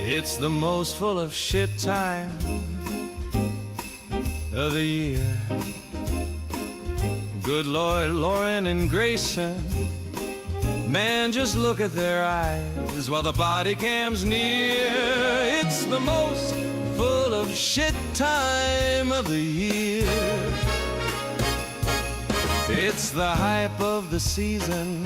It's the most full of shit time of the year. Good Lord, Lauren and Grayson, man, just look at their eyes while the body cam's near. It's the most full of shit time of the year. It's the hype of the season,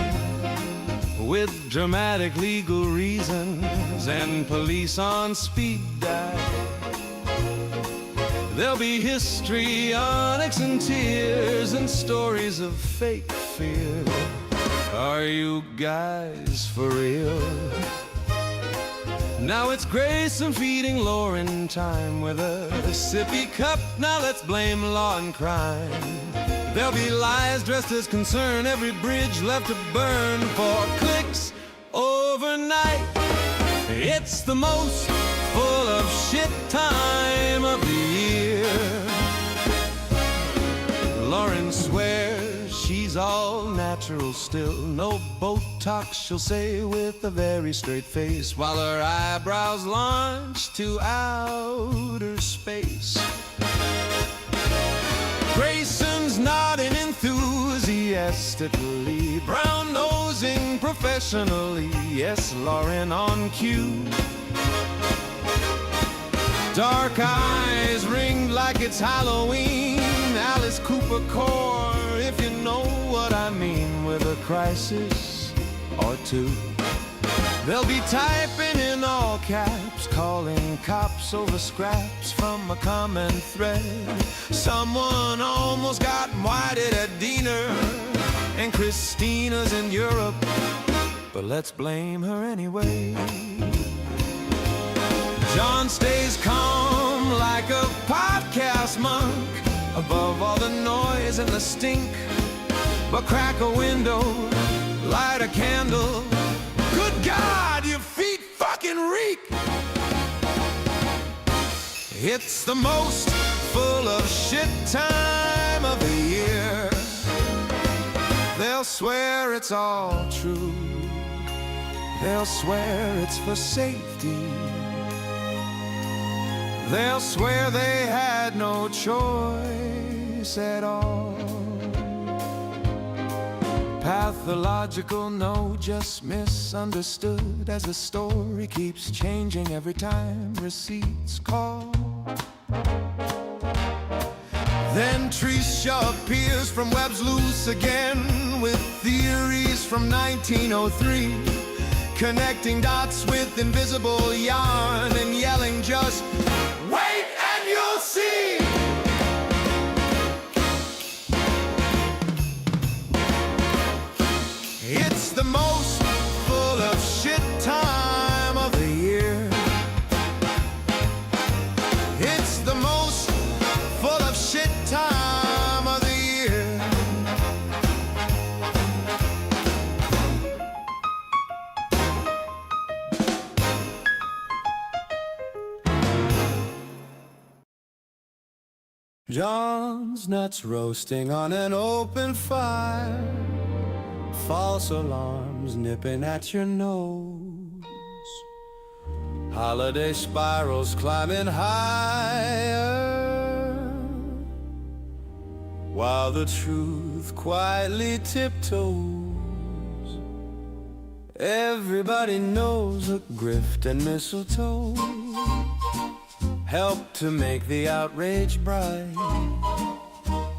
with dramatic legal reasons and police on speed dial. There'll be histrionics and tears and stories of fake fear. Are you guys for real? Now it's Grayson feeding Lauren time with a sippy cup. Now let's blame law and crime. There'll be lies dressed as concern, every bridge left to burn for clicks overnight. It's the most full of shit time of the year. Lauren swears she's all natural still, no Botox she'll say with a very straight face, while her eyebrows launch to outer space. Grayson's nodding enthusiastically, brown-nosing professionally. Yes, Lauren on cue. Dark eyes ringed like it's Halloween. Alice Cooper core, if you know what I mean, with a crisis or two. They'll be typing in all caps, calling cops over scraps from a common thread. Someone almost got whited at dinner, and Christina's in Europe, but let's blame her anyway. John stays calm like a podcast monk, above all the noise and the stink. But crack a window, light a candle. Good God, your feet fucking reek. It's the most full of shit time of the year. They'll swear it's all true. They'll swear it's for safety. They'll swear they had no choice at all. Pathological, no, just misunderstood, as the story keeps changing every time receipts call. Then Tricia appears from webs loose again, with theories from 1903, connecting dots with invisible yarn and yelling just, "Wait and you'll see!" It's the most full of shit time of the year. It's the most full of shit time of the year. John's nuts roasting on an open fire, false alarms nipping at your nose, holiday spirals climbing higher, while the truth quietly tiptoes. Everybody knows a grift and mistletoe help to make the outrage bright.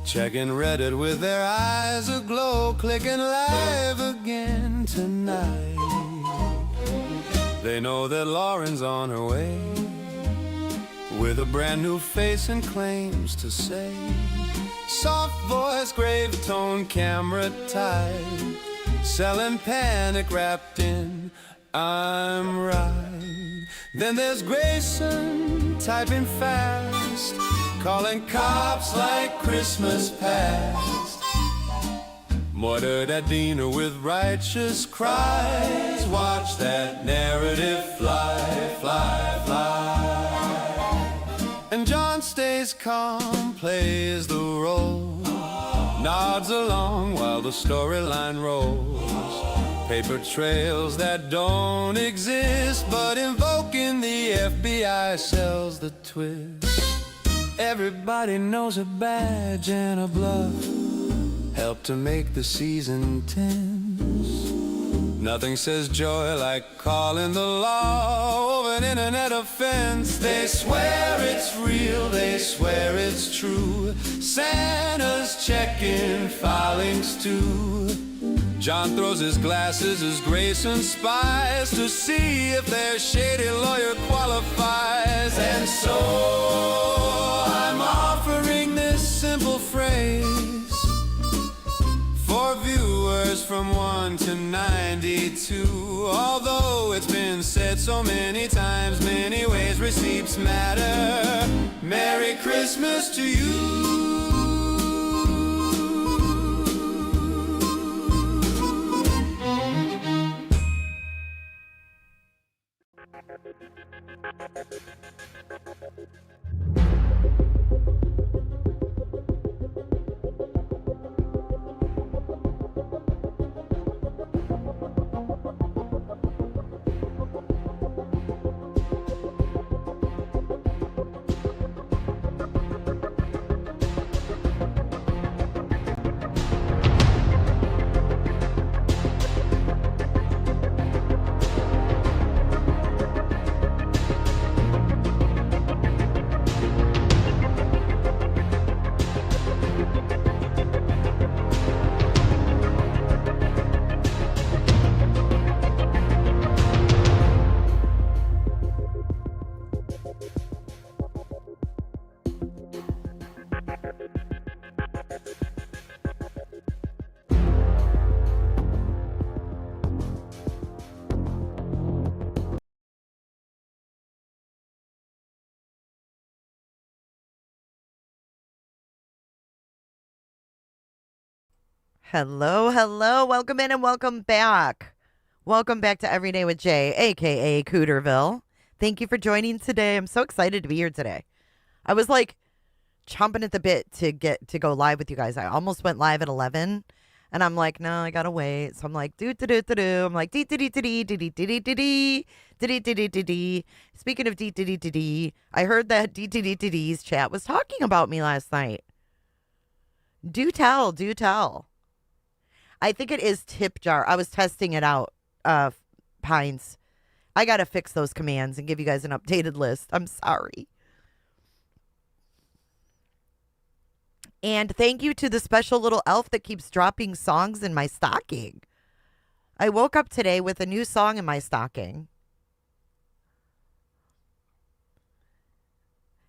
Checking Reddit with their eyes aglow, clicking live again tonight. They know that Lauren's on her way, with a brand new face and claims to say. Soft voice, grave tone, camera tight, selling panic wrapped in I'm right. Then there's Grayson typing fast, calling cops like Christmas past. Murdered at dinner with righteous cries. Watch that narrative fly, fly, fly. And John stays calm, plays the role, nods along while the storyline rolls. Paper trails that don't exist, but invoking the FBI sells the twist. Everybody knows a badge and a bluff help to make the season tense. Nothing says joy like calling the law over an internet offense. They swear it's real, they swear it's true. Santa's checking filings too. John throws his glasses as Grayson spies to see if their shady lawyer qualifies. And so I'm offering this simple phrase for viewers from 1 to 92. Although it's been said so many times, many ways receipts matter. Merry Christmas to you. Hello, hello. Welcome in and welcome back. Welcome back to Everyday with Jay, a.k.a. Cooterville. Thank you for joining today. I'm so excited to be here today. I was like chomping at the bit to go live with you guys. I almost went live at 11 and I'm like, no, I gotta wait. So I'm like, do. I'm like, dee. Speaking of dee, I heard that d's chat was talking about me last night. Do tell. I think it is tip jar. I was testing it out, Pines. I got to fix those commands and give you guys an updated list. I'm sorry. And thank you to the special little elf that keeps dropping songs in my stocking. I woke up today with a new song in my stocking.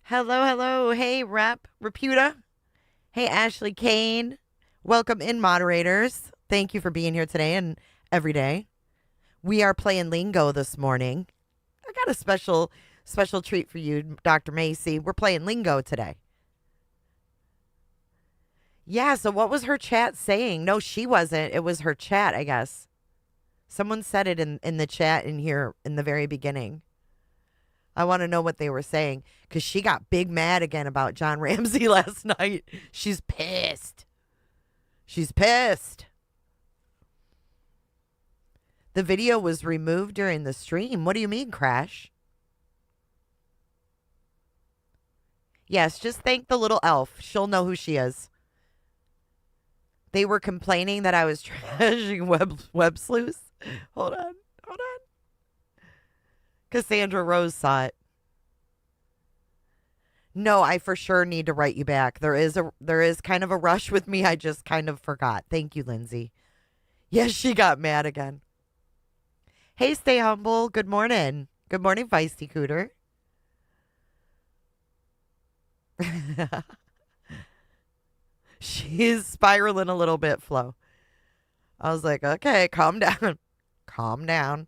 Hello. Hey, Reputa. Hey, Ashley Kane. Welcome in, moderators. Thank you for being here today and every day. We are playing Lingo this morning. I got a special treat for you, Dr. Macy. We're playing Lingo today. Yeah, so what was her chat saying? No, she wasn't. It was her chat, I guess. Someone said it in the chat in here in the very beginning. I want to know what they were saying because she got big mad again about John Ramsey last night. She's pissed. The video was removed during the stream. What do you mean, Crash? Yes, just thank the little elf. She'll know who she is. They were complaining that I was trashing web sleuths. Hold on. Cassandra Rose saw it. No, I for sure need to write you back. There is kind of a rush with me. I just kind of forgot. Thank you, Lindsay. Yes, she got mad again. Hey, stay humble. Good morning. Good morning, Feisty Cooter. She's spiraling a little bit, Flo. I was like, okay, calm down. Calm down.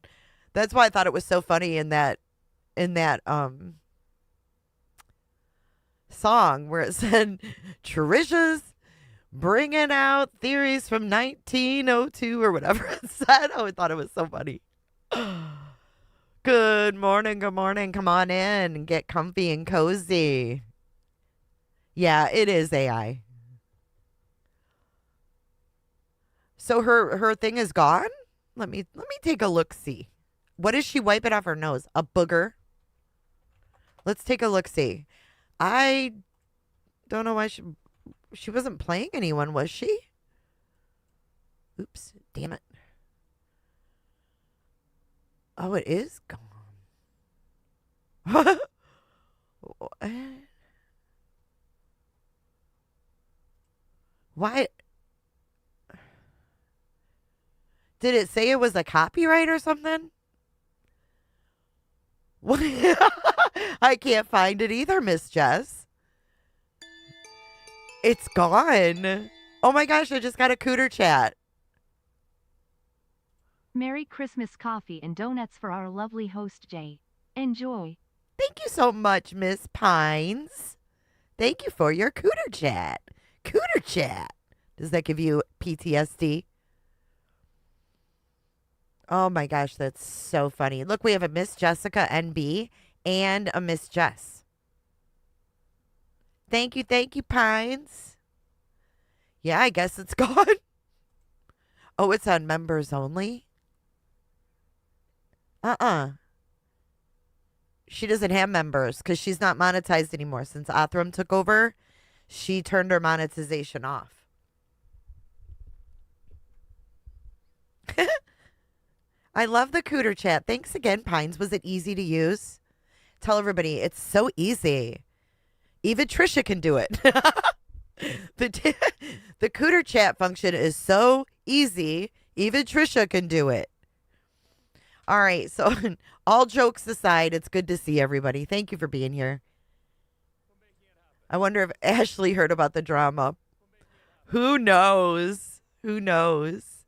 That's why I thought it was so funny in that song where it said Trisha's bringing out theories from 1902 or whatever it said. Oh, I thought it was so funny. Good morning. Come on in and get comfy and cozy. Yeah, it is AI. So her thing is gone? Let me take a look see. What is she wiping off her nose? A booger? Let's take a look-see. I don't know why she wasn't playing anyone, was she? Oops, damn it. Oh, it is gone. Why? Did it say it was a copyright or something? What? I can't find it either, Miss Jess. It's gone. Oh my gosh, I just got a cooter chat. Merry Christmas coffee and donuts for our lovely host, Jay. Enjoy. Thank you so much, Miss Pines. Thank you for your cooter chat. Cooter chat. Does that give you PTSD? Oh my gosh, that's so funny. Look, we have a Miss Jessica NB and a Miss Jess. Thank you, Pines. Yeah, I guess it's gone. Oh, it's on members only? She doesn't have members because she's not monetized anymore. Since Othram took over, she turned her monetization off. I love the cooter chat. Thanks again, Pines. Was it easy to use? Tell everybody, it's so easy. Even Trisha can do it. The cooter chat function is so easy. Even Trisha can do it. All right. So all jokes aside, it's good to see everybody. Thank you for being here. I wonder if Ashley heard about the drama. Who knows? Who knows?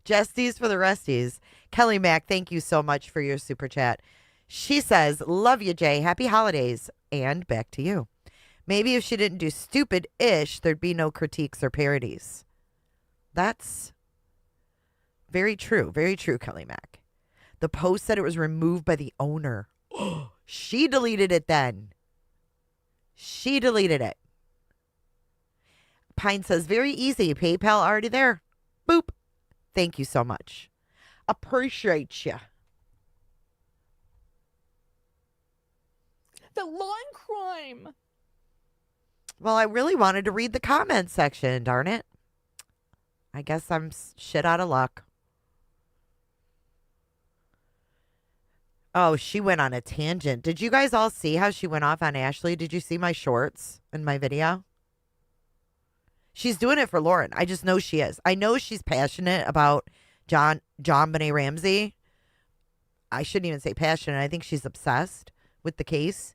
Jestys for the resties. Kelly Mack, thank you so much for your super chat. She says, love you, Jay. Happy holidays. And back to you. Maybe if she didn't do stupid-ish, there'd be no critiques or parodies. That's very true. Very true, Kelly Mack. The post said it was removed by the owner. She deleted it then. She deleted it. Pine says, very easy. PayPal already there. Boop. Thank you so much. Appreciate you. The lawn crime. Well, I really wanted to read the comments section, darn it. I guess I'm shit out of luck. Oh, she went on a tangent. Did you guys all see how she went off on Ashley? Did you see my shorts in my video? She's doing it for Lauren. I just know she is. I know she's passionate about John Benet Ramsey. I shouldn't even say passionate. I think she's obsessed with the case.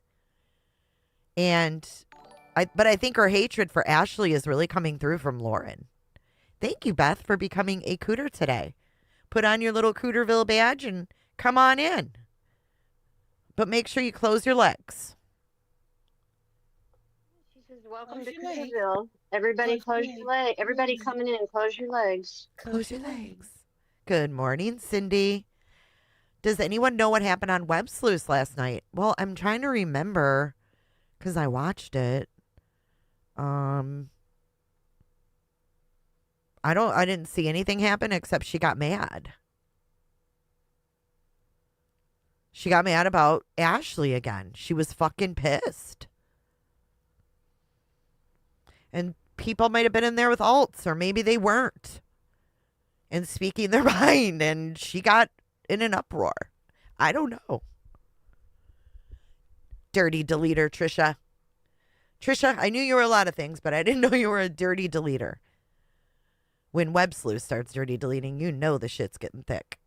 But I think her hatred for Ashley is really coming through from Lauren. Thank you, Beth, for becoming a cooter today. Put on your little Cooterville badge and come on in. But make sure you close your legs. She says, welcome to Cooterville. Everybody close your legs. Everybody coming in, close your legs. Close your legs. Good morning, Cindy. Does anyone know what happened on Web Sleuths last night? Well, I'm trying to remember because I watched it. I didn't see anything happen except she got mad. She got mad about Ashley again. She was fucking pissed. And people might have been in there with alts, or maybe they weren't. And speaking their mind, and she got in an uproar. I don't know. Dirty deleter, Trisha. Trisha, I knew you were a lot of things, but I didn't know you were a dirty deleter. When Web Sleuth starts dirty deleting, you know the shit's getting thick.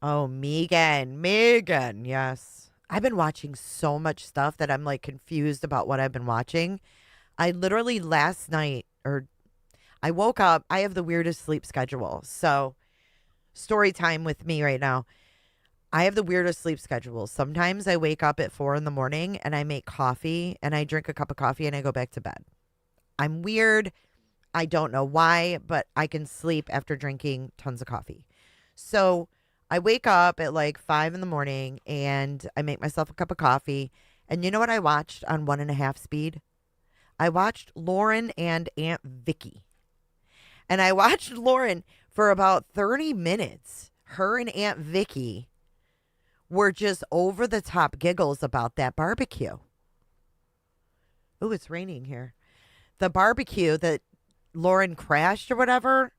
Oh, Megan, yes. I've been watching so much stuff that I'm like confused about what I've been watching. I literally last night, I woke up, I have the weirdest sleep schedule. So, story time with me right now. I have the weirdest sleep schedule. Sometimes I wake up at 4 a.m. and I make coffee and I drink a cup of coffee and I go back to bed. I'm weird. I don't know why, but I can sleep after drinking tons of coffee. So I wake up at like 5 a.m. and I make myself a cup of coffee. And you know what I watched on 1.5 speed? I watched Lauren and Aunt Vicki. And I watched Lauren For about 30 minutes, her and Aunt Vicky were just over the top giggles about that barbecue. Oh, it's raining here. The barbecue that Lauren crashed or whatever,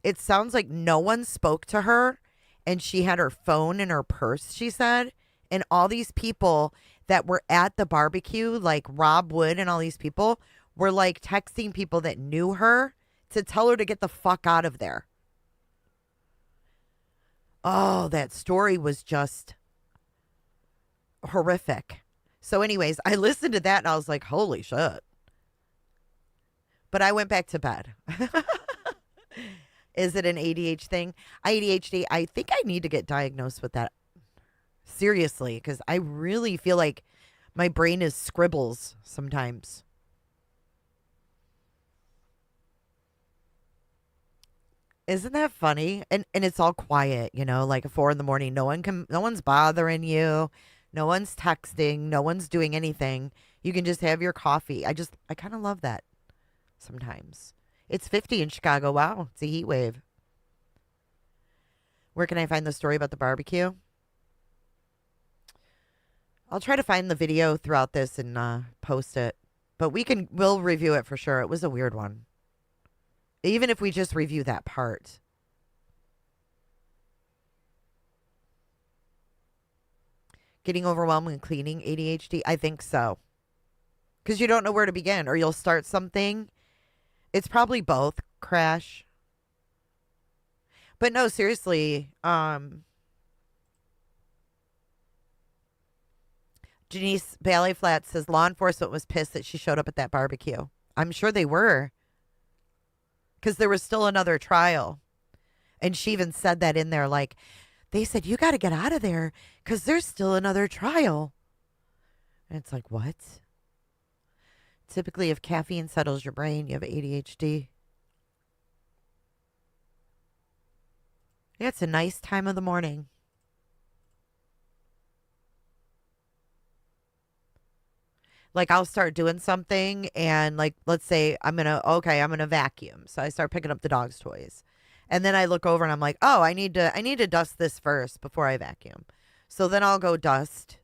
it sounds like no one spoke to her and she had her phone in her purse, she said. And all these people that were at the barbecue, like Rob Wood and all these people, were like texting people that knew her to tell her to get the fuck out of there. Oh, that story was just horrific. So anyways, I listened to that and I was like, holy shit. But I went back to bed. Is it an ADHD thing? ADHD, I think I need to get diagnosed with that. Seriously, because I really feel like my brain is scribbles sometimes. Isn't that funny? And it's all quiet, you know, like at 4 a.m. No one's bothering you. No one's texting. No one's doing anything. You can just have your coffee. I kind of love that sometimes. It's 50 in Chicago. Wow. It's a heat wave. Where can I find the story about the barbecue? I'll try to find the video throughout this and post it. But we'll review it for sure. It was a weird one. Even if we just review that part. Getting overwhelmed when cleaning, ADHD? I think so. Because you don't know where to begin. Or you'll start something. It's probably both, Crash. But no, seriously. Janice Ballet Flat says law enforcement was pissed that she showed up at that barbecue. I'm sure they were. Because there was still another trial. And she even said that in there. Like, they said, you got to get out of there because there's still another trial. And it's like, what? Typically, if caffeine settles your brain, you have ADHD. Yeah, it's a nice time of the morning. Like, I'll start doing something and, like, let's say I'm going to vacuum. So I start picking up the dog's toys. And then I look over and I'm like, oh, I need to dust this first before I vacuum. So then I'll go dust.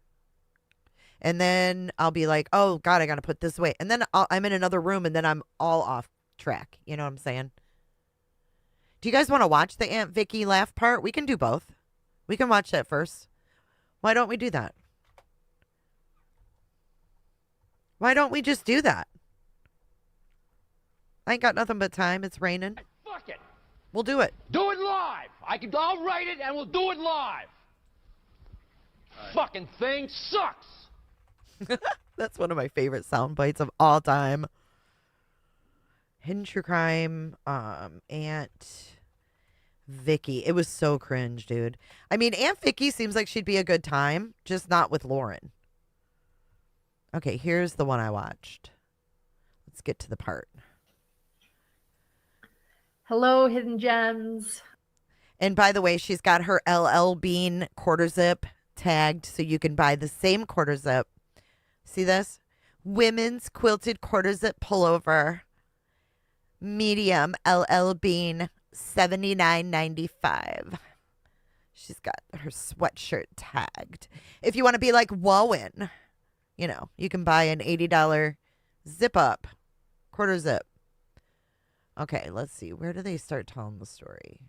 And then I'll be like, oh, God, I got to put this away. And then I'm in another room and then I'm all off track. You know what I'm saying? Do you guys want to watch the Aunt Vicky laugh part? We can do both. We can watch that first. Why don't we do that? Why don't we just do that? I ain't got nothing but time. It's raining. Fuck it. We'll do it. Do it live. I'll write it and we'll do it live. Fucking thing sucks. That's one of my favorite sound bites of all time. Hidden True Crime, Aunt Vicky. It was so cringe, dude. I mean, Aunt Vicky seems like she'd be a good time, just not with Lauren. Okay, here's the one I watched. Let's get to the part. Hello, Hidden Gems. And by the way, she's got her LL Bean quarter zip tagged so you can buy the same quarter zip. See this? Women's quilted quarter zip pullover. Medium LL Bean, $79.95. She's got her sweatshirt tagged. If you want to be like Wowen, you know, you can buy an $80 zip up, quarter zip. Okay, let's see. Where do they start telling the story?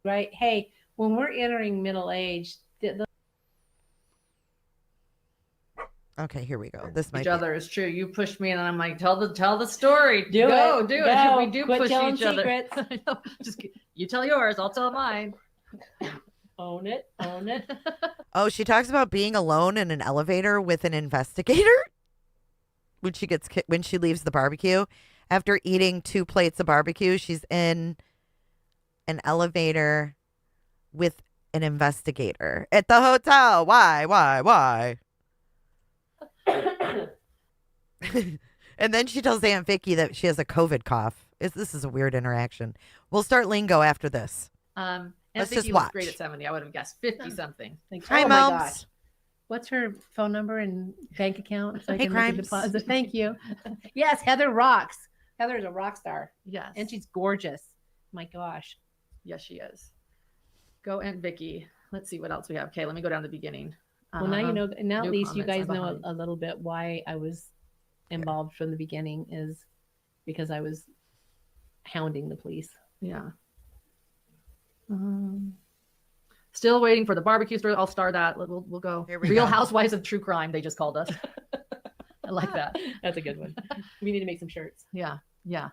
Right. Hey, when we're entering middle age, Okay, here we go. This might each be other is true. You push me, and I'm like, tell the story. Do it. Do Go. it. We do Quit push telling each other. secrets. I know. Just you tell yours, I'll tell mine. Own it. Own it. Oh, she talks about being alone in an elevator with an investigator when she leaves the barbecue. After eating 2 plates of barbecue, she's in an elevator with an investigator at the hotel. Why? And then she tells Aunt Vicky that she has a COVID cough. This is a weird interaction. We'll start lingo after this. And Let's Vicky just was watch. great at 70. I would have guessed 50 something. Hi, Oh my Moms. gosh. What's her phone number and bank account so I Hey, can make a Crimes. deposit? Thank you. Yes, Heather rocks. Heather's a rock star. Yes. And she's gorgeous. My gosh. Yes, she is. Go Aunt Vicky. Let's see what else we have. Okay, let me go down to the beginning. Well, now you know. Now at new least you comments, guys I'm know behind. a little bit why I was involved from the beginning is because I was hounding the police. Yeah. Still waiting for the barbecue story. I'll star that. We'll go. Here we Real go. Housewives of True Crime. They just called us. I like that. That's a good one. We need to make some shirts. Yeah. Yeah.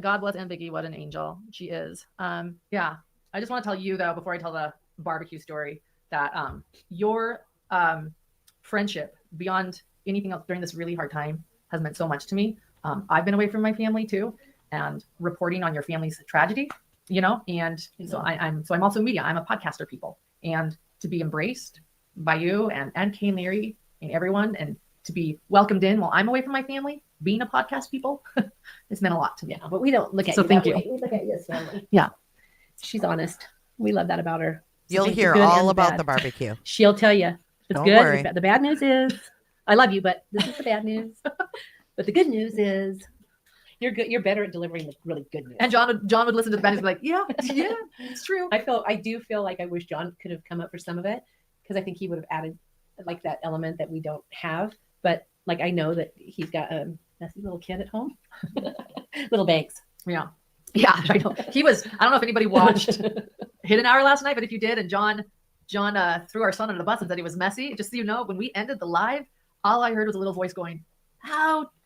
God bless Aunt Vicky. What an angel she is. Yeah. I just want to tell you though, before I tell the barbecue story, that your friendship beyond anything else during this really hard time has meant so much to me. I've been away from my family too, and reporting on your family's tragedy, you know, and so I'm also media. I'm a podcaster, people, and to be embraced by you and Kay and Larry and everyone, and to be welcomed in while I'm away from my family, being a podcast, people, it's meant a lot to me. Yeah, but we don't look at So you thank that you. way. We look at you as family. Yeah. She's honest. We love that about her. You'll Makes the hear good and all the about bad. the barbecue. She'll tell you. It's Don't good. worry. The bad news is, I love you, but this is the bad news. But the good news is, you're good. You're better at delivering the really good news. And John would listen to the band and be like, yeah, it's true. I do feel like I wish John could have come up for some of it because I think he would have added like that element that we don't have. But like I know that he's got a messy little kid at home, little Banks. Yeah. Yeah, I know. He was, I don't know if anybody watched Hidden Hour last night, but if you did, and John threw our son under the bus and said he was messy. Just so you know, when we ended the live, all I heard was a little voice going,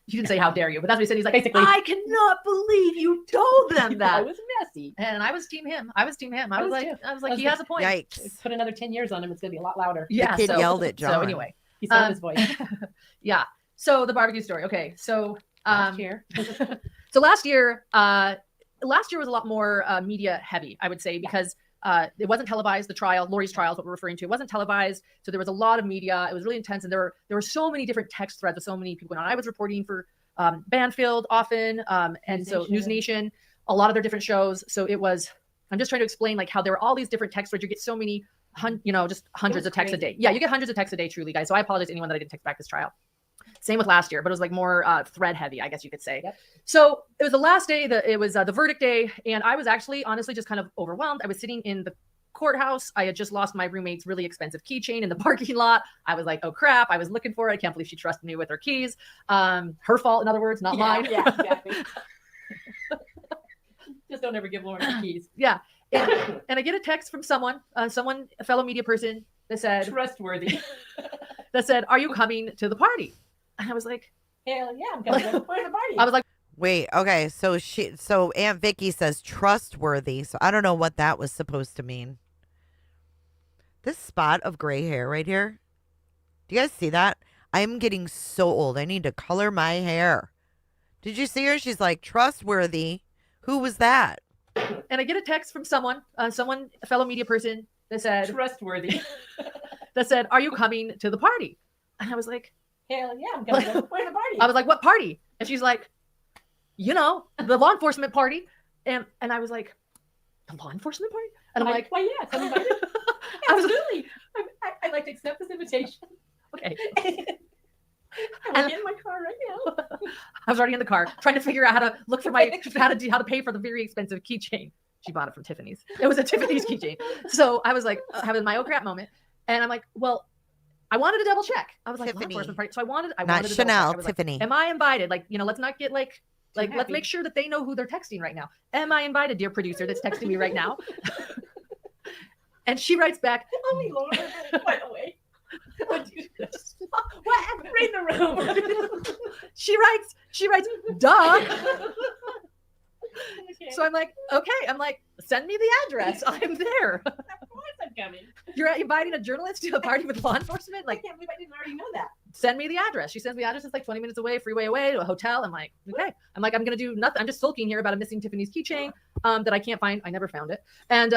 he didn't say how dare you, but that's what he said. He's like, Basically, I cannot believe you told them I that. was messy. And I was team him. I was I was was like, too. he has a point. Yikes. Put another 10 years on him, it's gonna be a lot louder. Yeah. kid yelled at So John. anyway, He said his voice. yeah. So the barbecue story. Okay. So Last year. so last year was a lot more media heavy, I would say, because it wasn't televised. The trial, Lori's trial is what we're referring to. It wasn't televised. So there was a lot of media. It was really intense. And there were so many different text threads with so many people going on. I was reporting for Banfield often. And so News Nation, a lot of their different shows. So I'm just trying to explain like how there are all these different text threads. You get so many, just hundreds of texts a day. Yeah, you get hundreds of texts a day, truly, guys. So I apologize to anyone that I didn't text back this trial. Same with last year, but it was like more thread heavy, I guess you could say. Yep. So it was the last day, it was the verdict day, and I was actually honestly just kind of overwhelmed. I was sitting in the courthouse. I had just lost my roommate's really expensive keychain in the parking lot. I was like, oh crap, I was looking for it. I can't believe she trusted me with her keys. Her fault, in other words, not mine. Yeah, exactly. Just don't ever give Lauren the keys. Yeah. And I get a text from someone, a fellow media person that said, Trustworthy. are you coming to the party? And I was like, Hell yeah, I'm coming to the party. I was like, Wait, okay. So Aunt Vicky says trustworthy. So I don't know what that was supposed to mean. This spot of gray hair right here. Do you guys see that? I'm getting so old. I need to color my hair. Did you see her? She's like, trustworthy. Who was that? and I get a text from someone, a fellow media person that said, Trustworthy. are you coming to the party? And I was like, Hell yeah, I'm coming to the party. I was like, what party? And she's like, the law enforcement party. And I was like, the law enforcement party? And I'm like, why yeah, come invited. I was- Absolutely. I'd like to accept this invitation. okay. I'm in my car right now. I was already in the car trying to figure out how to look for how to pay for the very expensive keychain. She bought it from Tiffany's. It was a Tiffany's keychain. So I was like having my oh crap moment. And I'm like, well, I wanted to double check. I was like, law Tiffany. enforcement party. So I wanted Not to double check. Chanel, I was like, Tiffany. am I invited? Like, let's not get like let's happy. make sure that they know who they're texting right now. Am I invited, dear producer that's texting me right now? And she writes back, Only Lauren, by the way. What? Read the room. she writes, duh. Okay. So I'm like, okay. I'm like, send me the address. I'm there. Of course I'm coming. You're inviting a journalist to a party with law enforcement? I Like, can't believe I didn't already know that. send me the address. She sends me the address. It's like 20 minutes away, freeway away to a hotel. I'm like, okay. I'm like, I'm going to do nothing. I'm just sulking here about a missing Tiffany's keychain that I can't find. I never found it. And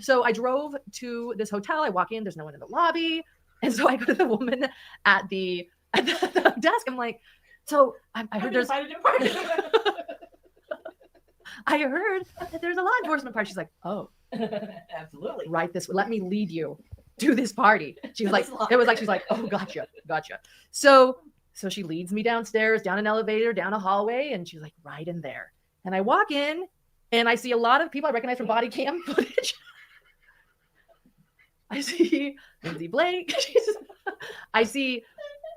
so I drove to this hotel. I walk in. There's no one in the lobby. And so I go to the woman at the desk. I'm like, so I heard there's... I heard that there's a law enforcement party. She's like, oh, Absolutely. right this way. Let me lead you to this party. She's like, she's like, oh, gotcha. So So she leads me downstairs, down an elevator, down a hallway, and she's like, right in there. And I walk in and I see a lot of people I recognize from body cam footage. I see Lindsay Blake. I see,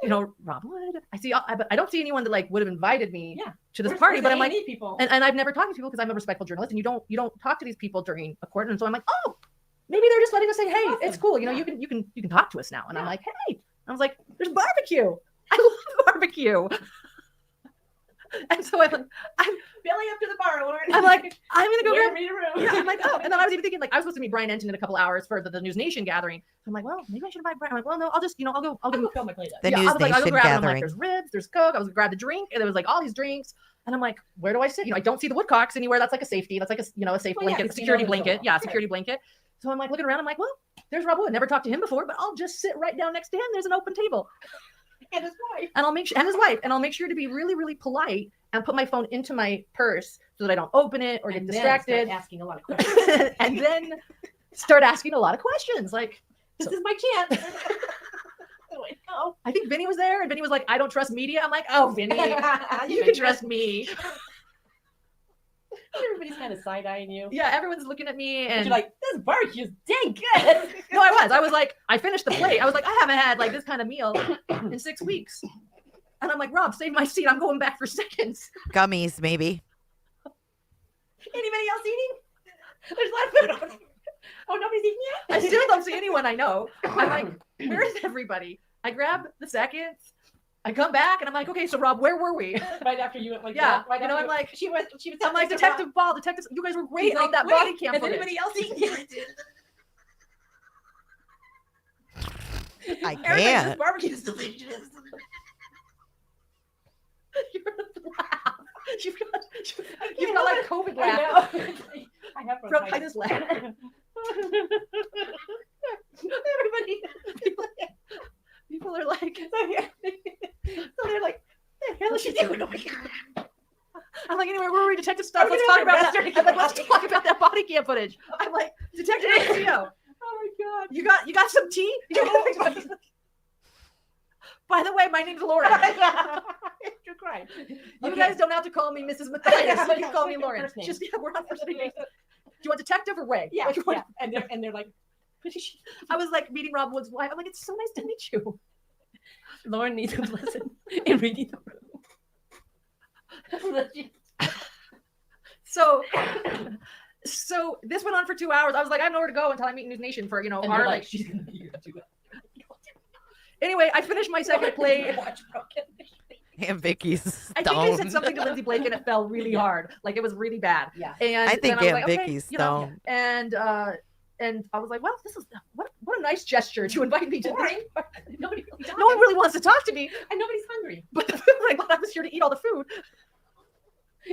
Rob Wood. I don't see anyone that like would have invited me to this party, but I'm like, people. And I've never talked to people because I'm a respectful journalist, and you don't talk to these people during a court. And so I'm like, oh, maybe they're just letting us say, hey, it's cool. You can talk to us now. And I'm like, hey, I was like, there's barbecue. I love barbecue. And so I'm belly up to the bar, Lauren. I'm like, I'm gonna go grab me a room. Yeah, I'm like, oh, and then I was even thinking like I was supposed to meet Brian Enton in a couple hours for the News Nation gathering. So I'm like, well, maybe I should invite Brian. I'm like, well, no, I'll just, I'll go fill my plate up. The I News was like, I'll go Nation grab it. I'm gathering. like, there's ribs, there's Coke. I was gonna grab the drink, and there was like all these drinks. And I'm like, where do I sit? I don't see the Woodcocks anywhere. That's like a safety. That's like a safe blanket, security blanket. Yeah, security blanket. So I'm like looking around. I'm like, well, there's Rob Wood. Never talked to him before, but I'll just sit right down next to him. There's an open table. And his wife. And I'll make sure, and his wife, and I'll make sure to be really, really polite and put my phone into my purse so that I don't open it or get distracted. Asking a lot of questions. And then start asking a lot of questions. Like, this is my chance. Oh, I think Vinny was there, and Vinny was like, I don't trust media. I'm like, oh, Vinny, you can trust me. Everybody's kind of side-eyeing you. Yeah, everyone's looking at me, and you're like, this barbecue's dang good. No, I was like, I finished the plate. I was like, I haven't had like this kind of meal in 6 weeks. And I'm like, Rob, save my seat. I'm going back for seconds. Gummies, maybe. Anybody else eating? There's a lot of food on. Oh, nobody's eating yet? I still don't see anyone I know. I'm like, where is everybody? I grab the seconds. I come back and I'm like, okay, so Rob, where were we? Right after you went like yeah, that. Right you know, after I'm like, she was I'm like, Detective Ball, Detective, you guys were great on that body cam footage. Anybody else eating yet? I can't. This barbecue is delicious. You're gonna laugh. You've got like COVID laugh. I have bronchitis laugh. Everybody, people are like, so they're like, the hell is she doing over here? I'm like, anyway, where were we? Detective stuff. Let's talk about that. I'm like, let's talk about that body cam footage. I'm like, Detective Garcia. Oh my god. You got some tea? By the way, my name's Lauren. You're crying. You guys don't have to call me Mrs. Matthias. You can call me Lauren. Just we're on first name basis. Do you want Detective or Ray? Yeah. Yeah. And they're like, I was like meeting Rob Wood's wife. I'm like, it's so nice to meet you. Lauren needs a lesson in reading the room. So this went on for 2 hours. I was like, I have nowhere to go until I meet News Nation for and our like. She's gonna be here to do it. Anyway, I finished my second plate. And Vicky's I think I said something to Lindsay Blake and it fell really hard. Like it was really bad. Yeah. And I think then Aunt was like, Vicky's okay, stoned. And I was like, well, this is what a nice gesture to invite me to this. Nobody really No one really wants to talk to me. and nobody's hungry. But the food, like, I was here to eat all the food.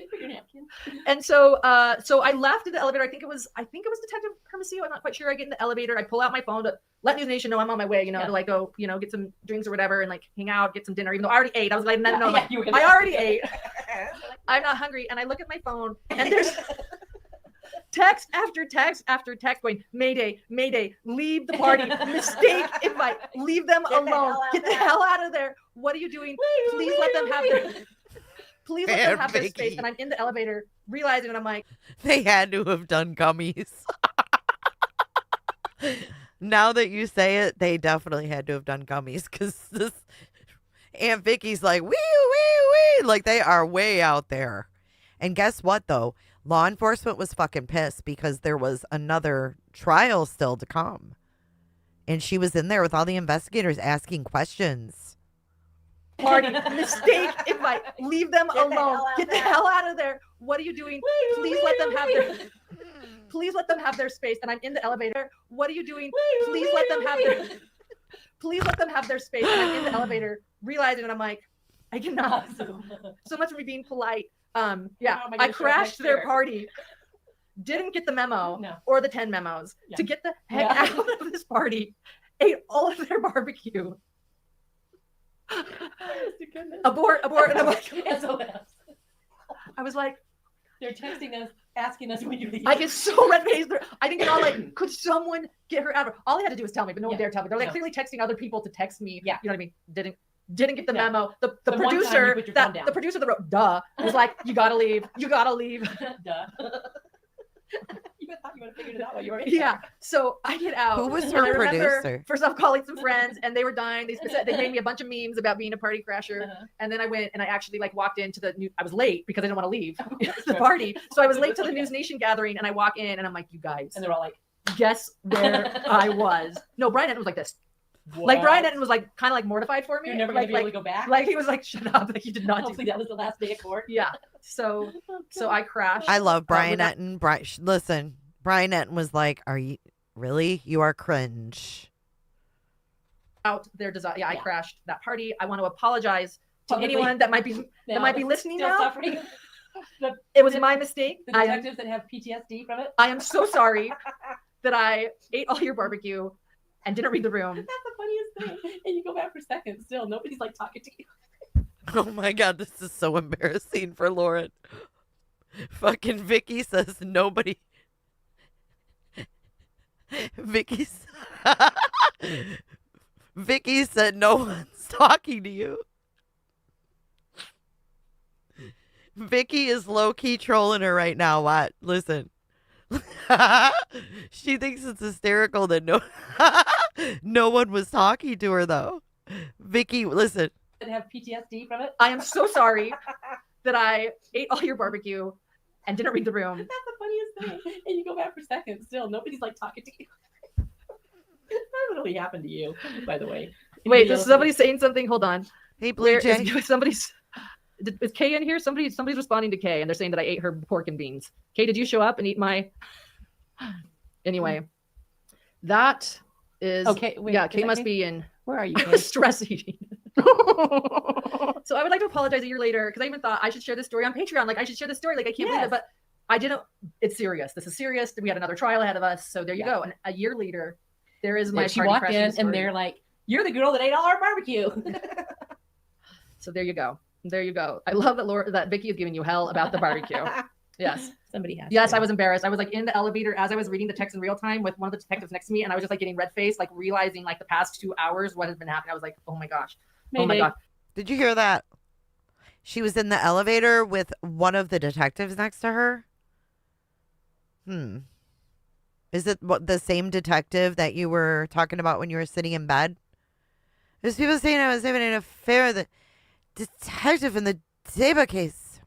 Put your napkin. And so I left in the elevator. I think it was Detective Hermosillo. I'm not quite sure. I get in the elevator. I pull out my phone to let News Nation know I'm on my way, to like go, get some drinks or whatever and like hang out, get some dinner, even though I already ate. I was like, no, I already ate. I'm not hungry. And I look at my phone and there's text after text after text going, Mayday, Mayday, leave the party. Mistake invite. Leave them alone. Get the hell out of there. What are you doing? Please let them have their Please let them have their space. And I'm in the elevator realizing, and I'm like, they had to have done gummies. Now that you say it, they definitely had to have done gummies because this Aunt Vicky's like, wee, wee, wee. Like they are way out there. And guess what, though? Law enforcement was fucking pissed because there was another trial still to come. And she was in there with all the investigators asking questions. Party, mistake invite, leave them alone. Get the hell out of there. What are you doing? Please let them have their Please let them have their space. And I'm in the elevator. What are you doing? Please let them have their Please let them have their space. And I'm in the elevator realizing, and I'm like, I cannot. So much for me being polite. I crashed their party. Didn't get the memo or the 10 memos to get the heck out of this party. Ate all of their barbecue. Abort. And I'm like, I was like, they're texting us, asking us when you leave. I get so red-faced. I think they're all like, could someone get her out of? All they had to do was tell me, but no one dared tell me. They're like clearly texting other people to text me. Yeah. You know what I mean? didn't get the Yeah. memo. The The one time you producer put your phone that down. the producer that wrote duh was like, you gotta leave. You gotta leave. Duh. You thought you would have figured it out while you were in Yeah. So I get out. Who was and her I remember, producer? first off, calling some friends, and they were dying. They made me a bunch of memes about being a party crasher. Uh-huh. And then I went and I actually like walked into the new. I was late because I didn't want to leave the party, so I was late to the News Nation gathering. And I walk in and I'm like, you guys, And they're all like, guess where I was? No, Brian Etten was like this. Like Brian Etten was like kind of like mortified for me. you're never like, gonna be able to go back. like he was like, shut up, like you did not do Hopefully that was the last day of court. Yeah. So I crashed. I love Brian without- Etten. Listen, Brian Etten was like, "Are you really? You are cringe." out their desire. Yeah, I Yeah. crashed that party. I want to apologize to Publicly. anyone that might be Now, listening still now. suffering. The, It was my mistake. the I detectives that have PTSD from it. am so sorry that I ate all your barbecue and didn't read the room. That's the funniest thing. And you go back for seconds still. Nobody's like talking to you. Oh my god, this is so embarrassing for Lauren. Fucking Vicky says nobody. Vicky Vicky said no one's talking to you. Vicky is low key trolling her right now. What? Listen. She thinks it's hysterical that no one was talking to her though. Vicky, listen. That have PTSD from it. I am so sorry that I ate all your barbecue and didn't read the room. That's the funniest thing. And you go back for seconds still. Nobody's like talking to you. That really happened to you, by the way. Wait, Anybody is else? somebody saying something? Hold on. Hey Blue Where Jay. is somebody's? Is Kay in here? Somebody's responding to Kay, and they're saying that I ate her pork and beans. Kay, did you show up and eat my? Anyway, that is Okay, wait, yeah, is Kay that must Kay? be in Where are you? Kay? stress eating. So I would like to apologize a year later because I even thought I should share this story on Patreon. Like I should share this story. Like I can't believe Yes. it, but I didn't. It's serious. This is serious. We had another trial ahead of us. So there you Yeah. go. And a year later, there is my She party walked crashing in story. and they're like, "You're the girl that ate all our barbecue." So there you go. There you go. I love that Vicky is giving you hell about the barbecue. Yes. Somebody has. Yes, to. I was embarrassed. I was like in the elevator as I was reading the text in real time with one of the detectives next to me, and I was just like getting red faced, like realizing like the past 2 hours what has been happening. I was like, oh my gosh. Oh my Mayday. god. Did you hear that? She was in the elevator with one of the detectives next to her. Is it the same detective that you were talking about when you were sitting in bed? There's people saying I was having an affair with the detective in the Deba case.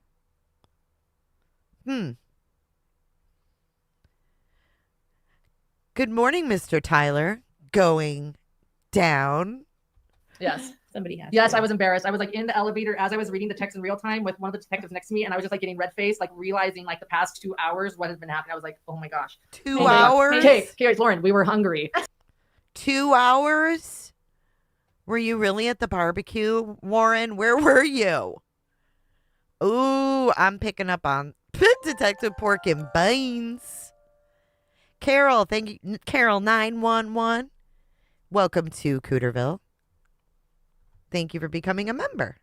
Good morning, Mr. Tyler. Going down. Yes. Somebody has. Yes, to. I was embarrassed. I was like in the elevator as I was reading the text in real time with one of the detectives next to me, and I was just like getting red faced, like realizing like the past 2 hours what has been happening. I was like, oh my gosh. 2 Oh my gosh. hours? Okay, okay, Lauren, we were hungry. 2 hours? Were you really at the barbecue, Warren? Where were you? Ooh, I'm picking up on Detective Pork and Beans. Carol, thank you. Carol 911. Welcome to Cooterville. Thank you for becoming a member.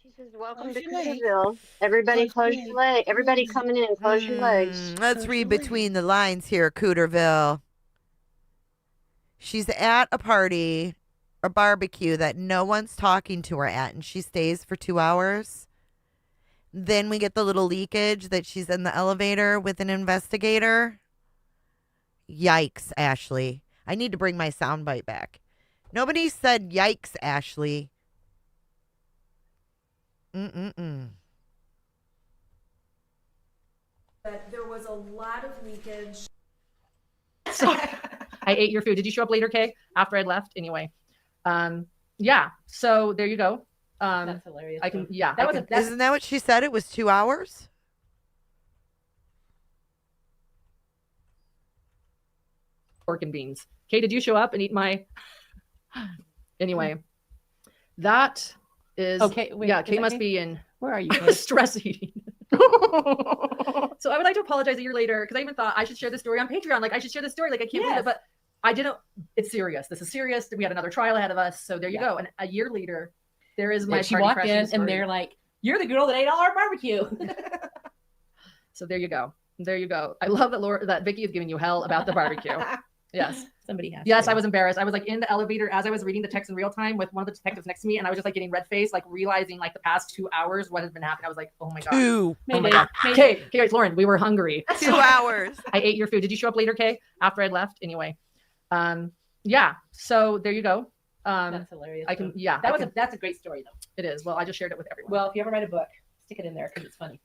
She says, welcome Close to your legs. Cooterville. Everybody Close close your your leg. Everybody coming in, close your legs. Let's Close read your legs. between the lines here, Cooterville. She's at a party, a barbecue that no one's talking to her at, and she stays for 2 hours. Then we get the little leakage that she's in the elevator with an investigator. Yikes, Ashley. I need to bring my soundbite back. Nobody said yikes, Ashley. That there was a lot of leakage. So I ate your food. Did you show up later, Kay? After I left? Anyway. Yeah. So there you go. That's hilarious. I can yeah. That I was can- a, that's, Isn't that what she said? It was 2 hours? pork and beans. Kay, did you show up and eat my anyway? That is okay. Wait, yeah, is Kay that must Kay? be in Where are you? Kay? stress eating. So I would like to apologize a year later because I even thought I should share this story on Patreon. Like I should share this story. Like I can't believe Yes. it, but I didn't. It's serious. This is serious. We had another trial ahead of us. So there you Yeah. go. And a year later, there is my She party walked crashing in story. and they're like, "You're the girl that ate all our barbecue." So there you go. There you go. I love that that Vicky is giving you hell about the barbecue. Yes. Somebody has. Yes, to. I was embarrassed. I was like in the elevator as I was reading the text in real time with one of the detectives next to me, and I was just like getting red faced, like realizing like the past 2 hours what has been happening. I was like, oh my god. Two. Oh my god. Okay, guys, Lauren, we were hungry. 2 hours. I ate your food. Did you show up later, Kay? After I left? Anyway. Yeah. So there you go. That's hilarious. I can yeah. That's a great story though. It is. Well, I just shared it with everyone. Well, if you ever write a book, stick it in there because it's funny.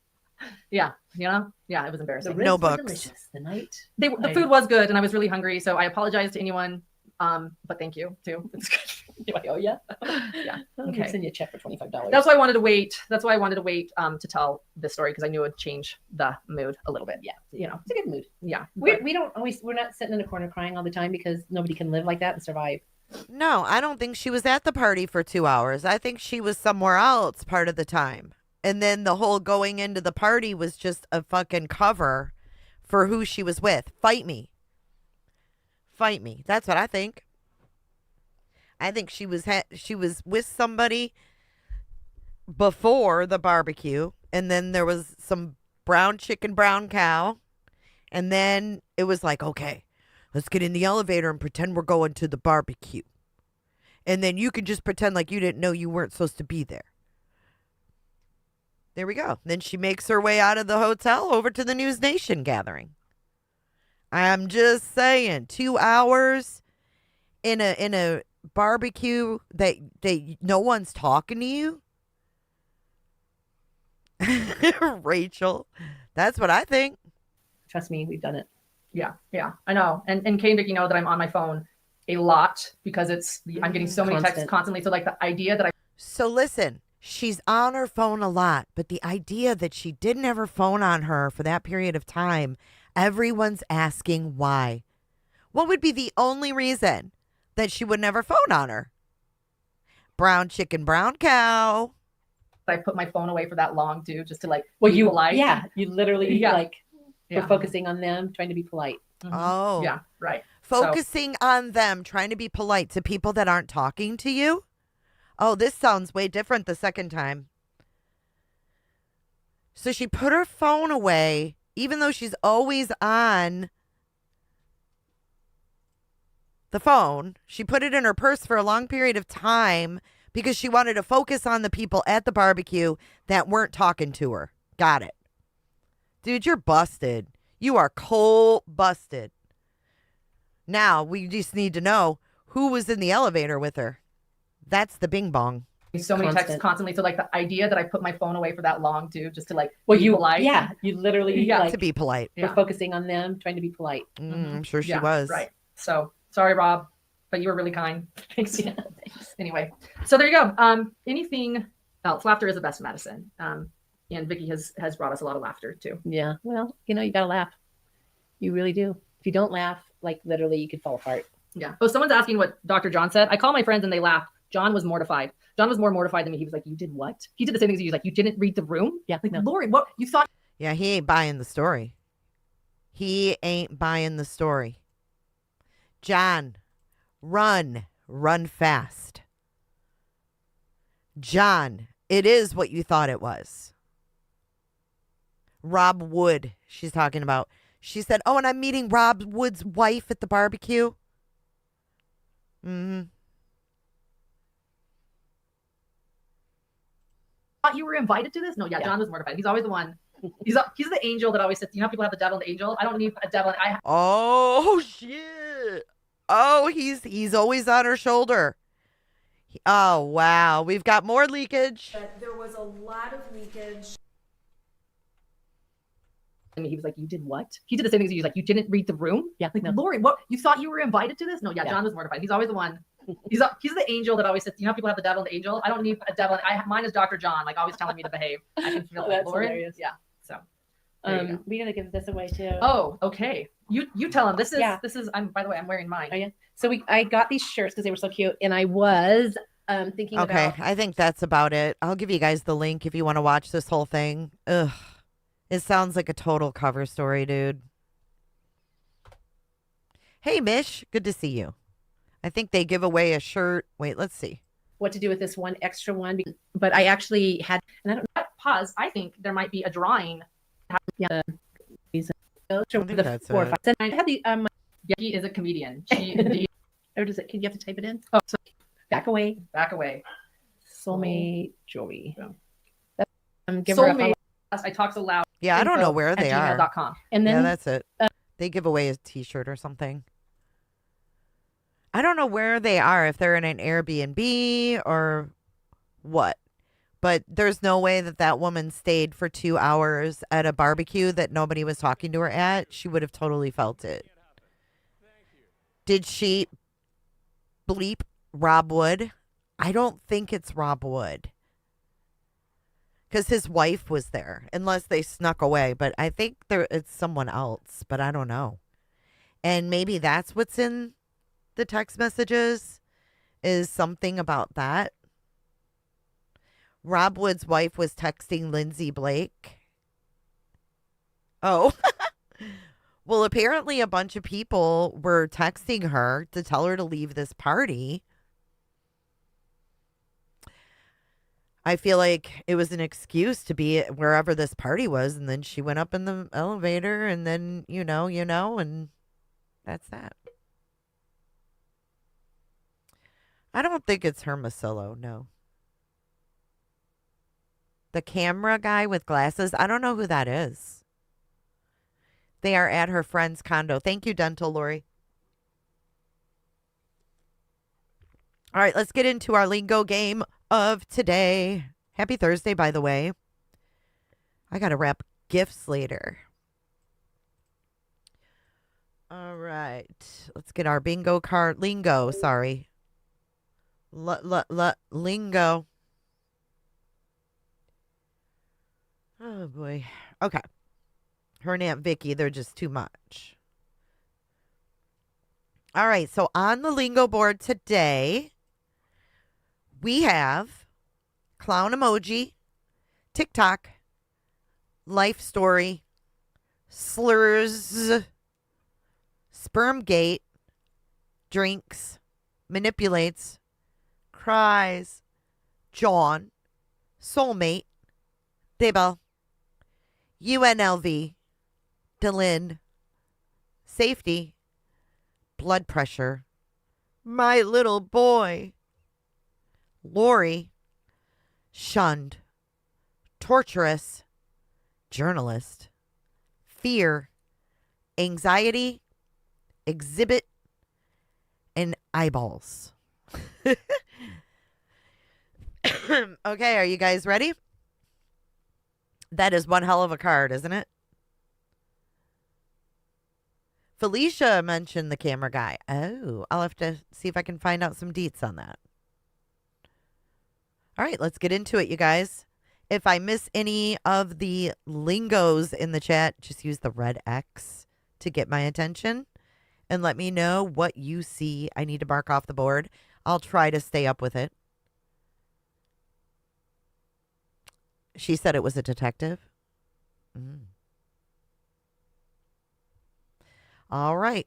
Yeah, you know? Yeah, it was The embarrassing. ribs No were books. delicious. The night. The food was good and I was really hungry, so I apologize to anyone. But thank you too. It's good. Do I owe you? Yeah. I'm Okay. gonna send you a check for $25. That's why I wanted to wait. That's why I wanted to wait to tell this story because I knew it would change the mood a little bit. Yeah. You know. It's a good mood. Yeah. We're not sitting in a corner crying all the time because nobody can live like that and survive. No, I don't think she was at the party for 2 hours. I think she was somewhere else part of the time. And then the whole going into the party was just a fucking cover for who she was with. Fight me. Fight me. That's what I think. I think she was with somebody before the barbecue, and then there was some brown chicken, brown cow, and then it was like, okay, let's get in the elevator and pretend we're going to the barbecue. And then you can just pretend like you didn't know you weren't supposed to be there. There we go. Then she makes her way out of the hotel over to the News Nation gathering. I'm just saying, 2 hours in a barbecue that no one's talking to you. Rachel, that's what I think. Trust me, we've done it. Yeah, I know. And Kay and Vicky know that I'm on my phone a lot because I'm getting so many texts constantly. So like the idea that So listen, she's on her phone a lot, but the idea that she didn't have her phone on her for that period of time, everyone's asking why. What would be the only reason that she would never phone on her? Brown chicken, brown cow. I put my phone away for that long too, just to like You literally Yeah. we're focusing on them, trying to be polite. Mm-hmm. Oh. Yeah, right. Focusing on them, trying to be polite to people that aren't talking to you. Oh, this sounds way different the second time. So she put her phone away, even though she's always on the phone. She put it in her purse for a long period of time because she wanted to focus on the people at the barbecue that weren't talking to her. Got it. Dude, you're busted. You are cold busted. Now, we just need to know who was in the elevator with her. That's the bing bong. So many texts constantly. So like the idea that I put my phone away for that long too, just to like Well, be you polite. yeah, you literally to be polite. we're focusing on them, trying to be polite. I'm sure she was. Right. So sorry, Rob, but you were really kind. Thanks. Yeah, thanks. Anyway, so there you go. Anything else? Laughter is the best medicine. And Vicky has brought us a lot of laughter too. Yeah. Well, you know, you gotta laugh. You really do. If you don't laugh, like literally, you could fall apart. Yeah. Oh, someone's asking what Dr. John said. I call my friends and they laugh. John was mortified. John was more mortified than me. He was like, "You did what?" He did the same things. He was like, "You didn't read the room." Yeah. Like, no. Lauren, what you thought? Yeah, he ain't buying the story. He ain't buying the story. John, run fast. John, it is what you thought it was. Rob Wood, she's talking about. She said, "Oh, and I'm meeting Rob Wood's wife at the barbecue." Mm-hmm. Thought you were invited to this? No, yeah, John was mortified. He's always the one. He's the angel that always sits. You know, how people have the devil and the angel. I don't need a devil. Oh shit! Oh, he's always on her shoulder. Oh wow, we've got more leakage. There was a lot of leakage. I mean, he was like, "You did what?" He did the same things. He was like, "You didn't read the room." Yeah. Like, no. Lauren, what? You thought you were invited to this? No, yeah, John was mortified. He's always the one. He's the angel that always sits. You know, how people have the devil and the angel. I don't need a devil. Mine is Dr. John, like always telling me to behave. I can feel it. That's Lauren. hilarious. Yeah. So. We gotta give this away too. Oh, okay. You tell him. This is. By the way, I'm wearing mine. Oh yeah. So I got these shirts because they were so cute, and I was thinking. Okay, about... I think that's about it. I'll give you guys the link if you want to watch this whole thing. Ugh, it sounds like a total cover story, dude. Hey, Mish, good to see you. I think they give away a shirt. Wait, let's see. What to do with this one extra one? But I actually had, and I don't pause. I think there might be a drawing. yeah. I think that's 4 or it. 5. And I had the Vicki is a comedian. She indeed. Or does it? Can you have to type it in? Oh, so Back away. back away. Soulmate Joey. Yeah. Give her a Soulmate. follow. I talk so loud. Yeah, I don't know where at they are. gmail.com. And then Yeah, that's it. They give away a T-shirt or something. I don't know where they are, if they're in an Airbnb or what. But there's no way that that woman stayed for 2 hours at a barbecue that nobody was talking to her at. She would have totally felt it. Did she bleep Rob Wood? I don't think it's Rob Wood. Because his wife was there, unless they snuck away. But I think it's someone else, but I don't know. And maybe that's what's in the text messages, is something about that. Rob Wood's wife was texting Lindsay Blake. Oh. Well, apparently a bunch of people were texting her to tell her to leave this party. I feel like it was an excuse to be at wherever this party was, and then she went up in the elevator, and then, you know, and that's that. I don't think it's Hermosillo, no. The camera guy with glasses, I don't know who that is. They are at her friend's condo. Thank you, Dental Lori. All right, let's get into our lingo game of today. Happy Thursday, by the way. I got to wrap gifts later. All right, let's get our bingo card. Lingo, sorry. Lingo. Oh, boy. Okay. Her and Aunt Vicki, they're just too much. All right, so on the lingo board today, we have clown emoji, TikTok, life story, slurs, sperm gate, drinks, manipulates, cries, John, soulmate, Dibble, UNLV, Dylan, safety, blood pressure, my little boy, Lori, shunned, torturous, journalist, fear, anxiety, exhibit, and eyeballs. Okay, are you guys ready? That is one hell of a card, isn't it? Felicia mentioned the camera guy. Oh, I'll have to see if I can find out some deets on that. All right, let's get into it, you guys. If I miss any of the lingos in the chat, just use the red X to get my attention and let me know what you see I need to mark off the board. I'll try to stay up with it. She said it was a detective. All right.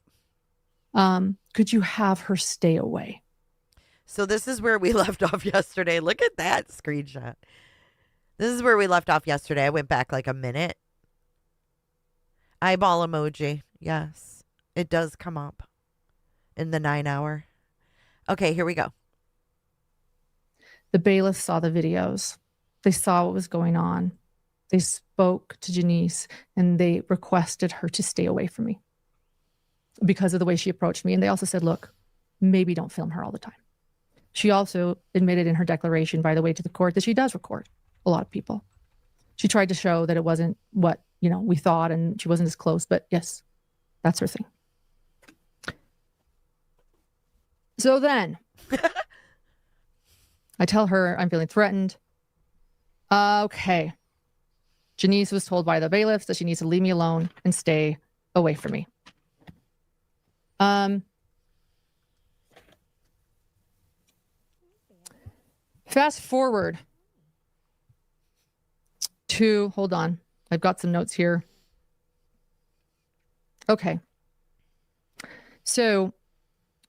Could you have her stay away? So this is where we left off yesterday. Look at that screenshot. This is where we left off yesterday. I went back like a minute. Eyeball emoji. Yes, it does come up in the 9 hour. Okay, here we go. The bailiffs saw the videos. They saw what was going on. They spoke to Janice and they requested her to stay away from me because of the way she approached me. And they also said, look, maybe don't film her all the time. She also admitted in her declaration, by the way, to the court that she does record a lot of people. She tried to show that it wasn't what, we thought and she wasn't as close, but yes, that's her thing. So then I tell her I'm feeling threatened. Okay. Janice was told by the bailiffs that she needs to leave me alone and stay away from me. Fast forward to, hold on, I've got some notes here. Okay. So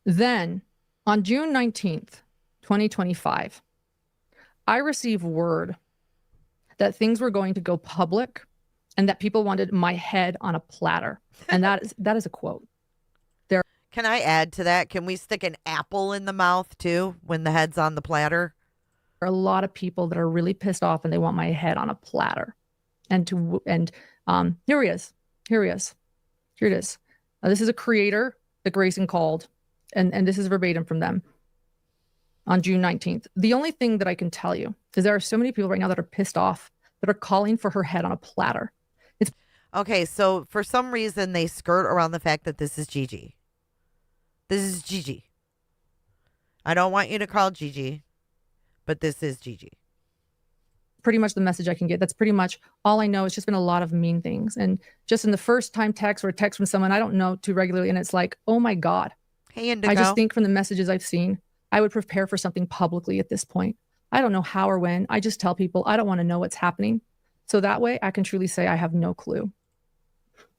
then on June 19th, 2025, I received word that things were going to go public and that people wanted my head on a platter. And that is a quote. Can I add to that? Can we stick an apple in the mouth too when the head's on the platter? There are a lot of people that are really pissed off and they want my head on a platter. And here he is. Here he is. Here it is. This is a creator that Grayson called, and this is verbatim from them on June 19th. The only thing that I can tell you is there are so many people right now that are pissed off that are calling for her head on a platter. It's Okay, so for some reason they skirt around the fact that this is Gigi. This is Gigi. I don't want you to call Gigi, but this is Gigi. pretty much the message I can get. That's pretty much all I know. It's just been a lot of mean things. And just in the first time text or a text from someone I don't know too regularly, and it's like, oh my God. Hey, Indigo. I just think from the messages I've seen, I would prepare for something publicly at this point. I don't know how or when. I just tell people I don't want to know what's happening. So that way I can truly say I have no clue.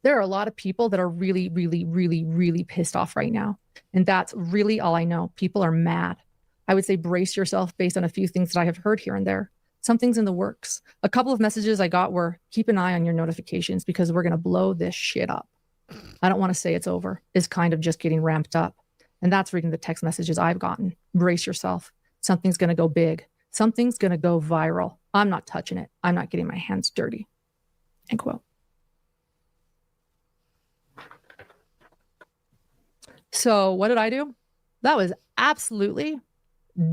There are a lot of people that are really, really, really, really pissed off right now. And that's really all I know. People are mad. I would say brace yourself based on a few things that I have heard here and there. Something's in the works. A couple of messages I got were, keep an eye on your notifications because we're going to blow this shit up. I don't want to say it's over. It's kind of just getting ramped up. And that's reading the text messages I've gotten. Brace yourself. Something's going to go big. Something's going to go viral. I'm not touching it. I'm not getting my hands dirty. End quote. So what did I do? That was absolutely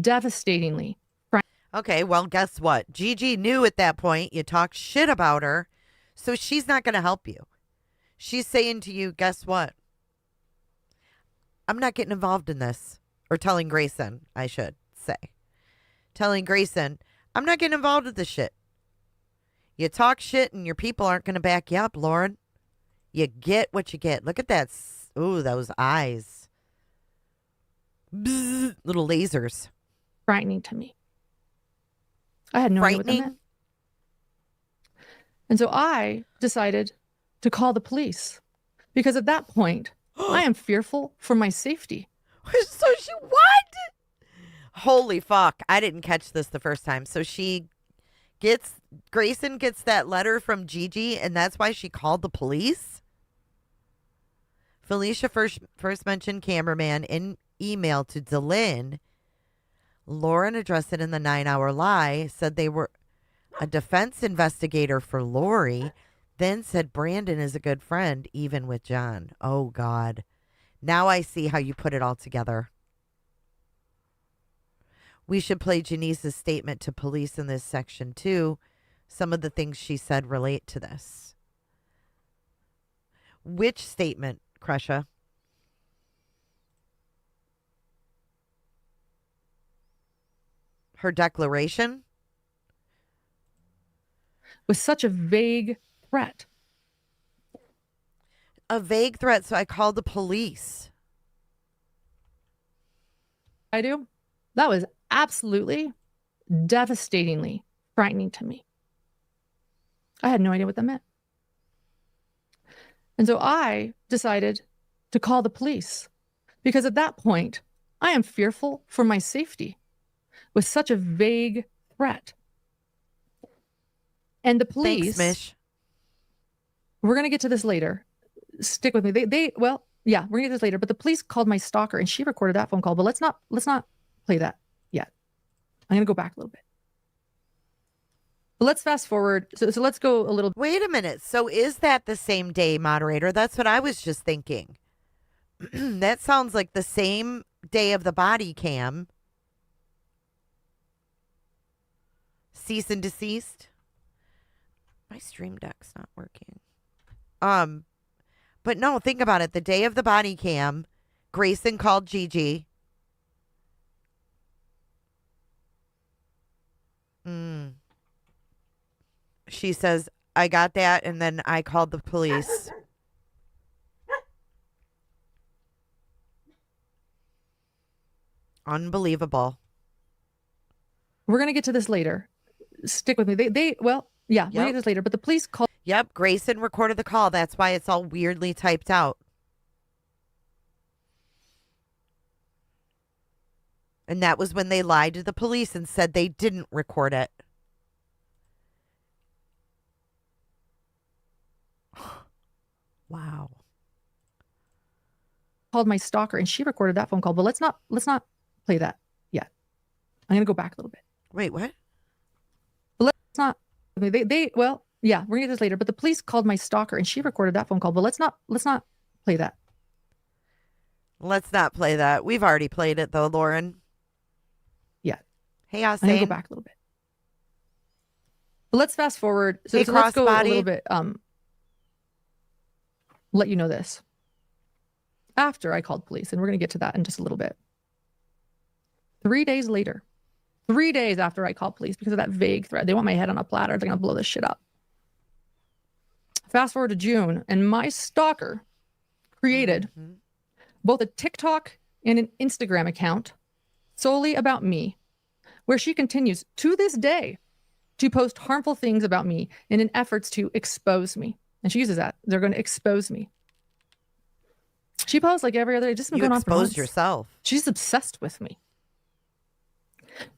devastatingly. Okay, well, guess what? Gigi knew at that point you talked shit about her, so she's not going to help you. She's saying to you, guess what? I'm not getting involved in this. Or telling Grayson, I should say. Telling Grayson, I'm not getting involved with this shit. You talk shit and your people aren't going to back you up, Lauren. You get what you get. Look at that. Ooh, those eyes. Bzz, little lasers. Frightening to me. I had no idea what that meant. And so I decided to call the police because at that point, I am fearful for my safety. So she, what? Holy fuck. I didn't catch this the first time. So Grayson gets that letter from Gigi and that's why she called the police? Felicia first mentioned cameraman in email to Delyn. Lauren addressed it in the 9-hour lie, said they were a defense investigator for Lori, then said Brandon is a good friend, even with John. Oh, God. Now I see how you put it all together. We should play Janice's statement to police in this section, too. Some of the things she said relate to this. Which statement, Kresha? Her declaration? With such a vague threat. A vague threat, so I called the police. I do. That was absolutely devastatingly frightening to me. I had no idea what that meant. And so I decided to call the police because at that point, I am fearful for my safety with such a vague threat. And the police, Thanks, Mish. We're going to get to this later. Stick with me. Well, yeah, we're going to get to this later, but the police called my stalker and she recorded that phone call, but let's not play that yet. I'm going to go back a little bit. But let's fast forward. So let's go a little. Wait a minute. So is that the same day, moderator? That's what I was just thinking. That sounds like the same day of the body cam. Cease and desist. My stream deck's not working. But no, think about it. The day of the body cam, Grayson called Gigi. She says, I got that, and then I called the police. Unbelievable. We're going to get to this later. Stick with me. We'll get to this later, but the police called. Yep, Grayson recorded the call. That's why it's all weirdly typed out. And that was when they lied to the police and said they didn't record it. Wow. called my stalker and she recorded that phone call, but let's not play that yet. I'm gonna go back a little bit. Wait, what? But let's not. I mean, well, yeah, we're gonna get this later. But the police called my stalker and she recorded that phone call, but let's not play that. Let's not play that. We've already played it though, Lauren. Yeah. Hey, I'm gonna go Austin. back a little bit. But let's fast forward. So, Hey, so let's go a Crossbody. little bit. Let you know this. After I called police, and we're gonna get to that in just a little bit. 3 days later, 3 days after I called police because of that vague threat, they want my head on a platter. They're gonna blow this shit up. Fast forward to June, and my stalker created both a TikTok and an Instagram account solely about me, where she continues to this day to post harmful things about me in an efforts to expose me. And she uses that. They're going to expose me. She posts like every other day. Just been You going on for exposed months. yourself. She's obsessed with me.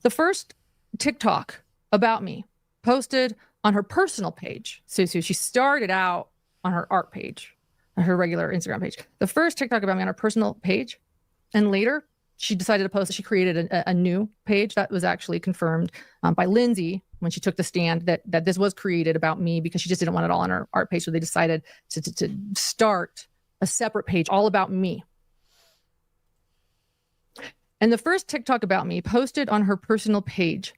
The first TikTok about me posted on her personal page. So she started out on her art page, on her regular Instagram page. The first TikTok about me on her personal page, and later she decided to post. She created a new page that was actually confirmed by Lindsay when she took the stand that this was created about me because she just didn't want it all on her art page. So they decided to start a separate page all about me. And the first TikTok about me posted on her personal page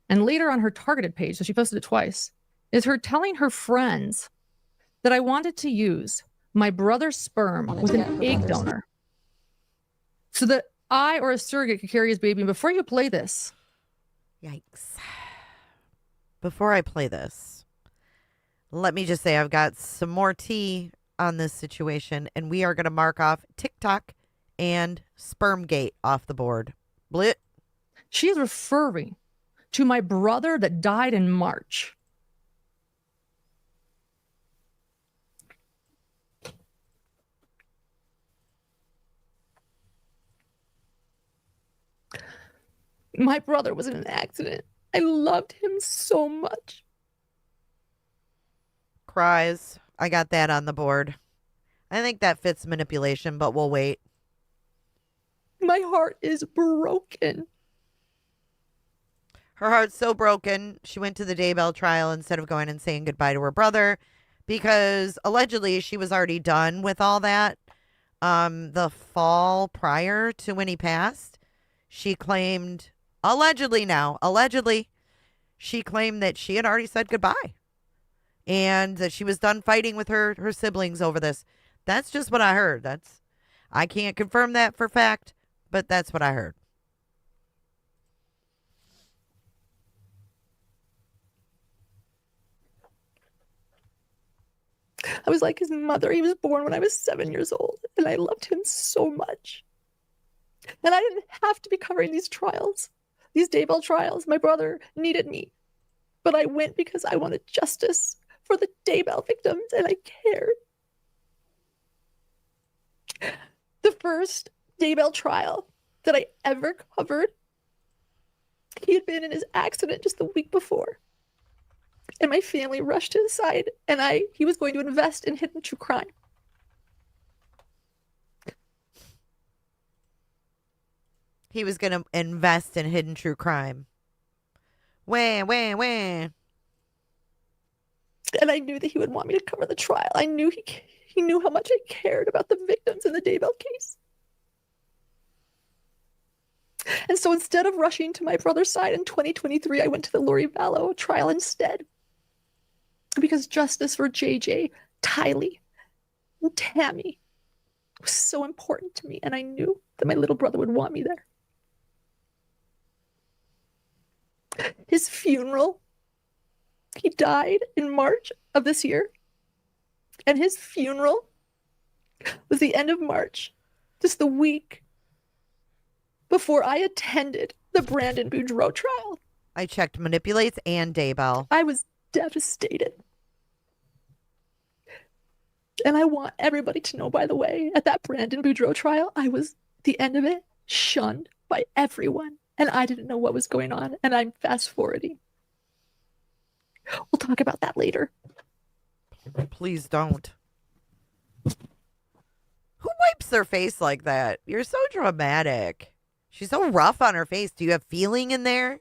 and later on her targeted page, so she posted it twice, is her telling her friends that I wanted to use my brother's sperm with an egg donor so that I or a surrogate could carry his baby. And before you play this, Yikes. Before I play this, let me just say I've got some more tea on this situation, and we are going to mark off TikTok and Spermgate off the board. Blit. she is referring to my brother that died in March. My brother was in an accident. I loved him so much. Cries. I got that on the board. I think that fits manipulation, but we'll wait. My heart is broken. Her heart's so broken, she went to the Daybell trial instead of going and saying goodbye to her brother because allegedly she was already done with all that. The fall prior to when he passed, she claimed, allegedly, she claimed that she had already said goodbye and that she was done fighting with her siblings over this. That's just what I heard. I can't confirm that for fact, but that's what I heard. I was like his mother. He was born when I was 7 years old, and I loved him so much. And I didn't have to be covering these trials, these Daybell trials. My brother needed me, but I went because I wanted justice for the Daybell victims, and I cared. The first Daybell trial that I ever covered, he had been in his accident just the week before. And my family rushed to his side, and he was going to invest in hidden true crime. He was going to invest in hidden true crime. Wah. And I knew that he would want me to cover the trial. I knew he knew how much I cared about the victims in the Daybell case. And so instead of rushing to my brother's side in 2023, I went to the Lori Vallow trial instead. Because justice for JJ, Tylee, and Tammy was so important to me. And I knew that my little brother would want me there. His funeral, he died in March of this year. And his funeral was the end of March, just the week before I attended the Brandon Boudreaux trial. I checked Manipulates and Daybell. I was devastated. And I want everybody to know, by the way, at that Brandon Boudreaux trial, I was, at the end of it, shunned by everyone. And I didn't know what was going on. And I'm fast forwarding. We'll talk about that later. Please don't. wipes her face like that? You're so dramatic. She's so rough on her face. Do you have feeling in there?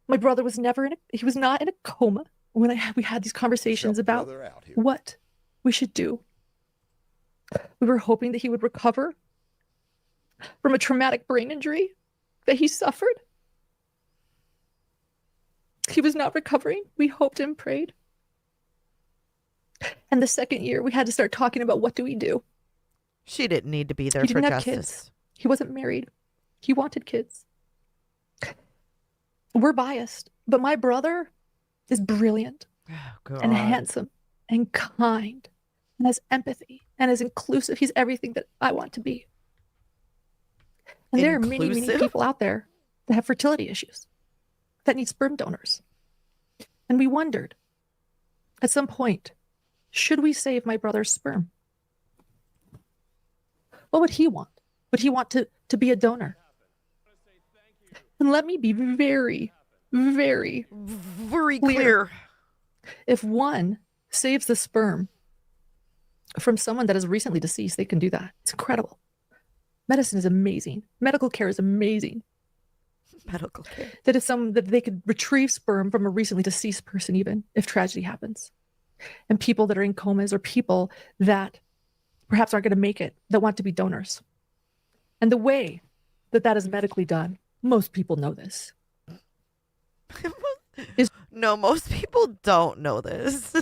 My brother was never he was not in a coma when we had these conversations about what we should do. We were hoping that he would recover from a traumatic brain injury that he suffered. He was not recovering. We hoped and prayed. And the second year, we had to start talking about what do we do. She didn't need to be there He for didn't have justice. kids. He wasn't married. He wanted kids. We're biased, but my brother is brilliant and handsome and kind and has empathy and is inclusive. He's everything that I want to be. And there are many, many people out there that have fertility issues that need sperm donors. And we wondered at some point, should we save my brother's sperm? What would he want? Would he want to be a donor? And let me be very, very, very clear. If one saves the sperm from someone that is recently deceased, they can do that. It's incredible. Medicine is amazing. Medical care is amazing. Medical care. That they could retrieve sperm from a recently deceased person, even if tragedy happens. And people that are in comas or people that perhaps aren't going to make it, that want to be donors. And the way that is medically done, most people know this. No, most people don't know this.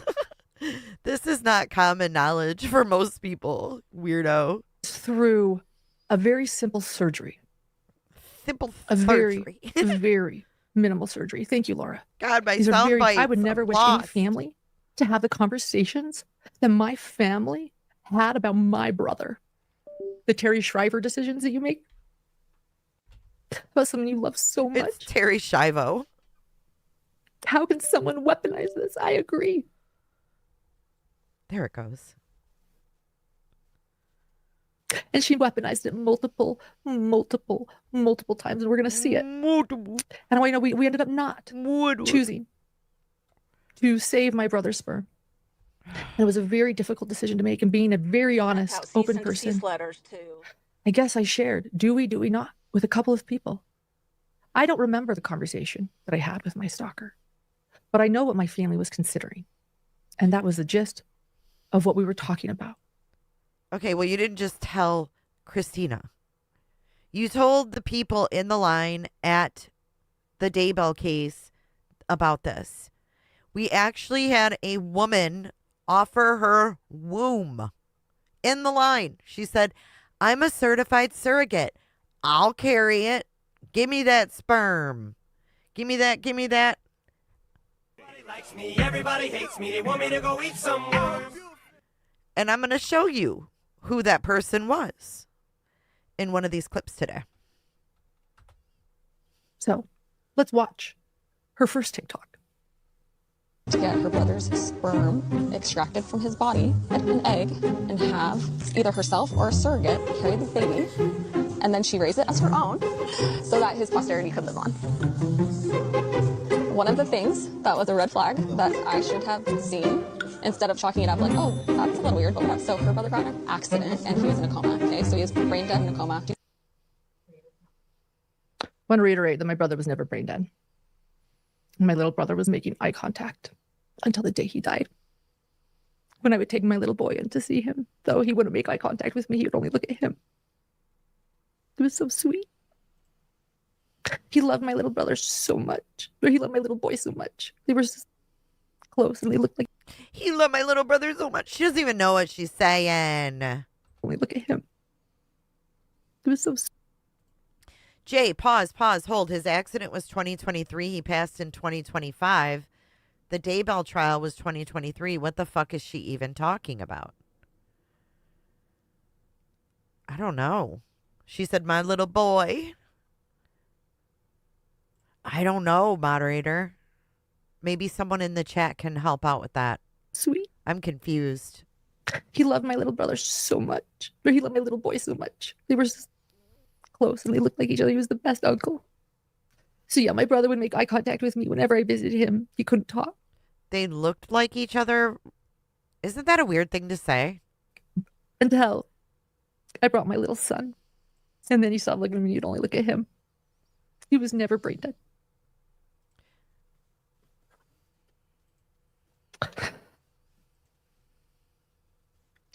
This is not common knowledge for most people, weirdo. Through a very simple surgery. Surgery. Very minimal surgery. Thank you, Laura. God, my soundbite. I would never wish any family to have the conversations that my family had about my brother. The Terry Shriver decisions that you make about someone you love so much. It's Terry Schiavo. How can someone weaponize this? I agree. There it goes. And she weaponized it multiple times, and we're going to see it. Multiple. And I know we ended up not choosing to save my brother's sperm. And it was a very difficult decision to make, and being a very honest, open person. Letters too. I guess I shared, do we not, with a couple of people. I don't remember the conversation that I had with my stalker, but I know what my family was considering. And that was the gist of what we were talking about. Okay, well, you didn't just tell Christina. You told the people in the line at the Daybell case about this. We actually had a woman offer her womb in the line. She said, I'm a certified surrogate. I'll carry it. Give me that sperm. Give me that. Give me that. Everybody likes me. Everybody hates me. They want me to go eat some worms. And I'm going to show you who that person was in one of these clips today. So let's watch her first TikTok. To get her brother's sperm extracted from his body, an egg, and have either herself or a surrogate carry the baby, and then she raise it as her own so that his posterity could live on. One of the things that was a red flag that I should have seen, instead of chalking it up like, oh, that's a little weird, but what? So her brother got in an accident and he was in a coma, okay? So he was brain dead in a coma. I want to reiterate that my brother was never brain dead. My little brother was making eye contact until the day he died. When I would take my little boy in to see him, though he wouldn't make eye contact with me, he would only look at him. It was so sweet. He loved my little brother so much. Or he loved my little boy so much. They were just close and they looked like... He loved my little brother so much. She doesn't even know what she's saying. Only look at him. It was so sweet. Jay, pause, hold. His accident was 2023. He passed in 2025. The Daybell trial was 2023. What the fuck is she even talking about? I don't know. She said, my little boy. I don't know, moderator. Maybe someone in the chat can help out with that. Sweet. I'm confused. He loved my little brother so much. Or he loved my little boy so much. They were just close and they looked like each other. He was the best uncle. So yeah, my brother would make eye contact with me whenever I visited him. He couldn't talk. They looked like each other. Isn't that a weird thing to say? Until I brought my little son. And then he stopped looking at me. You'd only look at him. He was never brain dead.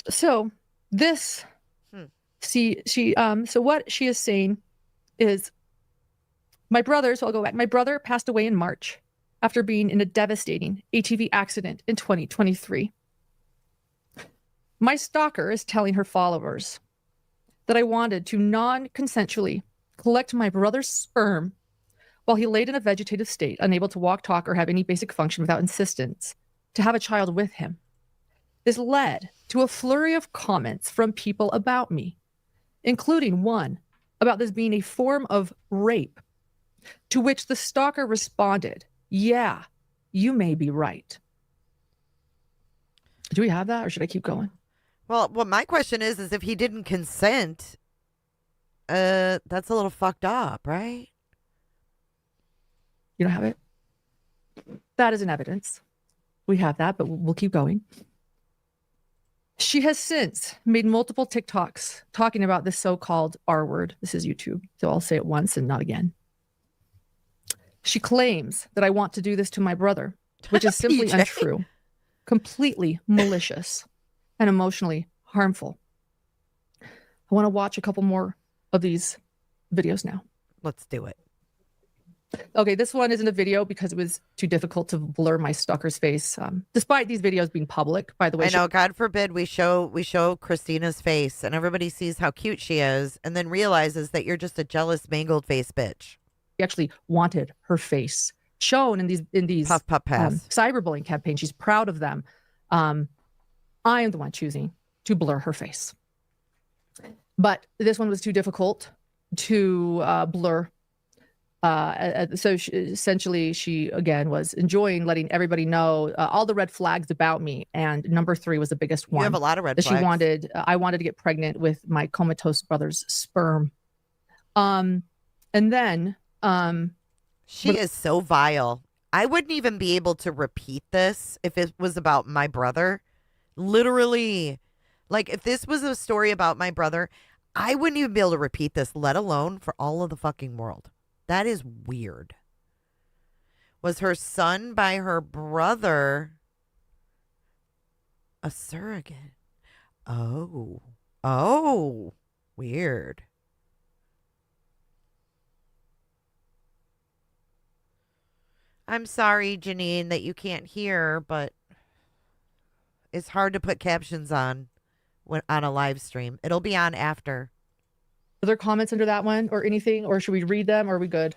So this, so what she is saying is my brother, so I'll go back. My brother passed away in March after being in a devastating ATV accident in 2023. My stalker is telling her followers that I wanted to non-consensually collect my brother's sperm while he laid in a vegetative state, unable to walk, talk, or have any basic function without insistence, to have a child with him. This led to a flurry of comments from people about me, including one about this being a form of rape, to which the stalker responded, yeah, you may be right. Do we have that, or should I keep going? Well, what my question is if he didn't consent, that's a little fucked up, right? You don't have it? That is an evidence. We have that, but we'll keep going. She has since made multiple TikToks talking about this so-called R word. This is YouTube, so I'll say it once and not again. She claims that I want to do this to my brother, which is simply untrue, completely malicious, and emotionally harmful. I want to watch a couple more of these videos now. Let's do it. Okay, this one isn't a video because it was too difficult to blur my stalker's face. Despite these videos being public, by the way. I know, God forbid we show Christina's face and everybody sees how cute she is and then realizes that you're just a jealous, mangled face bitch. She actually wanted her face shown in these puff pass cyberbullying campaigns. She's proud of them. I am the one choosing to blur her face. But this one was too difficult to blur. So she again was enjoying letting everybody know all the red flags about me, and number 3 was the biggest one. You have a lot of red flags. She wanted, I wanted to get pregnant with my comatose brother's sperm, and then she is so vile. I wouldn't even be able to repeat this if it was about my brother. Literally, like if this was a story about my brother, I wouldn't even be able to repeat this, let alone for all of the fucking world. That is weird. Was her son by her brother a surrogate? Oh, weird. I'm sorry, Janine, that you can't hear, but it's hard to put captions on on a live stream. It'll be on after. Are there comments under that one or anything, or should we read them, or are we good?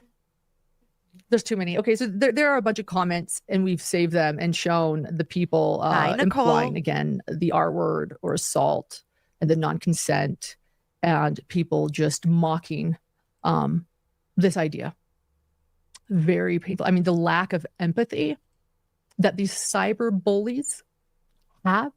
There's too many. Okay, so there are a bunch of comments, and we've saved them and shown the people implying, again, the R word or assault and the non-consent, and people just mocking this idea. Very painful. I mean, the lack of empathy that these cyber bullies have.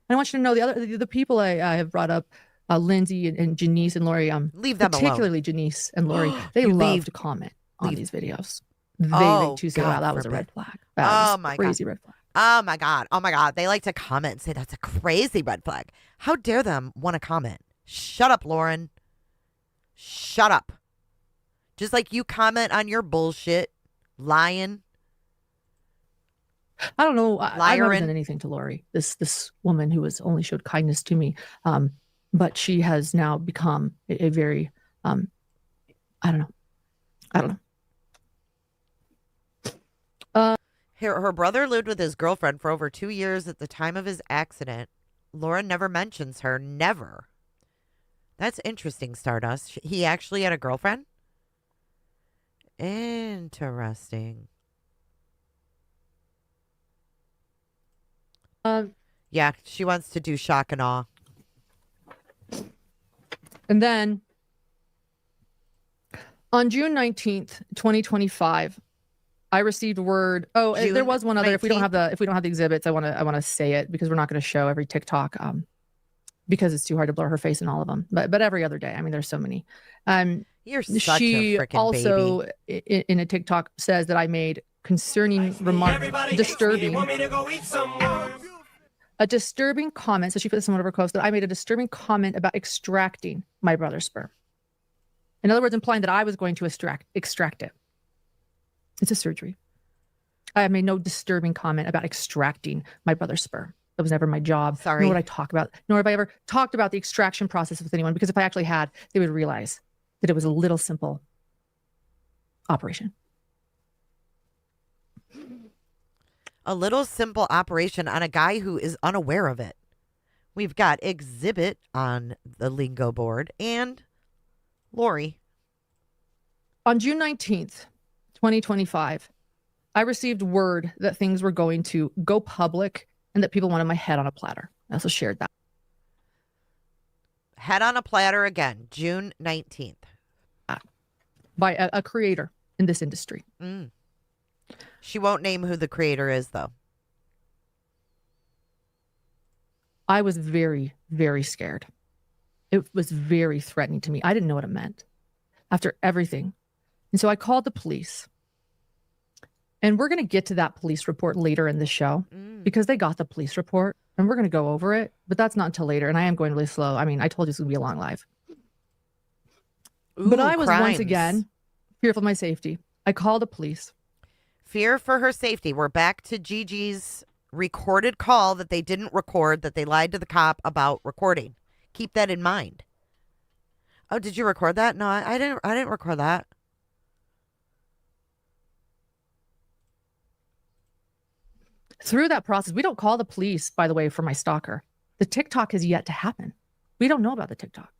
I want you to know the people I have brought up, Lindsay and Janice and Lori, leave them particularly alone. Janice and Lori, they love to comment on these videos. They too say, wow, that was a red flag. That was a crazy red flag. Oh my God. They like to comment and say that's a crazy red flag. How dare them want to comment? Shut up, Lauren. Shut up. Just like you comment on your bullshit, lying. I don't know. I've never done anything to Lori, this woman who has only showed kindness to me. But she has now become a very, I don't know. Her brother lived with his girlfriend for over 2 years at the time of his accident. Lauren never mentions her. Never. That's interesting, Stardust. He actually had a girlfriend? Interesting. Yeah, she wants to do shock and awe. And then on June 19th, 2025, I received word. Oh, June there was one other. 19th? If we don't have the exhibits, I want to say it because we're not going to show every TikTok because it's too hard to blur her face in all of them. But every other day, I mean, there's so many. You're such she a freaking also baby. In a TikTok says that I made concerning remarks, disturbing, a disturbing comment. So she put this in one of her quotes that I made a disturbing comment about extracting my brother's sperm. In other words, implying that I was going to extract it. It's a surgery. I made no disturbing comment about extracting my brother's sperm. That was never my job. Sorry. Nor would I talk about, nor have I ever talked about the extraction process with anyone, because if I actually had, they would realize that it was a little simple operation. A little simple operation on a guy who is unaware of it. We've got Exhibit on the lingo board and Lori. On June 19th, 2025, I received word that things were going to go public and that people wanted my head on a platter. I also shared that. Head on a platter again, June 19th. By a creator in this industry. She won't name who the creator is, though. I was very, very scared. It was very threatening to me. I didn't know what it meant after everything. And so I called the police. And we're going to get to that police report later in the show because they got the police report and we're going to go over it. But that's not until later. And I am going really slow. I mean, I told you it's going to be a long live. But I was once again fearful of my safety. I called the police. Fear for her safety. We're back to Gigi's recorded call that they didn't record, that they lied to the cop about recording. Keep that in mind. Oh, did you record that? No, I didn't record that. Through that process, we don't call the police, by the way, for my stalker. The TikTok has yet to happen. We don't know about the TikTok.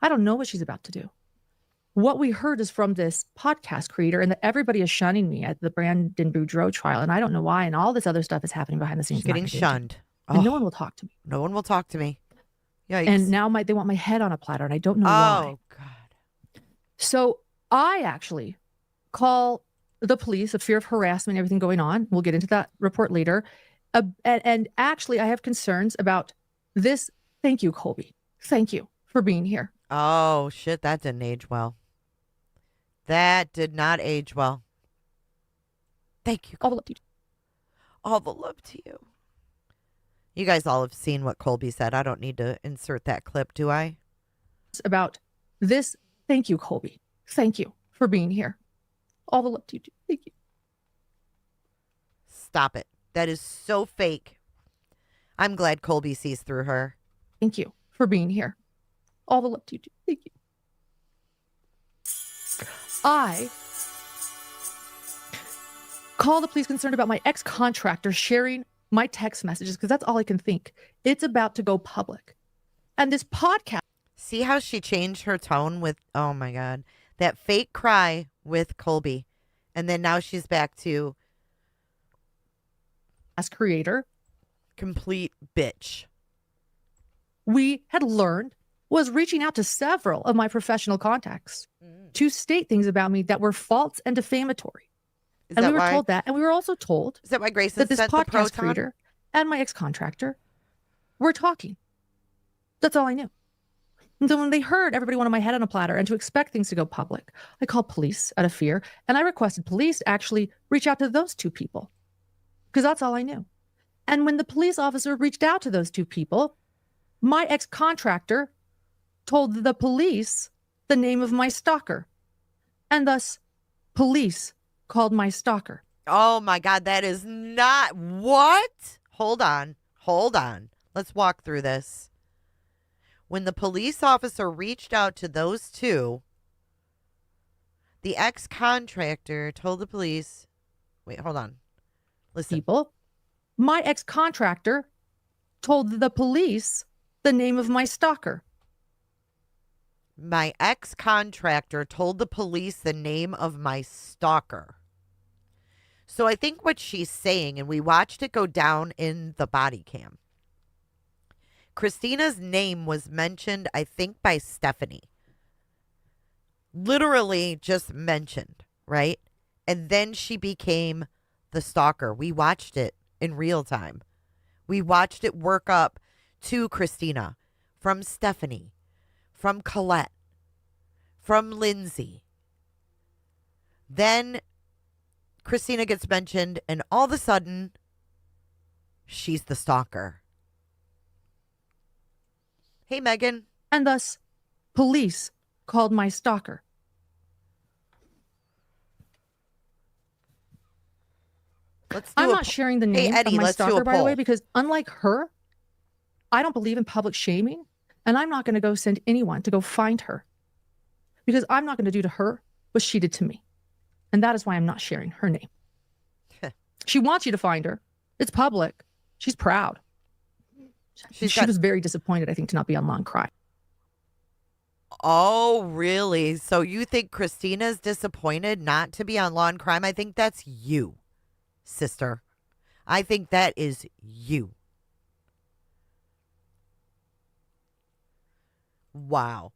I don't know what she's about to do. What we heard is from this podcast creator and that everybody is shunning me at the Brandon Boudreaux trial. And I don't know why. And all this other stuff is happening behind the scenes. She's getting shunned. And no one will talk to me. No one will talk to me. Yikes. And now they want my head on a platter and I don't know why. Oh, God. So I actually call the police of fear of harassment and everything going on. We'll get into that report later. And actually, I have concerns about this. Thank you, Colby. Thank you for being here. Oh, shit. That didn't age well. That did not age well. Thank you. All the love to you. All the love to you. You guys all have seen what Colby said. I don't need to insert that clip, do I? About this. Thank you, Colby. Thank you for being here. All the love to you. Thank you. Stop it. That is so fake. I'm glad Colby sees through her. Thank you for being here. All the love to you. Thank you. I call the police concerned about my ex-contractor sharing my text messages because that's all I can think. It's about to go public. And this podcast. See how she changed her tone with, oh my God, that fake cry with Colby. And then now she's back to as creator. Complete bitch. We had learned was reaching out to several of my professional contacts to state things about me that were false and defamatory. And we were told that. And we were also told is that why Grayson that this sent podcast the creator and my ex-contractor were talking. That's all I knew. And so when they heard everybody wanted my head on a platter and to expect things to go public, I called police out of fear and I requested police to actually reach out to those two people because that's all I knew. And when the police officer reached out to those two people, my ex-contractor told the police the name of my stalker. And thus, police called my stalker. Oh my God, that is not what? Hold on. Let's walk through this. When the police officer reached out to those two, the ex-contractor told the police, wait, hold on. Listen. People, my ex-contractor told the police the name of my stalker. My ex-contractor told the police the name of my stalker. So I think what she's saying, and we watched it go down in the body cam, Christina's name was mentioned, I think, by Stephanie. Literally just mentioned, right? And then she became the stalker. We watched it in real time. We watched it work up to Christina from Stephanie, from Colette, from Lindsay. Then Christina gets mentioned, and all of a sudden, she's the stalker. Hey, Megan. And thus, police called my stalker. I'm not sharing the name Eddie, of my let's do a stalker, by the way, poll. because unlike her, I don't believe in public shaming, and I'm not going to go send anyone to go find her, because I'm not going to do to her what she did to me. And that is why I'm not sharing her name. She wants you to find her. It's public. She's proud. She was very disappointed, I think, to not be on Law and Crime. Oh, really? So you think Christina's disappointed not to be on Law and Crime? I think that's you, sister. I think that is you. Wow.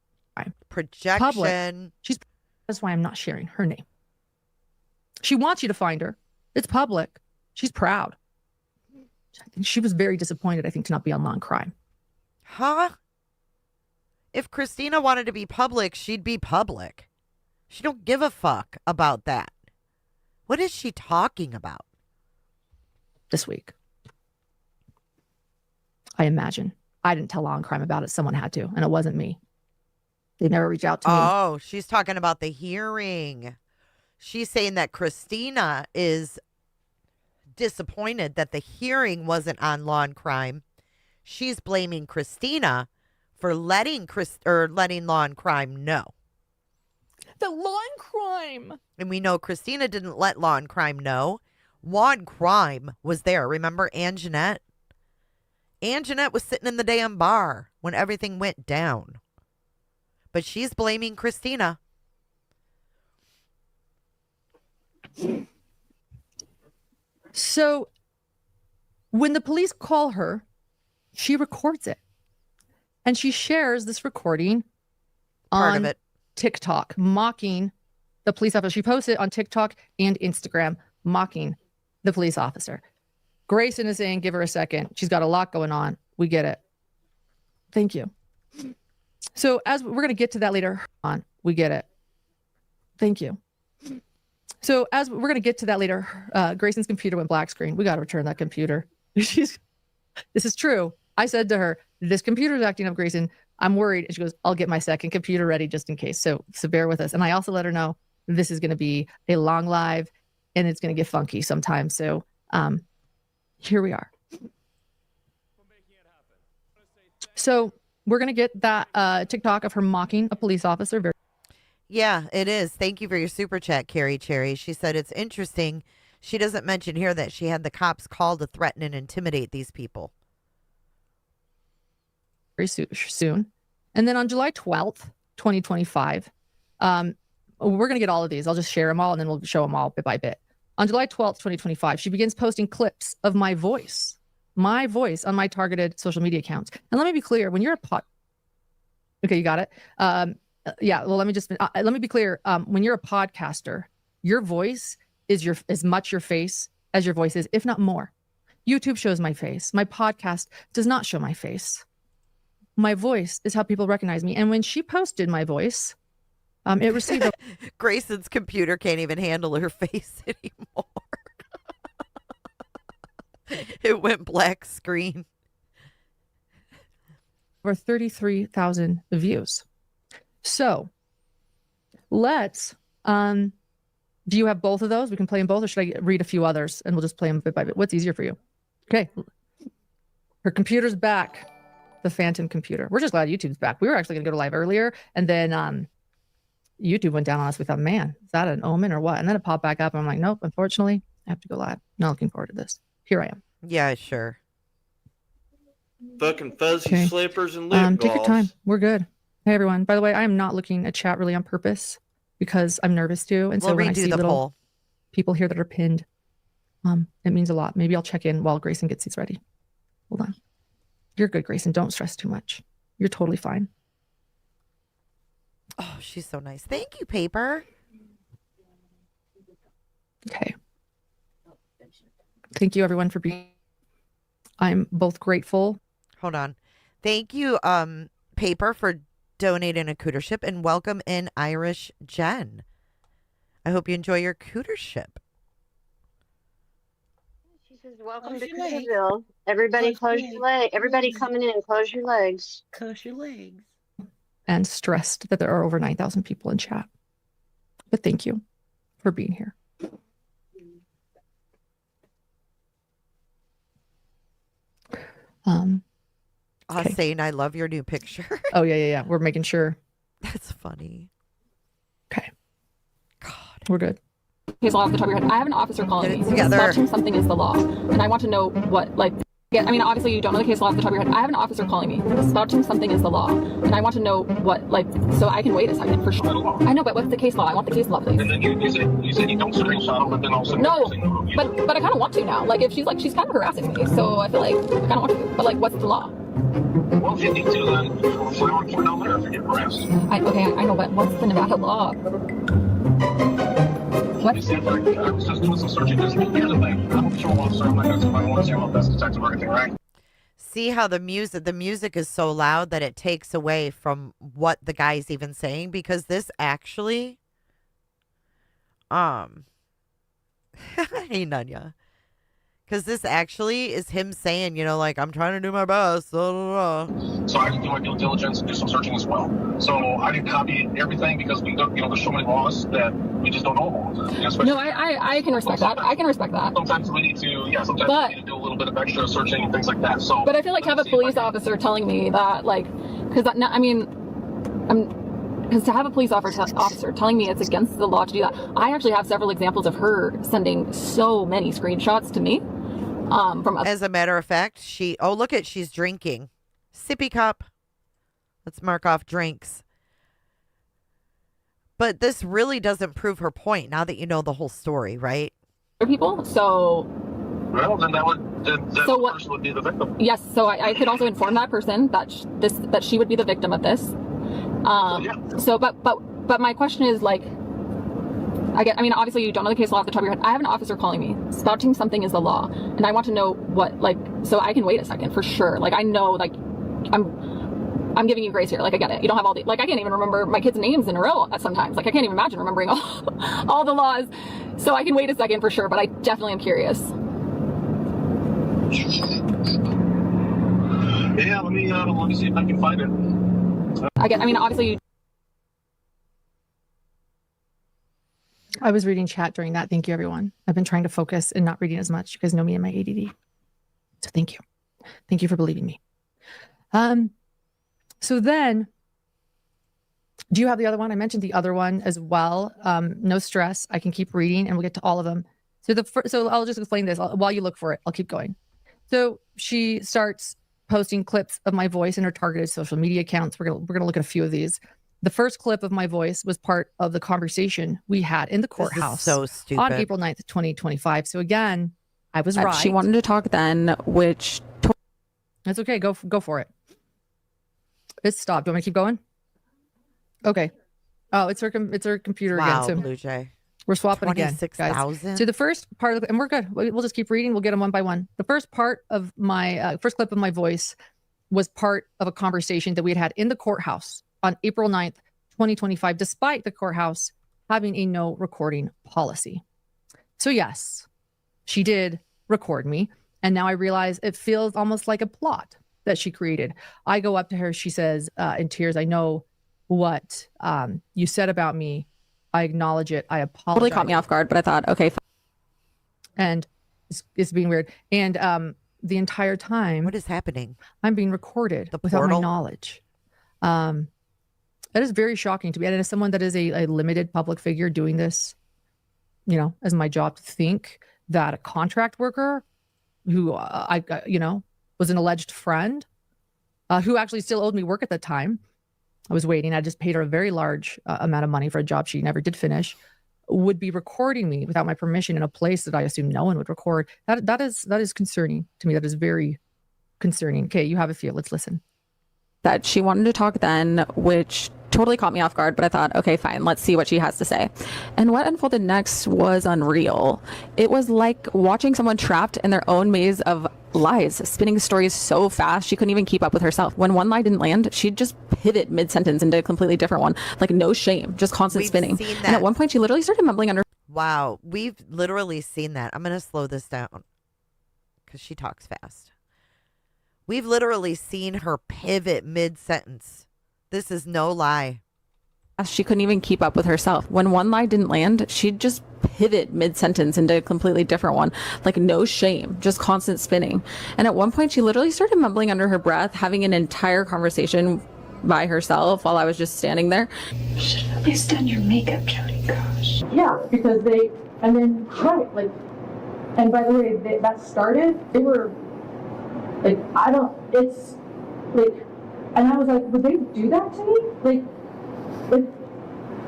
Projection. Public. That's why I'm not sharing her name. She wants you to find her. It's public. She's proud. She was very disappointed, I think, to not be on Law and Crime. Huh? If Christina wanted to be public, she'd be public. She don't give a fuck about that. What is she talking about? This week. I imagine. I didn't tell Law and Crime about it. Someone had to, and it wasn't me. They never reached out to me. Oh, she's talking about the hearing. She's saying that Christina is disappointed that the hearing wasn't on Law and Crime. She's blaming Christina for letting Law and Crime know. The Law and Crime. And we know Christina didn't let Law and Crime know. Law and Crime was there. Remember Anjanette? Anjanette was sitting in the damn bar when everything went down. But she's blaming Christina. So when the police call her, she records it. And she shares this recording on TikTok, mocking the police officer. She posts it on TikTok and Instagram, mocking the police officer. Grayson is saying, give her a second. She's got a lot going on. We get it. Thank you. So as we're going to get to that later on, we get it. Thank you. So as we're going to get to that later, Grayson's computer went black screen. We got to return that computer. This is true. I said to her, this computer is acting up, Grayson. I'm worried. And she goes, I'll get my second computer ready just in case. So bear with us. And I also let her know this is going to be a long live and it's going to get funky sometimes. So here we are. So we're going to get that TikTok of her mocking a police officer. Yeah, it is. Thank you for your super chat, Carrie Cherry. She said it's interesting. She doesn't mention here that she had the cops call to threaten and intimidate these people. Very soon. And then on July 12th, 2025, we're going to get all of these. I'll just share them all and then we'll show them all bit by bit. On July 12th, 2025, she begins posting clips of my voice on my targeted social media accounts. And let me be clear, when you're okay, you got it. Yeah, well, let me be clear. When you're a podcaster, your voice is as much your face as your voice is, if not more. YouTube shows my face. My podcast does not show my face. My voice is how people recognize me. And when she posted my voice, it received Grayson's computer can't even handle her face anymore. It went black screen. over 33,000 views. So let's, do you have both of those? We can play them both, or should I read a few others and we'll just play them bit by bit? What's easier for you? Okay. Her computer's back. The phantom computer. We're just glad YouTube's back. We were actually going to go live earlier, and then YouTube went down on us. We thought, man, is that an omen or what? And then it popped back up, and I'm like, nope, unfortunately, I have to go live. Not looking forward to this. Here I am. Yeah, sure. Fucking fuzzy slippers and lip gloss. Take your time. We're good. Hey, everyone. By the way, I am not looking at chat really on purpose because I'm nervous too. And so we'll when I see the little poll. people here that are pinned, it means a lot. Maybe I'll check in while Grayson gets these ready. Hold on. You're good, Grayson. Don't stress too much. You're totally fine. Oh, she's so nice. Thank you, Paper. Okay. Thank you, everyone, for being. I'm both grateful. Hold on. Thank you, Paper for donating a cootership, and welcome in Irish Jen. I hope you enjoy your cootership. She says, welcome to Cooterville. Everybody close your legs. Everybody coming in, close your legs. Close your legs. And stressed that there are over 9,000 people in chat. But thank you for being here. Okay. Saying I love your new picture. Oh, yeah. We're making sure. That's funny. Okay. God. We're good. Case law off the top of your head. I have an officer calling me. Together. Spotting something is the law. And I want to know what, like, I mean, obviously you don't know the case law off the top of your head. I have an officer calling me. Spotting something is the law. And I want to know what, like, so I can wait a second for sure. I know, but what's the case law? I want the case law, please. And then you said you don't screenshot them, but then also no, but I kind of want to now. Like, if she's kind of harassing me, so I feel like I kind of want to. But like, what's the law? Well, if you need to, then report down there if you get harassed. Okay, I know, but what's the Nevada law? What? I was just doing some searching. Here's the thing. I'm a patrol officer. I'm not going to tell my own zero best detective or anything, right? See how the music is so loud that it takes away from what the guy's even saying, because this actually, hey Nunya, because this actually is him saying, you know, like, I'm trying to do my best. Blah, blah, blah. So I did do my due diligence and do some searching as well. So I didn't copy everything because we don't, there's so many laws that we just don't know about. No, I can respect that. I can respect that. Sometimes we need to, we need to do a little bit of extra searching and things like that. So, but I feel like have a police officer telling me that, like, because to have a police officer telling me it's against the law to do that. I actually have several examples of her sending so many screenshots to me. As a matter of fact, she's drinking. Sippy cup. Let's mark off drinks. But this really doesn't prove her point now that you know the whole story, right? People, so... Well, then that person would be the victim. Yes, so I could also inform that person that she would be the victim of this. So, but my question is, like, I mean, obviously you don't know the case law off the top of your head. I have an officer calling me. Spotting something is the law. And I want to know what, like, so I can wait a second for sure. Like, I know, like, I'm giving you grace here. Like, I get it. You don't have all the, like, I can't even remember my kids' names in a row sometimes. Like, I can't even imagine remembering all the laws. So I can wait a second for sure, but I definitely am curious. Yeah, let me see if I can find it. I mean, obviously I was reading chat during that. Thank you, everyone. I've been trying to focus and not reading as much. You guys know me and my ADD. So thank you. Thank you for believing me. So then, do you have the other one? I mentioned the other one as well. No stress. I can keep reading and we'll get to all of them. So I'll just explain this while you look for it. I'll keep going. So she starts posting clips of my voice in her targeted social media accounts. We're gonna look at a few of these. The first clip of my voice was part of the conversation we had in the courthouse so stupid. on April 9th, 2025. So again, I was right. She wanted to talk then, which... That's okay. Go for it. It stopped. Do you want me to keep going? Okay. Oh, it's her computer again. So Blue Jay. We're swapping again, guys. 26,000. So the first part of and we're good. We'll just keep reading. We'll get them one by one. The first part of my first clip of my voice was part of a conversation that we had in the courthouse on April 9th, 2025, despite the courthouse having a no recording policy. So yes, she did record me. And now I realize it feels almost like a plot that she created. I go up to her. She says in tears, I know what you said about me. I acknowledge it. I apologize. Totally caught me off guard, but I thought, okay. And it's being weird. And the entire time. What is happening? I'm being recorded without my knowledge. That is very shocking to me. And as someone that is a limited public figure doing this, you know, as my job to think that a contract worker who was an alleged friend who actually still owed me work at the time. I was waiting. I just paid her a very large amount of money for a job she never did finish, would be recording me without my permission in a place that I assume no one would record. That is concerning to me. That is very concerning. Okay, you have a few. Let's listen. That she wanted to talk then, which totally caught me off guard, but I thought, okay, fine, let's see what she has to say. And what unfolded next was unreal. It was like watching someone trapped in their own maze of lies, spinning stories so fast she couldn't even keep up with herself. When one lie didn't land, she'd just pivot mid-sentence into a completely different one. Like no shame, just constant We've spinning. seen And that. at one point she literally started mumbling under. Wow, we've literally seen that. I'm going to slow this down because she talks fast. We've literally seen her pivot mid-sentence. This is no lie. She couldn't even keep up with herself. When one lie didn't land, she'd just pivot mid-sentence into a completely different one. Like no shame, just constant spinning. And at one point she literally started mumbling under her breath, having an entire conversation by herself while I was just standing there. You should have at least done your makeup, Jody. Gosh. Yeah, because and then, right, like, and by the way, that started, they were, like, it's, like, and I was like, would they do that to me? Like,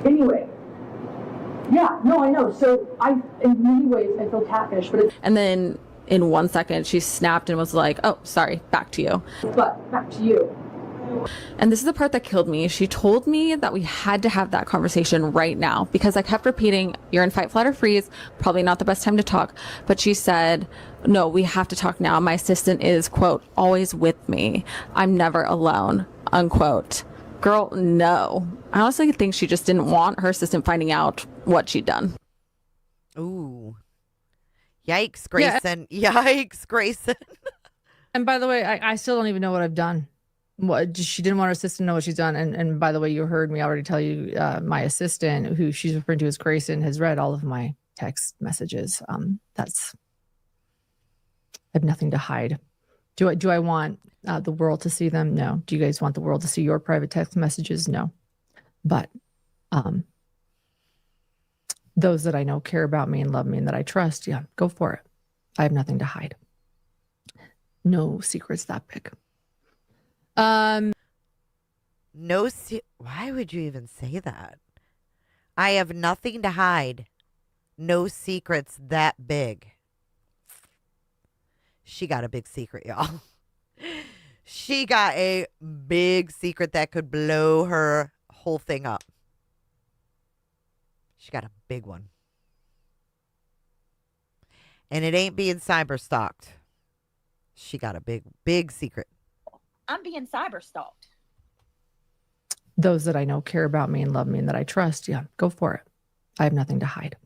anyway. Yeah, no, I know. So in many ways, I feel catfish, but it's. And then in 1 second, she snapped and was like, oh, sorry, back to you. But back to you. And this is the part that killed me. She told me that we had to have that conversation right now because I kept repeating, you're in fight, flight, or freeze. Probably not the best time to talk. But she said, no, we have to talk now. My assistant is, quote, always with me. I'm never alone, unquote. Girl, no. I honestly think she just didn't want her assistant finding out what she'd done. Ooh. Yikes, Grayson. Yeah. Yikes, Grayson. And by the way, I still don't even know what I've done. What she didn't want her assistant to know what she's done. And by the way, you heard me already tell you, my assistant, who she's referring to as Grayson, has read all of my text messages. I have nothing to hide. Do I want the world to see them? No. Do you guys want the world to see your private text messages? No. But those that I know care about me and love me and that I trust, yeah, go for it. I have nothing to hide. No secrets that big. Why would you even say that? I have nothing to hide. No secrets that big. She got a big secret, y'all. She got a big secret that could blow her whole thing up. She got a big one. And it ain't being cyber stalked. She got a big secret. I'm being cyber stalked. Those that I know care about me and love me and that I trust, yeah, go for it. I have nothing to hide.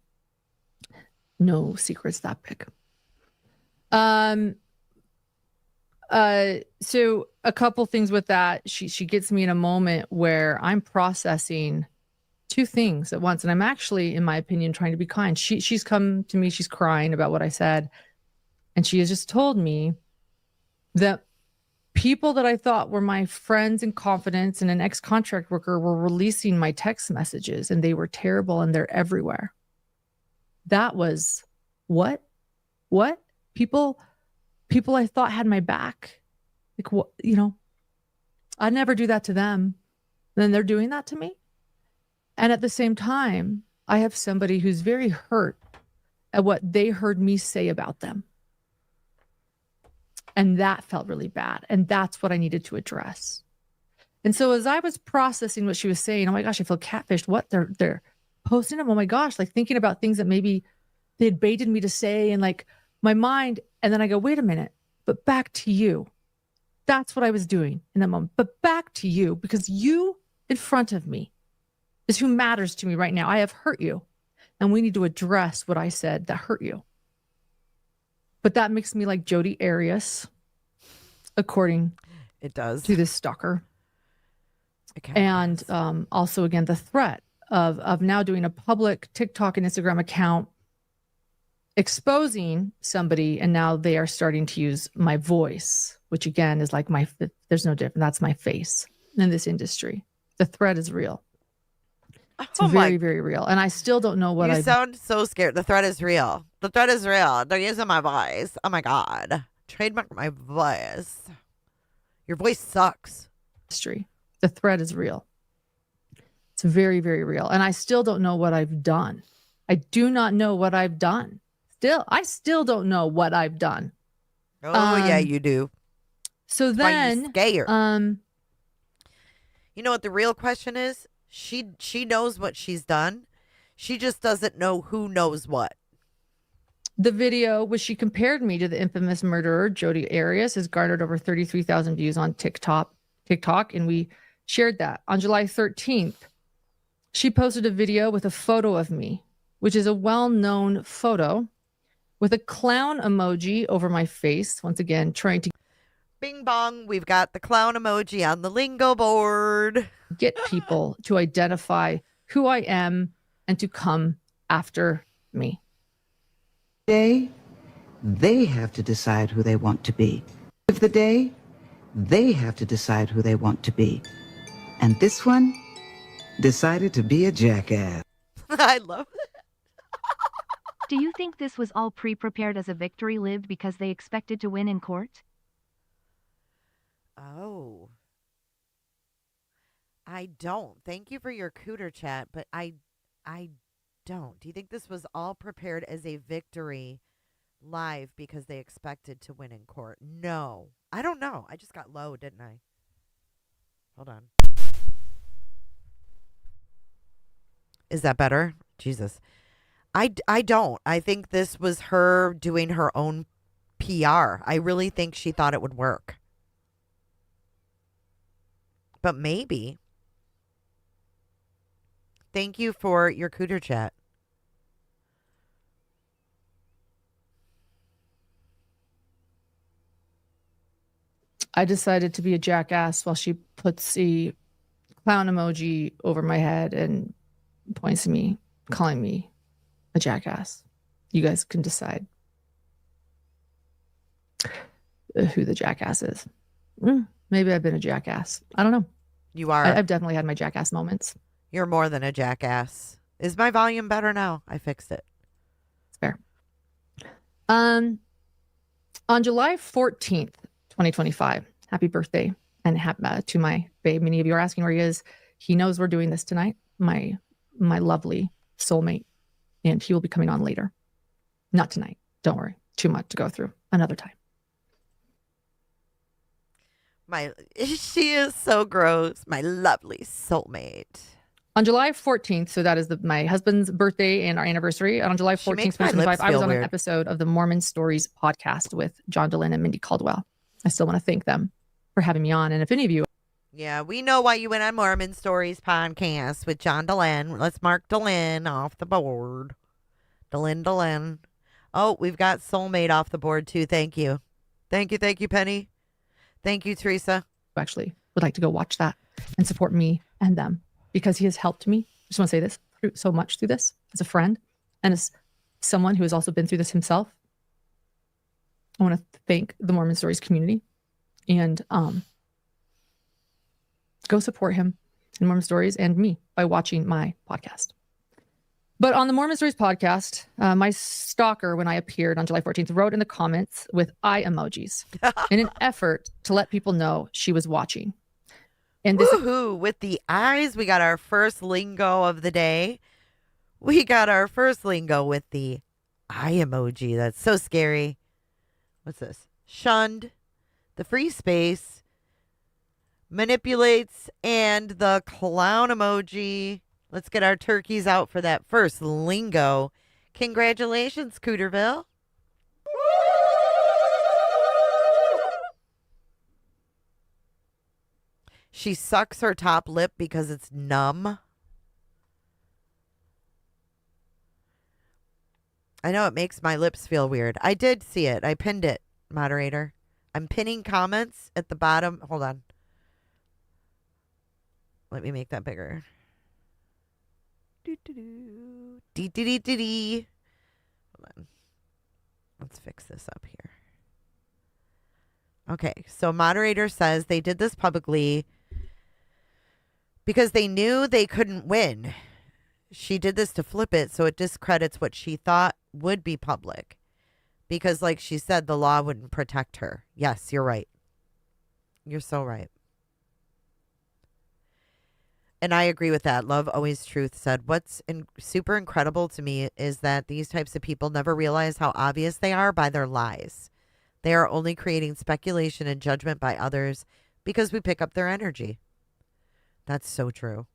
No secrets that big. So a couple things with that. She gets me in a moment where I'm processing two things at once. And I'm actually, in my opinion, trying to be kind. She's come to me, she's crying about what I said. And she has just told me that people that I thought were my friends in confidence and an ex-contract worker were releasing my text messages, and they were terrible and they're everywhere. That was what? People I thought had my back. Like, what, I'd never do that to them. Then they're doing that to me. And at the same time, I have somebody who's very hurt at what they heard me say about them. And that felt really bad. And that's what I needed to address. And so as I was processing what she was saying, oh my gosh, I feel catfished. What they're posting them. Oh my gosh, like thinking about things that maybe they had baited me to say, and like my mind. And then I go, wait a minute, but back to you. That's what I was doing in that moment. But back to you, because you in front of me is who matters to me right now. I have hurt you, and we need to address what I said that hurt you. But that makes me like Jodi Arias, according it does to this stalker. Okay. And also, again, the threat of now doing a public TikTok and Instagram account exposing somebody, and now they are starting to use my voice, which again is like there's no difference. That's my face in this industry. The threat is real. It's very, very real. And I still don't know what You sound so scared. The threat is real. The threat is real. They're using my voice. Oh my God. Trademark my voice. Your voice sucks. The threat is real. It's very, very real. And I still don't know what I've done. I do not know what I've done. I still don't know what I've done. Oh, yeah, you do. So That's then, why you're scared. You know what the real question is? She knows what she's done. She just doesn't know who knows what. The video, which she compared me to the infamous murderer, Jodi Arias, has garnered over 33,000 views on TikTok. And shared that. On July 13th, she posted a video with a photo of me, which is a well-known photo with a clown emoji over my face. Once again, trying to Bing bong, we've got the clown emoji on the lingo board. Get people to identify who I am and to come after me. Day, they have to decide who they want to be. Of the day, they have to decide who they want to be. And this one decided to be a jackass. I love it. Do you think this was all pre-prepared as a victory lived because they expected to win in court? Oh. I don't. Thank you for your cooter chat, but I don't. Do you think this was all prepared as a victory live because they expected to win in court? No. I don't know. I just got low, didn't I? Hold on. Is that better? Jesus. I don't. I think this was her doing her own PR. I really think she thought it would work. But maybe. Thank you for your cooter chat. I decided to be a jackass while she puts a clown emoji over my head and points to me, calling me a jackass. You guys can decide who the jackass is. Maybe I've been a jackass. I don't know. You are. I've definitely had my jackass moments. You're more than a jackass. Is my volume better now? I fixed it. It's fair. On July 14th, 2025, happy birthday and to my babe. Many of you are asking where he is. He knows we're doing this tonight. My lovely soulmate, and he will be coming on later. Not tonight. Don't worry. Too much to go through. Another time. She is so gross. My lovely soulmate. On July 14th, so that is my husband's birthday and our anniversary. And on July 14th, 2025, I was on an episode of the Mormon Stories podcast with John Dehlin and Mindy Caldwell. I still want to thank them for having me on. And if any of you... Yeah, we know why you went on Mormon Stories podcast with John Dehlin. Let's mark Dehlin off the board. Dehlin. Oh, we've got soulmate off the board too. Thank you. Thank you, Penny. Thank you, Teresa. Actually would like to go watch that and support me and them because he has helped me. I just want to say this so much through this as a friend and as someone who has also been through this himself. I want to thank the Mormon Stories community and go support him in Mormon Stories and me by watching my podcast. But on the Mormon Stories podcast, my stalker, when I appeared on July 14th, wrote in the comments with eye emojis in an effort to let people know she was watching. And this with the eyes, we got our first lingo of the day. We got our first lingo with the eye emoji. That's so scary. What's this? Shunned, the free space, manipulates, and the clown emoji. Let's get our turkeys out for that first lingo. Congratulations, Cooterville. She sucks her top lip because it's numb. I know it makes my lips feel weird. I did see it. I pinned it, moderator. I'm pinning comments at the bottom. Hold on. Let me make that bigger. Hold on. Let's fix this up here. Okay, so moderator says they did this publicly because they knew they couldn't win. She did this to flip it so it discredits what she thought would be public. Because like she said, the law wouldn't protect her. Yes, you're right. You're so right. And I agree with that. Love Always Truth said, what's super incredible to me is that these types of people never realize how obvious they are by their lies. They are only creating speculation and judgment by others because we pick up their energy. That's so true.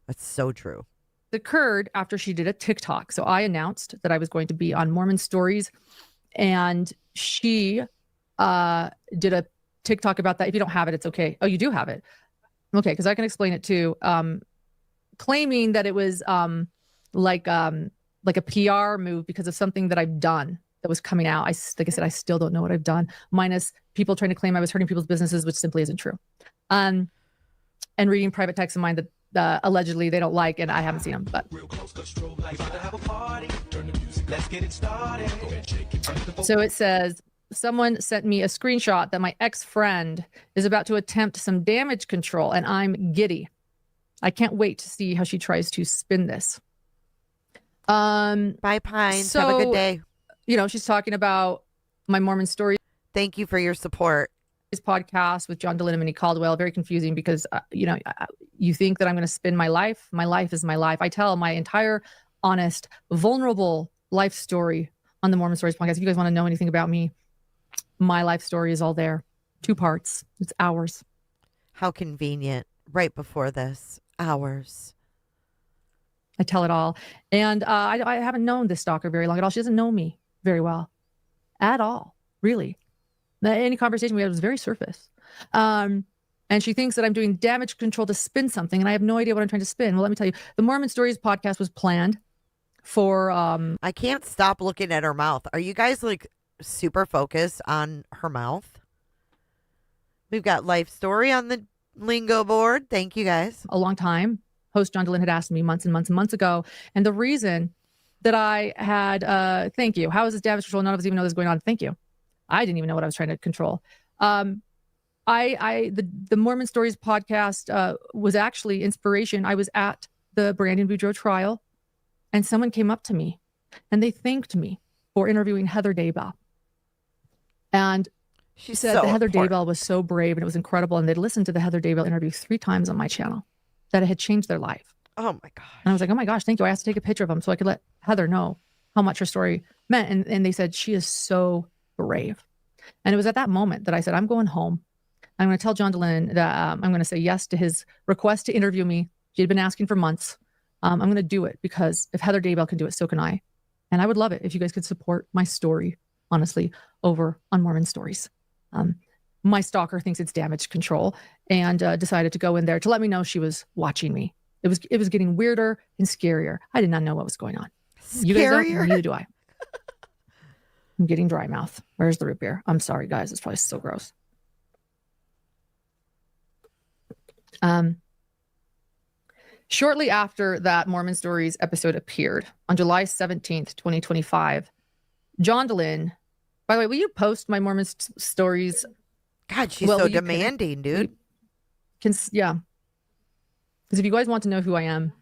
That's so true. It occurred after she did a TikTok. So I announced that I was going to be on Mormon Stories, and she did a TikTok about that. If you don't have it, it's okay. Oh, you do have it. Okay, because I can explain it too. Claiming that it was like a PR move because of something that I've done that was coming out. Like I said, I still don't know what I've done, minus people trying to claim I was hurting people's businesses, which simply isn't true. And reading private texts of mine that allegedly they don't like, and I haven't seen them. But so it says, someone sent me a screenshot that my ex-friend is about to attempt some damage control, and I'm giddy. I can't wait to see how she tries to spin this. Bye, Pines. So, have a good day. You know, she's talking about my Mormon stories. Thank you for your support. His podcast with John DeLynn and Minnie Caldwell. Very confusing because, you think that I'm going to spin my life. My life is my life. I tell my entire honest, vulnerable life story on the Mormon Stories podcast. If you guys want to know anything about me, my life story is all there. 2 parts. It's hours. How convenient. Right before this. Hours. I tell it all. And I haven't known this stalker very long at all. She doesn't know me very well at all, really. Any conversation we had was very surface. And she thinks that I'm doing damage control to spin something, and I have no idea what I'm trying to spin. Well, let me tell you, the Mormon Stories podcast was planned for... I can't stop looking at her mouth. Are you guys like super focused on her mouth? We've got Life Story on the lingo board. Thank you, guys. A long time. Host John DeLynn had asked me months and months and months ago. And the reason that I had, thank you. How is this damage control? None of us even know this is going on. Thank you. I didn't even know what I was trying to control. The Mormon Stories podcast was actually inspiration. I was at the Brandon Boudreaux trial, and someone came up to me and they thanked me for interviewing Heather Daybell. And she said that Heather Daybell was so brave and it was incredible. And they'd listened to the Heather Daybell interview 3 times on my channel, that it had changed their life. Oh my gosh. And I was like, oh my gosh, thank you. I asked to take a picture of them so I could let Heather know how much her story meant. And they said, she is so brave. And it was at that moment that I said, I'm going home. I'm going to tell John DeLynn that I'm going to say yes to his request to interview me. She had been asking for months. I'm going to do it because if Heather Daybell can do it, so can I. And I would love it if you guys could support my story, honestly, over on Mormon Stories. My stalker thinks it's damage control and decided to go in there to let me know she was watching me. It was getting weirder and scarier. I did not know what was going on. Scarier? You guys don't? Neither do I. I'm getting dry mouth. Where's the root beer? I'm sorry, guys. It's probably so gross. Shortly after that Mormon Stories episode appeared on July 17th, 2025, John DeLynn, by the way, will you post my Mormon Stories? God, she's so demanding, dude. Yeah. Because if you guys want to know who I am,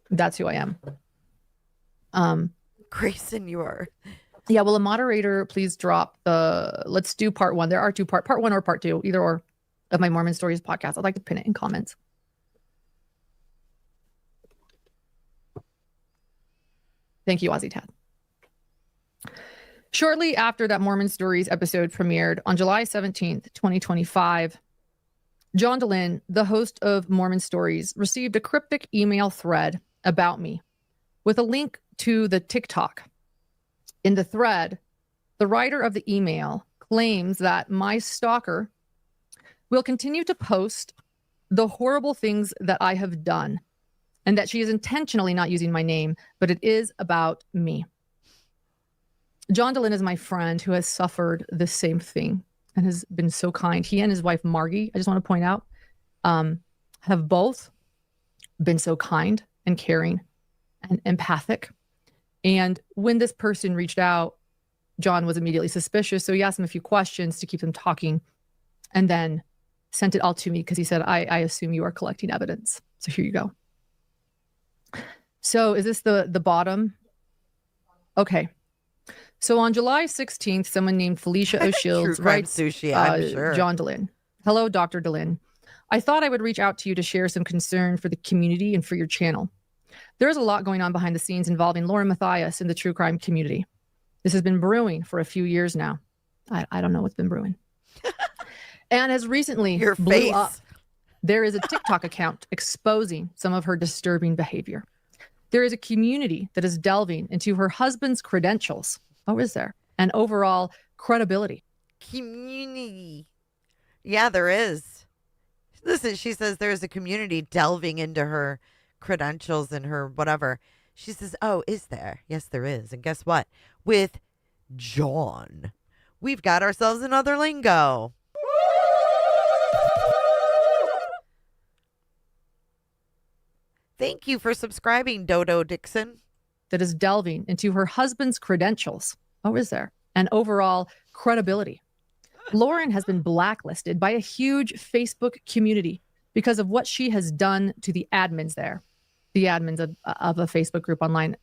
that's who I am. Grayson, you are. Yeah, will a moderator please drop let's do part 1. There are 2 part 1 or part 2, either or, of my Mormon Stories podcast. I'd like to pin it in comments. Thank you, Aussie Tad. Shortly after that Mormon Stories episode premiered on July 17th, 2025, John DeLynn, the host of Mormon Stories, received a cryptic email thread about me with a link to the TikTok. In the thread, the writer of the email claims that my stalker will continue to post the horrible things that I have done, and that she is intentionally not using my name, but it is about me. John DeLynn is my friend who has suffered the same thing and has been so kind. He and his wife, Margie, I just want to point out, have both been so kind and caring and empathic. And when this person reached out, John was immediately suspicious. So he asked him a few questions to keep them talking and then sent it all to me because he said, I assume you are collecting evidence. So here you go. So is this the bottom? Okay. So on July 16th, someone named Felicia O'Shields writes, sushi, I'm sure. John DeLynn. Hello, Dr. DeLynn. I thought I would reach out to you to share some concern for the community and for your channel. There is a lot going on behind the scenes involving Lauren Matthias in the true crime community. This has been brewing for a few years now. I don't know what's been brewing. And has recently blew up. There is a TikTok account exposing some of her disturbing behavior. There is a community that is delving into her husband's credentials. Oh, is there? And overall credibility. Community. Yeah, there is. Listen, she says there's a community delving into her credentials and her whatever. She says, oh, is there? Yes, there is. And guess what? With John, we've got ourselves another lingo. Thank you for subscribing, Dodo Dixon. That is delving into her husband's credentials. Oh, is there? And overall credibility. Lauren has been blacklisted by a huge Facebook community because of what she has done to the admins there. The admins of a Facebook group online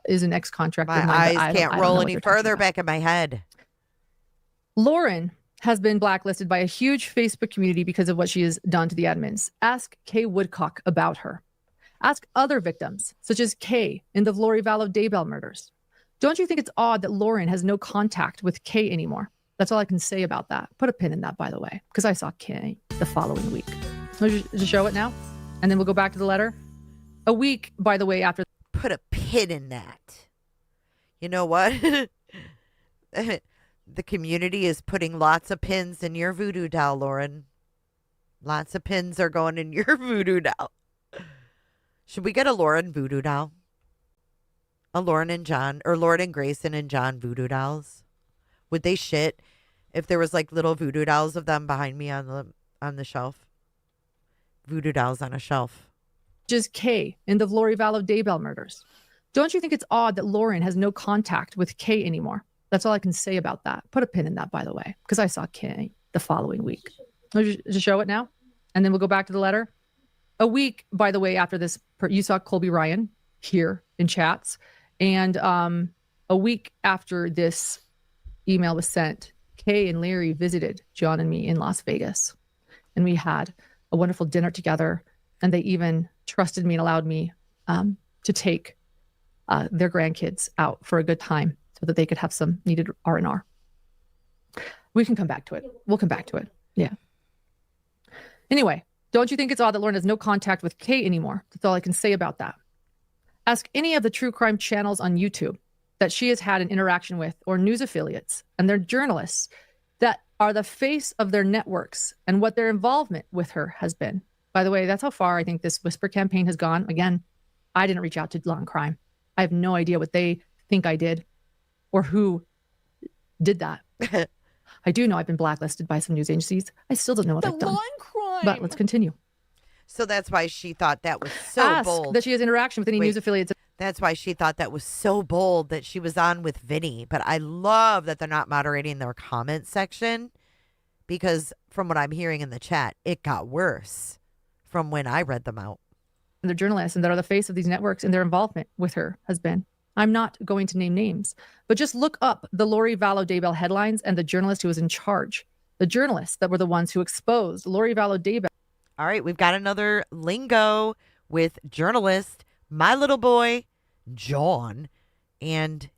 is an ex-contractor. My of mine, eyes can't roll any further back in my head. Lauren has been blacklisted by a huge Facebook community because of what she has done to the admins. Ask Kay Woodcock about her. Ask other victims, such as Kay in the Lori Vallow Daybell murders. Don't you think it's odd that Lauren has no contact with Kay anymore? That's all I can say about that. Put a pin in that, by the way, because I saw Kay the following week. Just show it now, and then we'll go back to the letter. A week, by the way, after. Put a pin in that. You know what? The community is putting lots of pins in your voodoo doll, Lauren. Lots of pins are going in your voodoo doll. Should we get a Lauren voodoo doll? A Lauren and John, or Lauren and Grayson and John voodoo dolls? Would they shit if there was like little voodoo dolls of them behind me on the shelf? Voodoo dolls on a shelf. Just Kay in the Lori Vallow Daybell murders. Don't you think it's odd that Lauren has no contact with Kay anymore? That's all I can say about that. Put a pin in that, by the way, because I saw Kay the following week. Just show it now, and then we'll go back to the letter. A week, by the way, after this, you saw Colby Ryan here in chats. And a week after this email was sent, Kay and Larry visited John and me in Las Vegas. And we had a wonderful dinner together. And they even trusted me and allowed me to take their grandkids out for a good time so that they could have some needed R&R. We can come back to it. We'll come back to it. Yeah. Anyway. Don't you think it's odd that Lauren has no contact with Kay anymore? That's all I can say about that. Ask any of the true crime channels on YouTube that she has had an interaction with, or news affiliates and their journalists that are the face of their networks and what their involvement with her has been. By the way, that's how far I think this whisper campaign has gone. Again, I didn't reach out to Law and Crime. I have no idea what they think I did or who did that. I do know I've been blacklisted by some news agencies. I still don't know what I've done. But let's continue. So that's why she thought that was so bold. That she has interaction with any news affiliates. That's why she thought that was so bold that she was on with Vinny. But I love that they're not moderating their comment section, because from what I'm hearing in the chat, it got worse from when I read them out. And they're journalists and that are the face of these networks, and their involvement with her has been. I'm not going to name names, but just look up the Lori Vallow Daybell headlines and the journalist who was in charge. The journalists that were the ones who exposed Lori Vallow Daybell. All right, we've got another lingo with journalist, my little boy, John, and,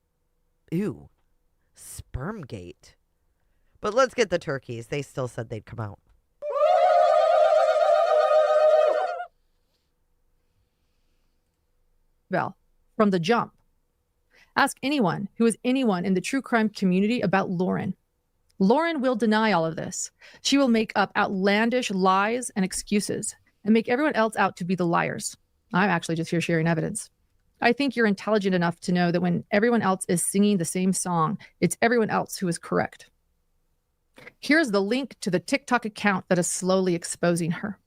Spermgate. But let's get the turkeys. They still said they'd come out. From the jump. Ask anyone who is anyone in the true crime community about Lauren. Lauren will deny all of this. She will make up outlandish lies and excuses and make everyone else out to be the liars. I'm actually just here sharing evidence. I think you're intelligent enough to know that when everyone else is singing the same song, it's everyone else who is correct. Here's the link to the TikTok account that is slowly exposing her.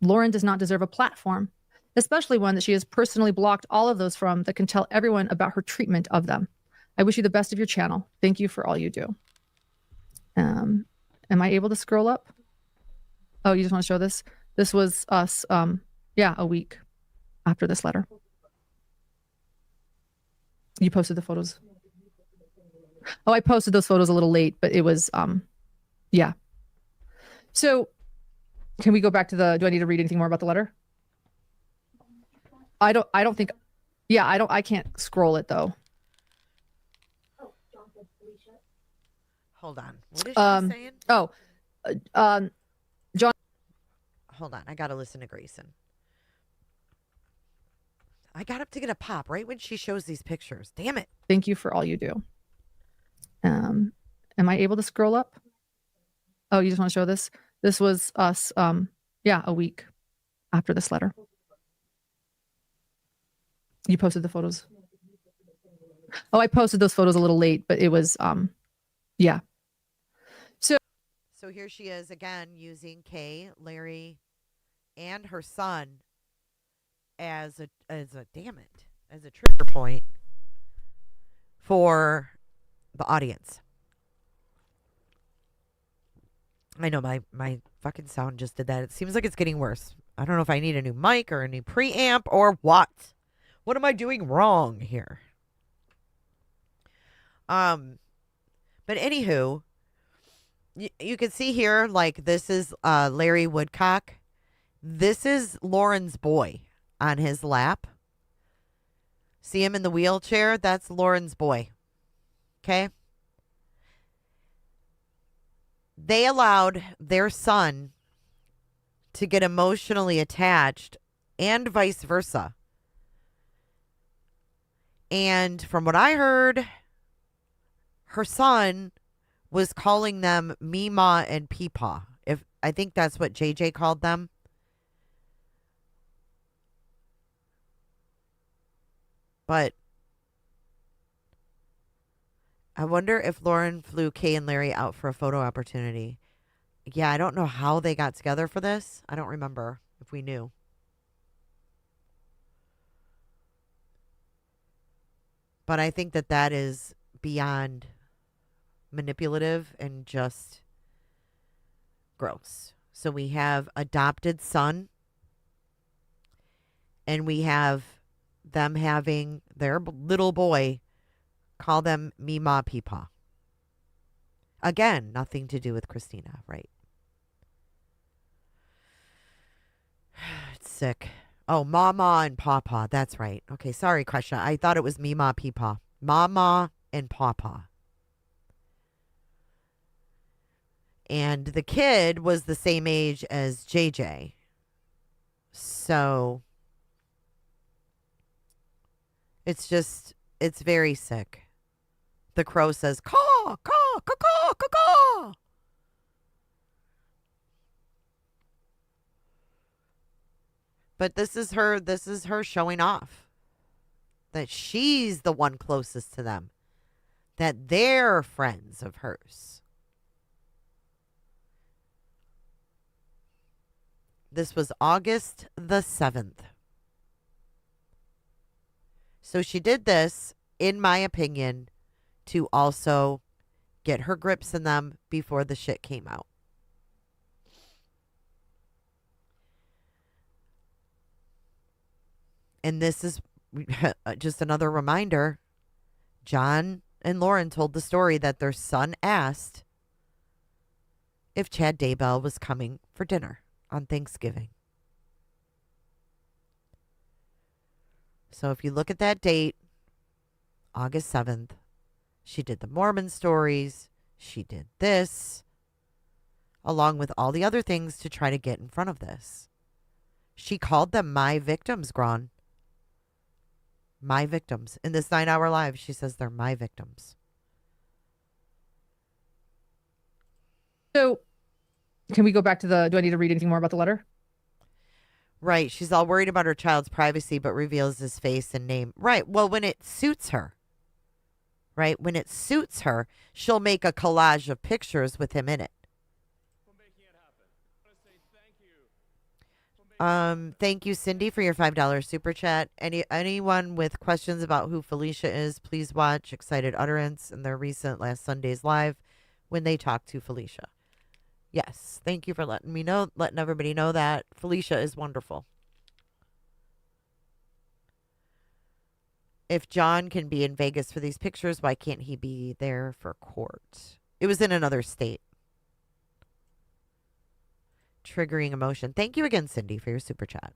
Lauren does not deserve a platform, especially one that she has personally blocked all of those from that can tell everyone about her treatment of them. I wish you the best of your channel. Thank you for all you do. Am I able to scroll up? Oh, you just want to show this? This was us, a week after this letter. You posted the photos. Oh, I posted those photos a little late, but it was, yeah. So can we go back to do I need to read anything more about the letter? I can't scroll it though. Hold on. What is she saying? John. Hold on. I got to listen to Grayson. I got up to get a pop right when she shows these pictures. Damn it. Thank you for all you do. Am I able to scroll up? Oh, you just want to show this? This was us, a week after this letter. You posted the photos. Oh, I posted those photos a little late, but it was, yeah. So here she is again using Kay, Larry, and her son as a trigger point for the audience. I know my fucking sound just did that. It seems like it's getting worse. I don't know if I need a new mic or a new preamp or what. What am I doing wrong here? But anywho, you can see here, like, this is Larry Woodcock. This is Lauren's boy on his lap. See him in the wheelchair? That's Lauren's boy. Okay? They allowed their son to get emotionally attached and vice versa. And from what I heard, her son was calling them Mima and Peepaw. I think that's what JJ called them. But I wonder if Lauren flew Kay and Larry out for a photo opportunity. Yeah, I don't know how they got together for this. I don't remember if we knew. But I think that is beyond manipulative and just gross. So we have adopted son, and we have them having their little boy call them Mima Peepaw. Again, nothing to do with Christina, right? It's sick. Oh, Mama and Pawpaw. That's right. Okay, sorry, Krishna. I thought it was Mima Peepaw. Mama and Pawpaw. And the kid was the same age as JJ. So it's very sick. The crow says, caw, caw, caw, caw, caw, caw. But this is her showing off that she's the one closest to them, that they're friends of hers. This was August the 7th. So she did this, in my opinion, to also get her grips in them before the shit came out. And this is just another reminder. John and Lauren told the story that their son asked if Chad Daybell was coming for dinner on Thanksgiving. So if you look at that date, August 7th, she did the Mormon stories. She did this, along with all the other things to try to get in front of this. She called them my victims, Gron. My victims. In this 9-hour live, she says they're my victims. So can we go back to do I need to read anything more about the letter? Right. She's all worried about her child's privacy, but reveals his face and name. Right. Well, when it suits her. Right. When it suits her, she'll make a collage of pictures with him in it. Thank you, Cindy, for your $5 super chat. Anyone with questions about who Felicia is, please watch Excited Utterance in their recent last Sunday's live when they talked to Felicia. Yes, thank you for letting everybody know that Felicia is wonderful. If John can be in Vegas for these pictures, why can't he be there for court? It was in another state. Triggering emotion. Thank you again, Cindy, for your super chat.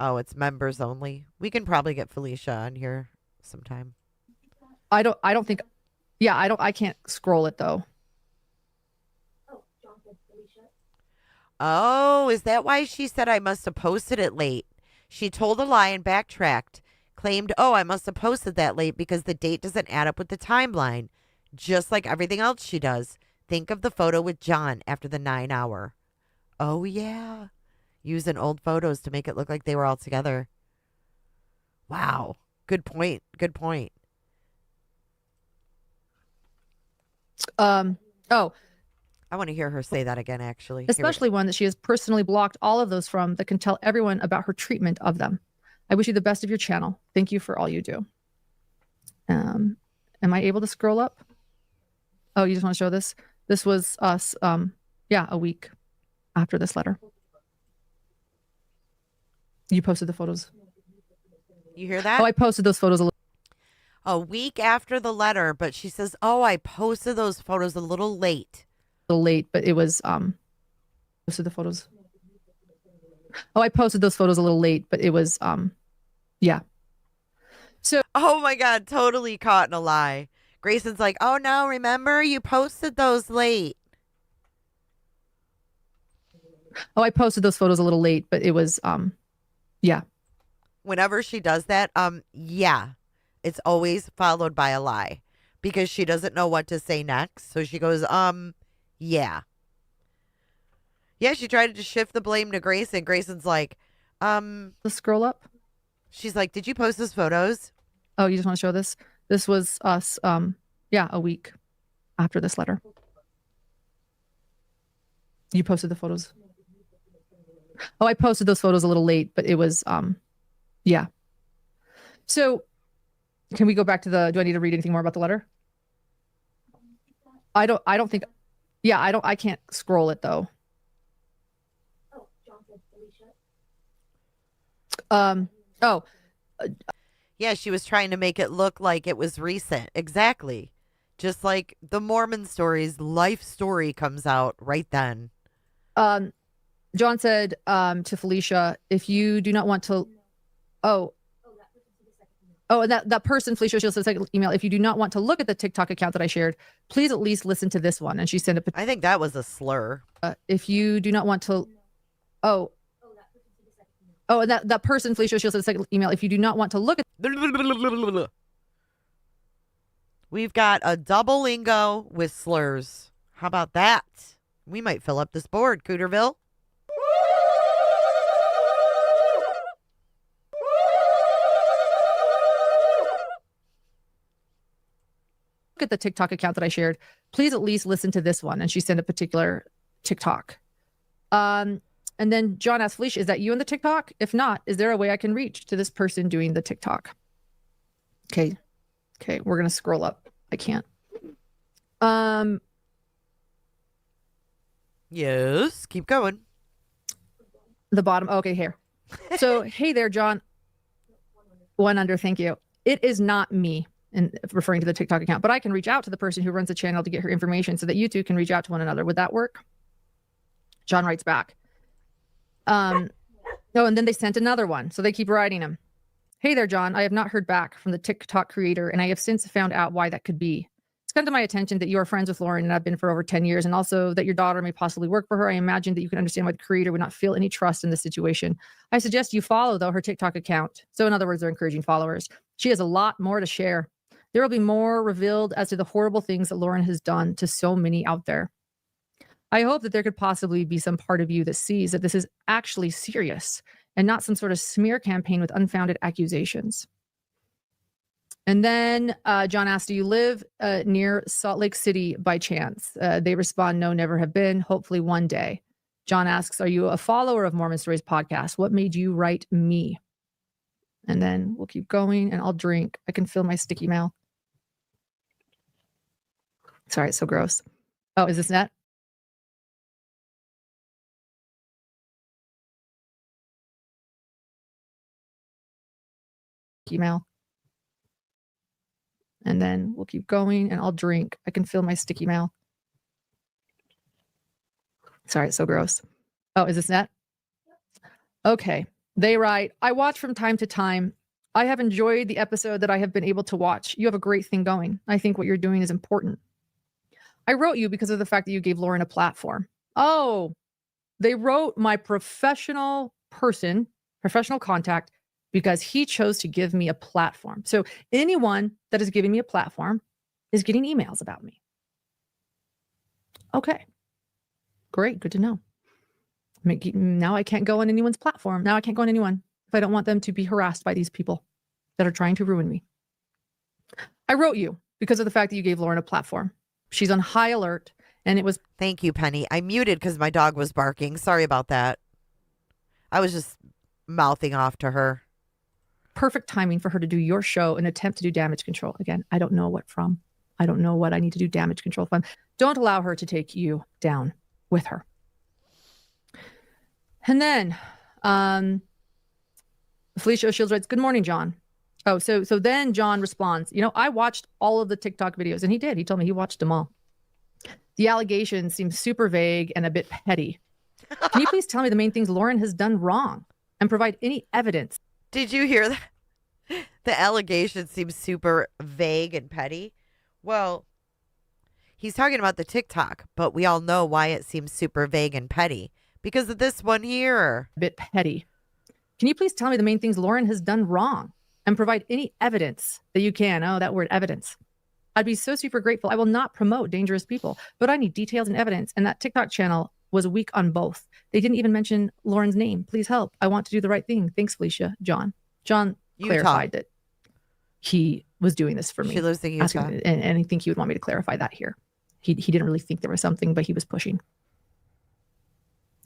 Oh, it's members only. We can probably get Felicia on here sometime. I don't think. Yeah, I can't scroll it though. Oh, is that why she said I must have posted it late? She told a lie and backtracked, claimed, oh, I must have posted that late because the date doesn't add up with the timeline, just like everything else she does. Think of the photo with John after the 9 hour. Oh, yeah. Using old photos to make it look like they were all together. Wow. Good point. Good point. Oh, I want to hear her say that again, actually. Here we go. especially one that she has personally blocked all of those from that can tell everyone about her treatment of them. I wish you the best of your channel. Thank you for all you do. Am I able to scroll up? Oh, you just want to show this? This was us, a week after this letter. You posted the photos. You hear that? Oh, I posted those photos a week after the letter, but she says, oh, I posted those photos a little late. But it was posted the photos. Oh, I posted those photos a little late, but it was So oh my God, totally caught in a lie. Grayson's like, oh no, remember you posted those late. Oh, I posted those photos a little late, but it was Whenever she does that, it's always followed by a lie because she doesn't know what to say next. So she goes, yeah. Yeah, she tried to shift the blame to Grayson. Grayson's like, let's scroll up. She's like, did you post those photos? Oh, you just want to show this? This was us, a week after this letter. You posted the photos. Oh, I posted those photos a little late, but it was, So can we go back to do I need to read anything more about the letter? I can't scroll it though. Yeah, she was trying to make it look like it was recent. Exactly. Just like the Mormon stories, life story comes out right then. John said to Felicia, if you do not want to, and that person, Felicia, she'll send a second email. If you do not want to look at the TikTok account that I shared, please at least listen to this one. And she sent I think that was a slur. If you do not want to, and that person, Felicia, she'll send a second email. If you do not want to look at, we've got a double lingo with slurs. How about that? We might fill up this board, Cooterville. look at the TikTok account that I shared, please at least listen to this one. And she sent a particular TikTok. And then John asked Felicia, is that you in the TikTok? If not, is there a way I can reach to this person doing the TikTok? Okay, we're going to scroll up. I can't. Yes, keep going. The bottom. Okay, here. So, hey there, John. One under, thank you. It is not me, and referring to the TikTok account, but I can reach out to the person who runs the channel to get her information so that you two can reach out to one another. Would that work? John writes back. And then they sent another one. So they keep writing him. Hey there, John. I have not heard back from the TikTok creator, and I have since found out why that could be. It's come to my attention that you are friends with Lauren and have been for over 10 years, and also that your daughter may possibly work for her. I imagine that you can understand why the creator would not feel any trust in this situation. I suggest you follow, though, her TikTok account. So in other words, they're encouraging followers. She has a lot more to share. There will be more revealed as to the horrible things that Lauren has done to so many out there. I hope that there could possibly be some part of you that sees that this is actually serious and not some sort of smear campaign with unfounded accusations. And then John asked, do you live near Salt Lake City by chance? They respond, no, never have been. Hopefully one day. John asks, are you a follower of Mormon Stories podcast? What made you write me? And then we'll keep going and I'll drink. I can feel my sticky mouth. Sorry, it's so gross. Oh, is this net? Email. And then we'll keep going and I'll drink. I can feel my sticky mouth. Sorry, it's so gross. Oh, is this net? Okay. They write, I watch from time to time. I have enjoyed the episode that I have been able to watch. You have a great thing going. I think what you're doing is important. I wrote you because of the fact that you gave Lauren a platform. Oh, they wrote my professional contact, because he chose to give me a platform. So anyone that is giving me a platform is getting emails about me. Okay. Great. Good to know. Now I can't go on anyone's platform. Now I can't go on anyone if I don't want them to be harassed by these people that are trying to ruin me. I wrote you because of the fact that you gave Lauren a platform. She's on high alert, and it was... Thank you, Penny. I muted because my dog was barking. Sorry about that. I was just mouthing off to her. Perfect timing for her to do your show and attempt to do damage control. Again, I don't know what from. I don't know what I need to do damage control from. Don't allow her to take you down with her. And then Felicia O'Shields writes, good morning, John. Oh, so then John responds, I watched all of the TikTok videos, and he did. He told me he watched them all. The allegations seem super vague and a bit petty. Can you please tell me the main things Lauren has done wrong and provide any evidence? Did you hear that? The allegations seem super vague and petty. Well, he's talking about the TikTok, but we all know why it seems super vague and petty. Because of this one here. A bit petty. Can you please tell me the main things Lauren has done wrong and provide any evidence that you can? Oh, that word evidence. I'd be so super grateful. I will not promote dangerous people, but I need details and evidence. And that TikTok channel was weak on both. They didn't even mention Lauren's name. Please help. I want to do the right thing. Thanks, Felicia. John clarified that he was doing this for me. She lives in Utah. And I think he would want me to clarify that here. He didn't really think there was something, but he was pushing.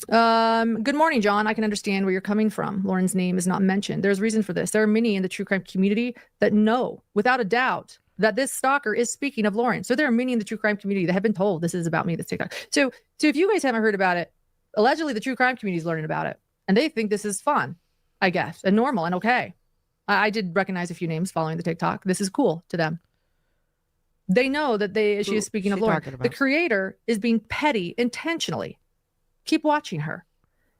Good morning, John. I can understand where you're coming from. Lauren's name is not mentioned. There's reason for this. There are many in the true crime community that know without a doubt that this stalker is speaking of Lauren. So there are many in the true crime community that have been told this is about me, this TikTok. So if you guys haven't heard about it, allegedly the true crime community is learning about it, and they think this is fun, I guess, and normal and okay. I did recognize a few names following the TikTok. This is cool to them. They know that she is speaking of Lauren. The creator is being petty intentionally. Keep watching her.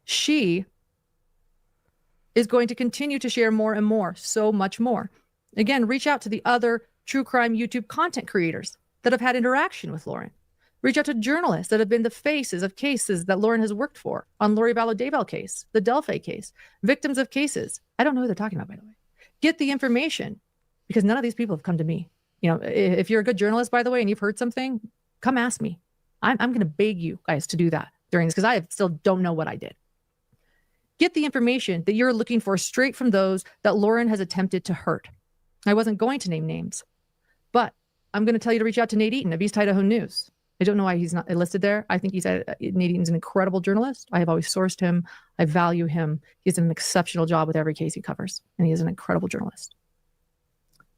She is going to continue to share more and more, so much more. Again, reach out to the other true crime YouTube content creators that have had interaction with Lauren. Reach out to journalists that have been the faces of cases that Lauren has worked for on Lori Vallow Daybell case, the Delphi case, victims of cases. I don't know who they're talking about, by the way. Get the information, because none of these people have come to me. If you're a good journalist, by the way, and you've heard something, come ask me. I'm going to beg you guys to do that during this, because I still don't know what I did. Get the information that you're looking for straight from those that Lauren has attempted to hurt. I wasn't going to name names, but I'm going to tell you to reach out to Nate Eaton of East Idaho News. I don't know why he's not listed there. I think Nate Eaton's an incredible journalist. I have always sourced him. I value him. He does an exceptional job with every case he covers, and he is an incredible journalist.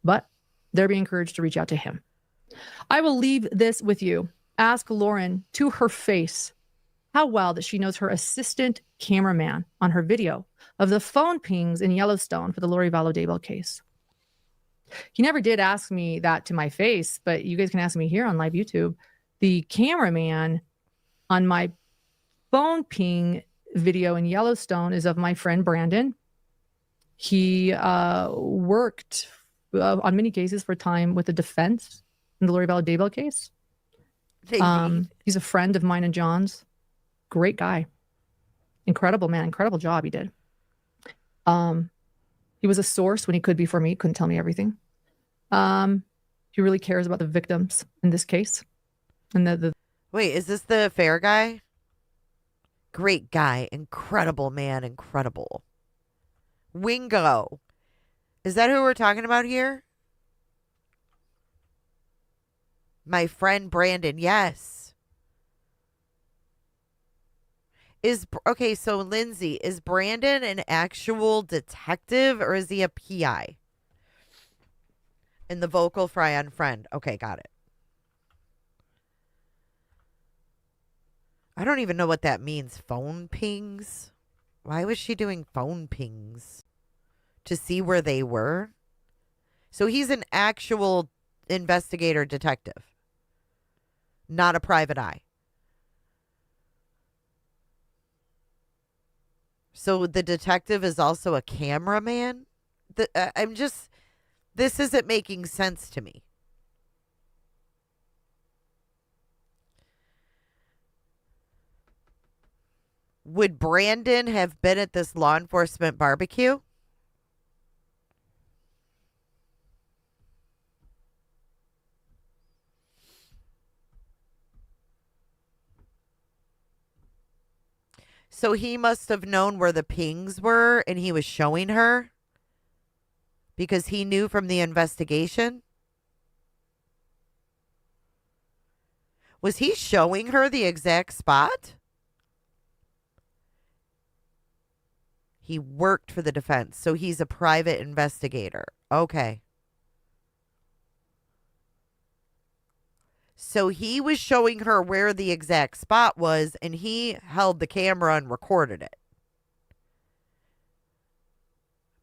But they're being encouraged to reach out to him. I will leave this with you. Ask Lauren to her face how well that she knows her assistant cameraman on her video of the phone pings in Yellowstone for the Lori Vallow Daybell case. He never did ask me that to my face, but you guys can ask me here on live YouTube. The cameraman on my phone ping video in Yellowstone is of my friend Brandon. He worked on many cases for a time with the defense in the Lori Vallow Daybell case. He's a friend of mine and John's. Great guy. Incredible man. Incredible job he did. He was a source when he could be for me. Couldn't tell me everything. He really cares about the victims in this case. And Wait, is this the fair guy? Great guy. Incredible man. Incredible. Wingo. Is that who we're talking about here? My friend Brandon. Yes. Okay, so Lindsay, is Brandon an actual detective or is he a PI? In the vocal fry on friend. Okay, got it. I don't even know what that means. Phone pings? Why was she doing phone pings? To see where they were? So he's an actual investigator detective. Not a private eye. So the detective is also a cameraman? This isn't making sense to me. Would Brandon have been at this law enforcement barbecue? So he must have known where the pings were and he was showing her because he knew from the investigation. Was he showing her the exact spot? He worked for the defense, so he's a private investigator. Okay. So he was showing her where the exact spot was, and he held the camera and recorded it.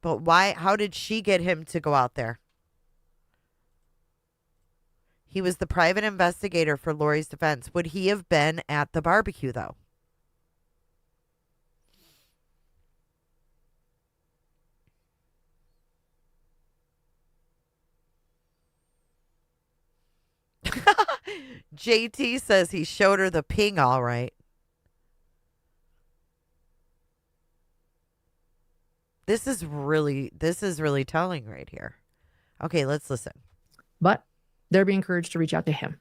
But why? How did she get him to go out there? He was the private investigator for Lori's defense. Would he have been at the barbecue, though? JT says he showed her the ping all right. This is really telling right here. Okay, let's listen. But they're being encouraged to reach out to him.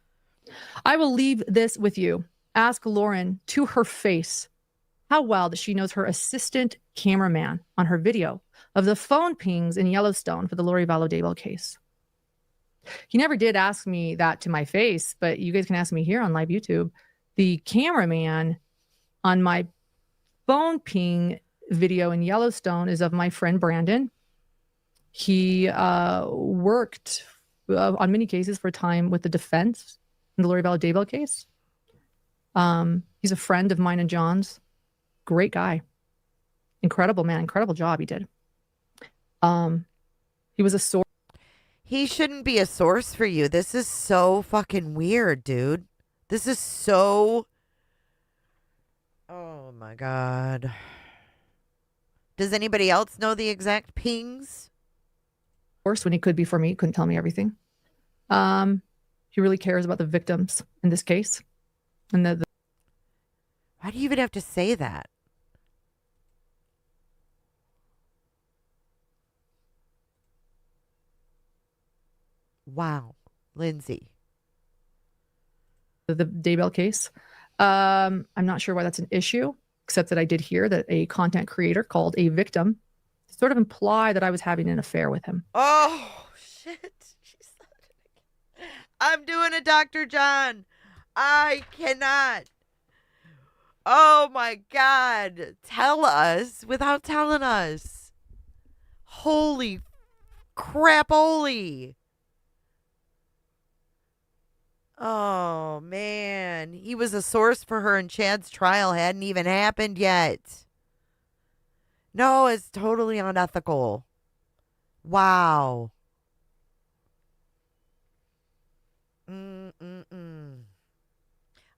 I will leave this with you. Ask Lauren to her face how well that she knows her assistant cameraman on her video of the phone pings in Yellowstone for the Lori Vallow Daybell case. He never did ask me that to my face, but you guys can ask me here on live YouTube. The cameraman on my phone ping video in Yellowstone is of my friend Brandon. He worked on many cases for a time with the defense in the Lori Vallow Daybell case. He's a friend of mine and John's. Great guy. Incredible man. Incredible job he did. He was a source. He shouldn't be a source for you. This is so fucking weird, dude. This is so... Oh, my God. Does anybody else know the exact pings? Of course, when he could be for me, he couldn't tell me everything. He really cares about the victims in this case. And Why do you even have to say that? Wow. Lindsay. The Daybell case. I'm not sure why that's an issue, except that I did hear that a content creator called a victim to sort of imply that I was having an affair with him. Oh, shit. She said it again. I'm doing it, Dr. John. I cannot. Oh, my God. Tell us without telling us. Holy crap-oly. Oh, man. He was a source for her and Chad's trial hadn't even happened yet. No, it's totally unethical. Wow.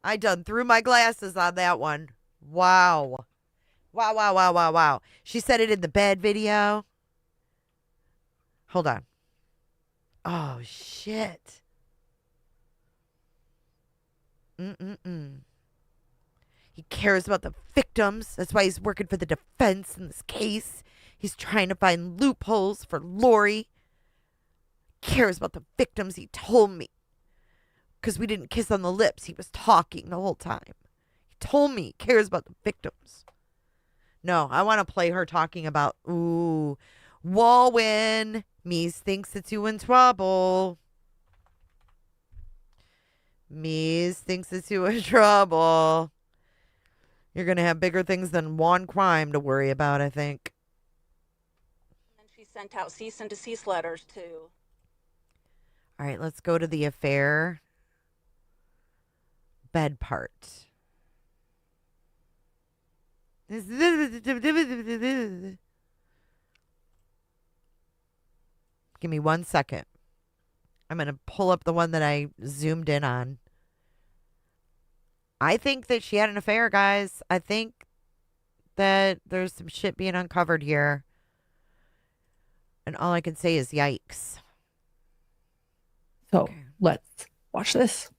I done threw my glasses on that one. Wow. Wow, wow, wow, wow, wow. She said it in the bed video. Hold on. Oh, shit. He cares about the victims. That's why he's working for the defense in this case. He's trying to find loopholes for Lori. Cares about the victims, he told me. Because we didn't kiss on the lips. He was talking the whole time. He told me he cares about the victims. No, I want to play her talking about, ooh, Walwyn. Mies thinks that you in trouble. Mies thinks that you in trouble. You're going to have bigger things than one crime to worry about, I think. And she sent out cease and desist letters to. All right, let's go to the affair bed part. Give me 1 second. I'm going to pull up the one that I zoomed in on. I think that she had an affair, guys. I think that there's some shit being uncovered here. And all I can say is yikes. So let's watch this.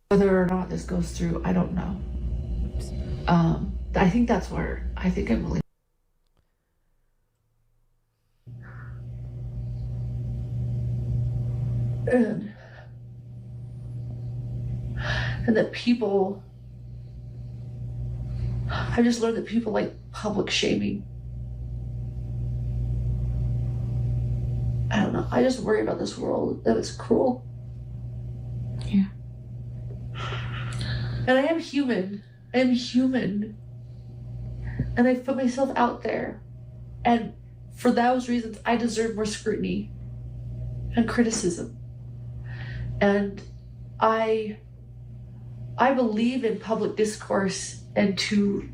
Whether or not this goes through, I don't know. I think that's where I think I believe. And that people, I I just learned that people like public shaming. I don't know. I just worry about this world, that it's cruel. Yeah. And I am human. I am human. And I put myself out there. And for those reasons, I deserve more scrutiny and criticism. And I believe in public discourse and to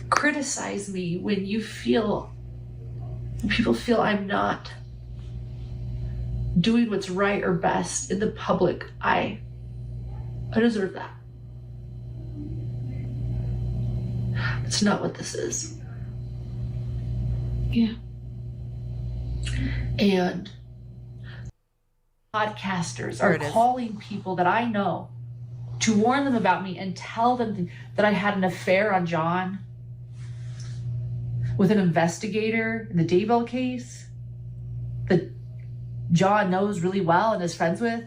criticize me when people feel I'm not doing what's right or best in the public eye. I deserve that. It's not what this is. Yeah. And podcasters There are it is. calling people that I know to warn them about me and tell them that I had an affair on John with an investigator in the Daybell case that John knows really well and is friends with.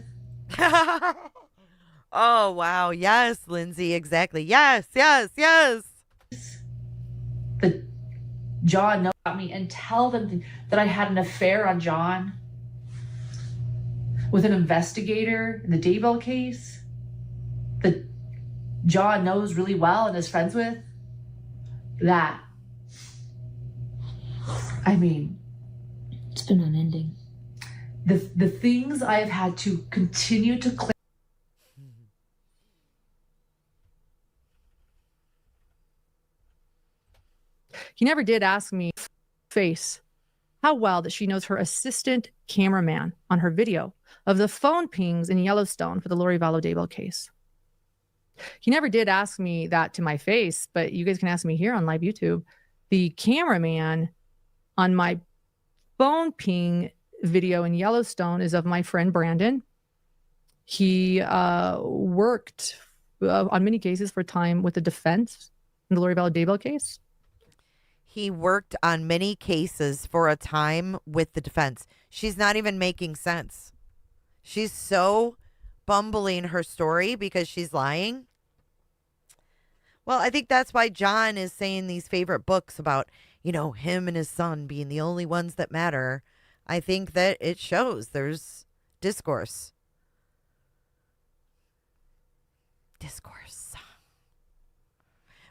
Oh, wow. Yes, Lindsay. Exactly. Yes, yes, yes. That John knows about me and tell them that I had an affair on John with an investigator in the Daybell case that John knows really well and is friends with. That, I mean, It's been unending. the things I have had to continue to clear. He never did ask me face how well that she knows her assistant cameraman on her video of the phone pings in Yellowstone for the Lori Vallow Daybell case. He never did ask me that to my face, but you guys can ask me here on live YouTube. The cameraman on my phone ping video in Yellowstone is of my friend Brandon. He worked on many cases for time with the defense in the Lori Vallow Daybell case. He worked on many cases for a time with the defense. She's not even making sense. She's so bumbling her story because she's lying. Well, I think that's why John is saying these favorite books about, you know, him and his son being the only ones that matter. I think that it shows there's discourse.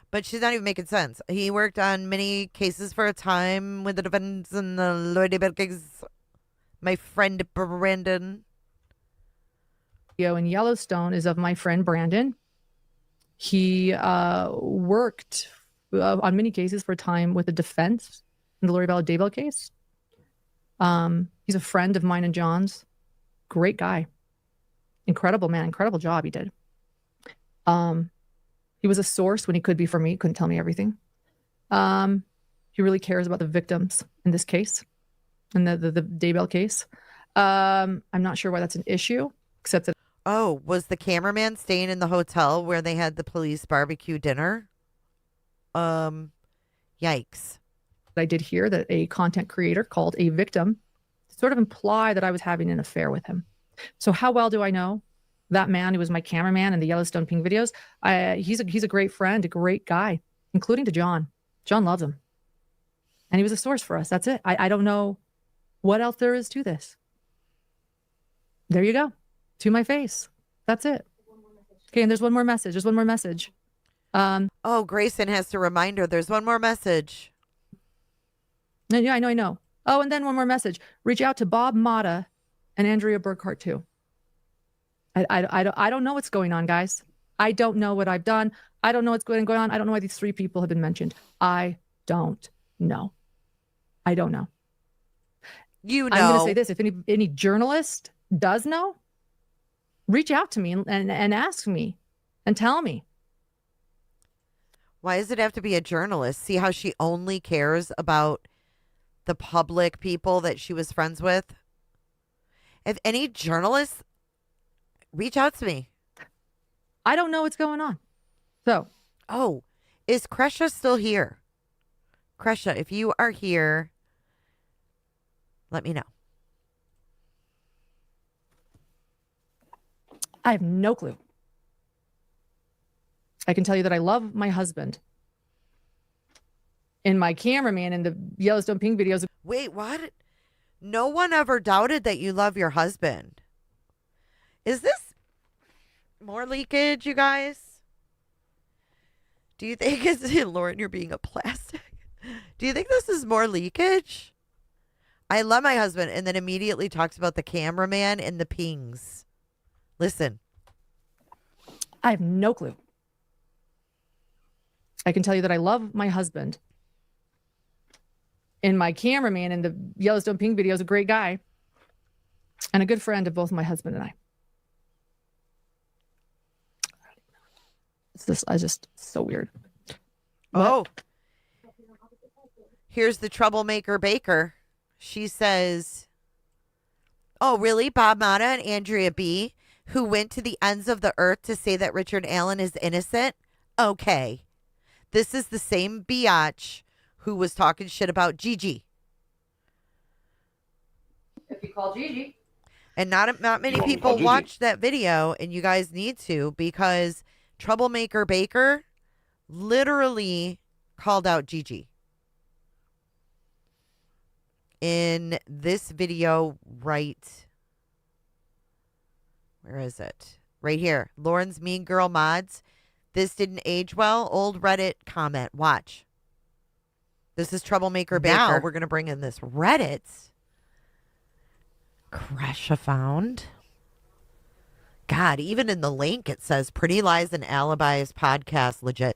But she's not even making sense. He worked on many cases for a time with the defense in the Lloyd Daybell case. My friend Brandon. Video in Yellowstone is of my friend Brandon. He worked on many cases for time with the defense in the Lori Vallow Daybell case. He's a friend of mine and John's. Great guy. Incredible man. Incredible job he did. He was a source when he could be for me. Couldn't tell me everything. He really cares about the victims in this case, in the Daybell case. I'm not sure why that's an issue, except that. Oh, was the cameraman staying in the hotel where they had the police barbecue dinner? Yikes. I did hear that a content creator called a victim to sort of imply that I was having an affair with him. So how well do I know that man who was my cameraman in the Yellowstone Ping videos? He's a great friend, a great guy, including to John. John loves him. And he was a source for us. That's it. I don't know what else there is to this. There you go. To my face. That's it. Okay, and there's one more message. There's one more message. Oh, Grayson has to remind her there's one more message. Yeah, I know. Oh, and then one more message. Reach out to Bob Mata and Andrea Burkhart too. I don't know what's going on, guys. I don't know what I've done. I don't know what's going on. I don't know why these three people have been mentioned. I don't know. I don't know. You know. I'm going to say this. If any journalist does know, reach out to me and ask me and tell me. Why does it have to be a journalist? See how she only cares about the public people that she was friends with? If any journalists, reach out to me. I don't know what's going on. So. Oh, is Kresha still here? Kresha, if you are here, let me know. I have no clue. I can tell you that I love my husband. And my cameraman in the Yellowstone Pink videos. Wait, what? No one ever doubted that you love your husband. Is this more leakage, you guys? Do you think it's Lauren, you're being a plastic? Do you think this is more leakage? I love my husband, and then immediately talks about the cameraman and the pings. Listen. I have no clue. I can tell you that I love my husband. And my cameraman in the Yellowstone Pink video is a great guy and a good friend of both my husband and I. It's just so weird. Oh. Here's the troublemaker baker. She says, oh, really? Bob Mata and Andrea B., who went to the ends of the earth to say that Richard Allen is innocent? Okay. This is the same biatch who was talking shit about Gigi. If you call Gigi. And not many people watched that video, and you guys need to, because Troublemaker Baker literally called out Gigi. In this video, right, where is it? Right here. Lauren's Mean Girl Mods. This didn't age well. Old Reddit comment. Watch. This is Troublemaker Baker. Now we're going to bring in this Reddit. Crash found. God, even in the link it says Pretty Lies and Alibis podcast legit.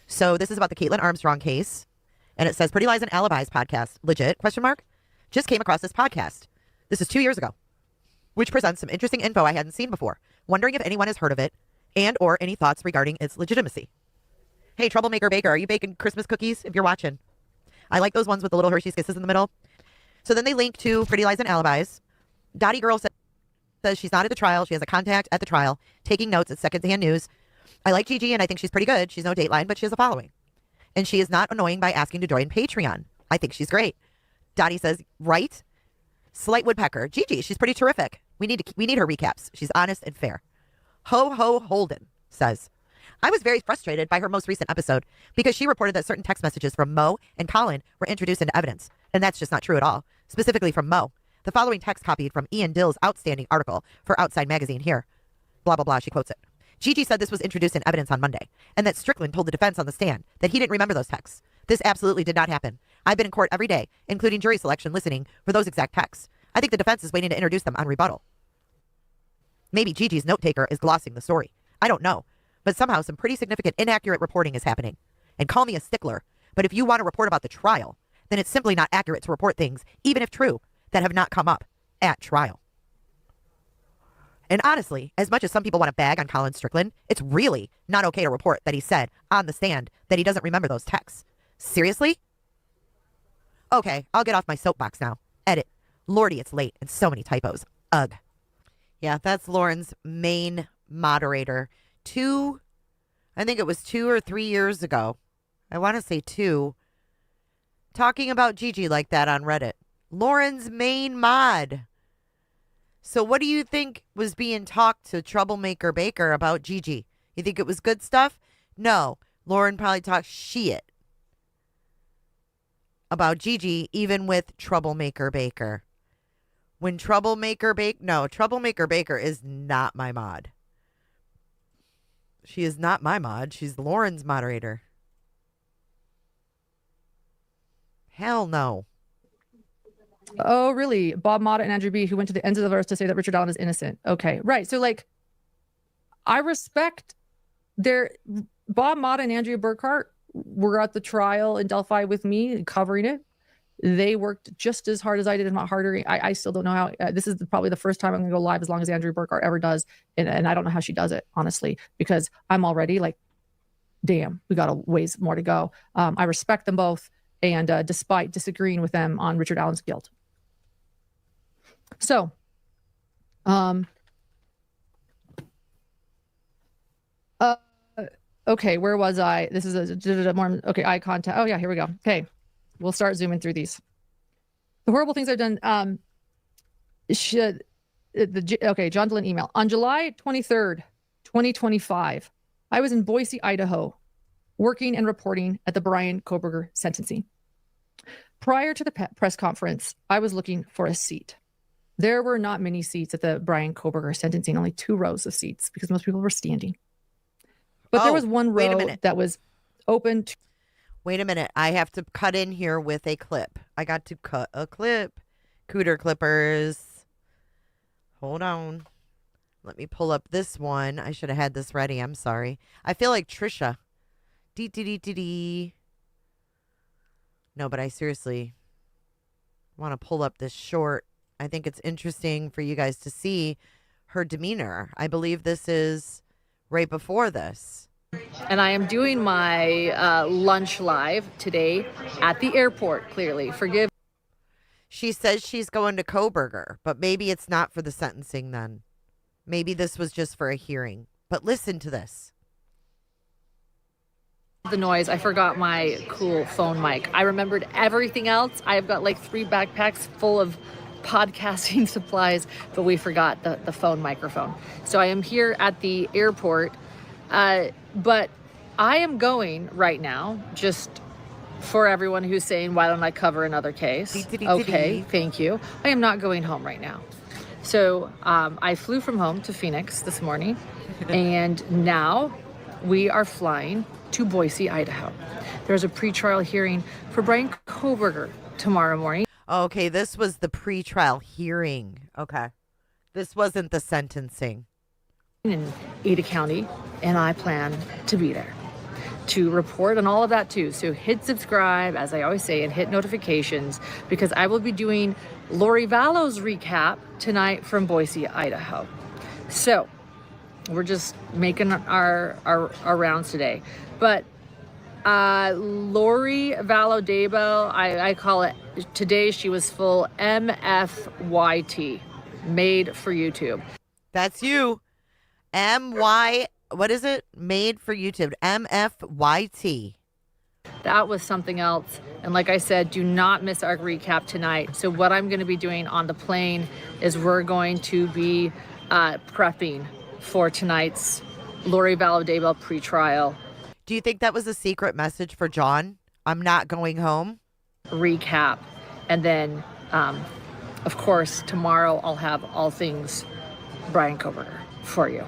So this is about the Caitlin Armstrong case. And it says Pretty Lies and Alibis podcast legit, question mark. Just came across this podcast. This is 2 years ago, which presents some interesting info I hadn't seen before. Wondering if anyone has heard of it and or any thoughts regarding its legitimacy. Hey, Troublemaker Baker, are you baking Christmas cookies if you're watching? I like those ones with the little Hershey's Kisses in the middle. So then they link to Pretty Lies and Alibis. Dottie Girl says she's not at the trial. She has a contact at the trial, taking notes at secondhand news. I like Gigi and I think she's pretty good. She's no Dateline, but she has a following. And she is not annoying by asking to join Patreon. I think she's great. Dottie says, right? Slight Woodpecker. Gigi, she's pretty terrific. We need her recaps. She's honest and fair. Ho Ho Holden says, I was very frustrated by her most recent episode because she reported that certain text messages from Mo and Colin were introduced into evidence. And that's just not true at all. Specifically from Mo. The following text copied from Ian Dill's outstanding article for Outside Magazine here. Blah, blah, blah. She quotes it. Gigi said this was introduced in evidence on Monday, and that Strickland told the defense on the stand that he didn't remember those texts. This absolutely did not happen. I've been in court every day, including jury selection, listening for those exact texts. I think the defense is waiting to introduce them on rebuttal. Maybe Gigi's note taker is glossing the story. I don't know. But somehow some pretty significant inaccurate reporting is happening. And call me a stickler, but if you want to report about the trial, then it's simply not accurate to report things, even if true, that have not come up at trial. And honestly, as much as some people want to bag on Colin Strickland, it's really not okay to report that he said on the stand that he doesn't remember those texts. Seriously? Okay, I'll get off my soapbox now. Edit. Lordy, it's late and so many typos. Ugh. Yeah, that's Lauren's main moderator. I think it was 2 or 3 years ago. I want to say 2. Talking about Gigi like that on Reddit. Lauren's main mod. So what do you think was being talked to Troublemaker Baker about Gigi? You think it was good stuff? No. Lauren probably talked shit about Gigi, even with Troublemaker Baker. When Troublemaker Baker is not my mod. She is not my mod. She's Lauren's moderator. Hell no. Oh, really? Bob Mata and Andrew B., who went to the ends of the earth to say that Richard Allen is innocent. Okay, right. So, like, I respect Bob Mata and Andrea Burkhart were at the trial in Delphi with me, covering it. They worked just as hard as I did, if not harder. I still don't know how. This is probably the first time I'm going to go live as long as Andrea Burkhart ever does. And I don't know how she does it, honestly, because I'm already like, damn, we got a ways more to go. I respect them both. And despite disagreeing with them on Richard Allen's guilt. So, okay, where was I? This is a more, okay, eye contact. Oh yeah, here we go. Okay, we'll start zooming through these. The horrible things I've done. Okay, John Dehlin email. On July 23rd, 2025, I was in Boise, Idaho, working and reporting at the Brian Koberger sentencing. Prior to the press conference, I was looking for a seat. There were not many seats at the Brian Koberger sentencing, only 2 rows of seats because most people were standing. But there was one row that was open. Wait a minute. I have to cut in here with a clip. I got to cut a clip. Cooter clippers. Hold on. Let me pull up this one. I should have had this ready. I'm sorry. I feel like Trisha. Dee. No, but I seriously want to pull up this short. I think it's interesting for you guys to see her demeanor. I believe this is right before this. And I am doing my lunch live today at the airport, clearly. Forgive. She says she's going to Koberger, but maybe it's not for the sentencing then. Maybe this was just for a hearing. But listen to this. The noise. I forgot my cool phone mic. I remembered everything else. I've got like 3 backpacks full of podcasting supplies, but we forgot the phone microphone. So I am here at the airport, but I am going right now, just for everyone who's saying, why don't I cover another case? Okay, thank you. I am not going home right now. So I flew from home to Phoenix this morning, and now we are flying to Boise, Idaho. There's a pretrial hearing for Brian Koberger tomorrow morning. Okay, this was the pretrial hearing. Okay. This wasn't the sentencing. In Ada County, and I plan to be there to report on all of that too. So hit subscribe, as I always say, and hit notifications, because I will be doing Lori Vallow's recap tonight from Boise, Idaho. So we're just making our rounds today. But Lori Vallow Daybell, I call it, today she was full MFYT, made for YouTube. That's you. MY, what is it? Made for YouTube. MFYT. That was something else. And like I said, do not miss our recap tonight. So what I'm going to be doing on the plane is we're going to be prepping for tonight's Lori Vallow Daybell pretrial. Do you think that was a secret message for John? I'm not going home? Recap. And then, of course, tomorrow I'll have all things Brian Koberger for you.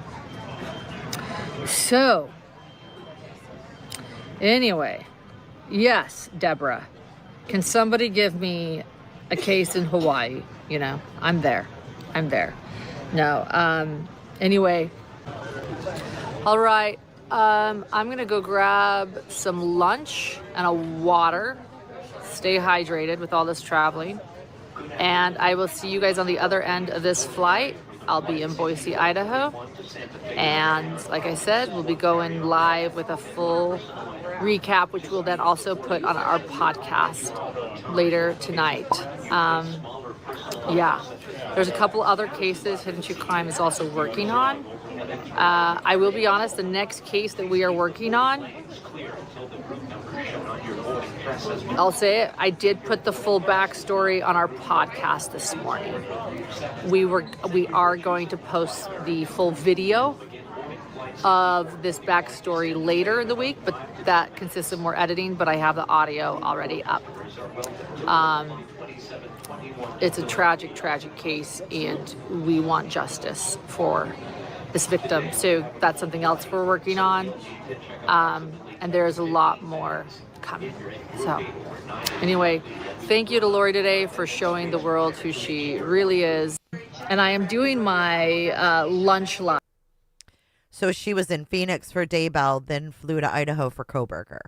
So, anyway, yes, Deborah, can somebody give me a case in Hawaii? You know, I'm there. No, anyway. All right. I'm going to go grab some lunch and a water. Stay hydrated with all this traveling. And I will see you guys on the other end of this flight. I'll be in Boise, Idaho. And like I said, we'll be going live with a full recap, which we'll then also put on our podcast later tonight. Yeah, there's a couple other cases Hidden True Crime is also working on. I will be honest, the next case that we are working on, I'll say it, I did put the full backstory on our podcast this morning. We are going to post the full video of this backstory later in the week, but that consists of more editing, but I have the audio already up. It's a tragic case, and we want justice for this victim. So that's something else we're working on. And there's a lot more coming. So anyway, thank you to Lori today for showing the world who she really is. And I am doing my lunch live. So she was in Phoenix for Daybell, then flew to Idaho for Koberger.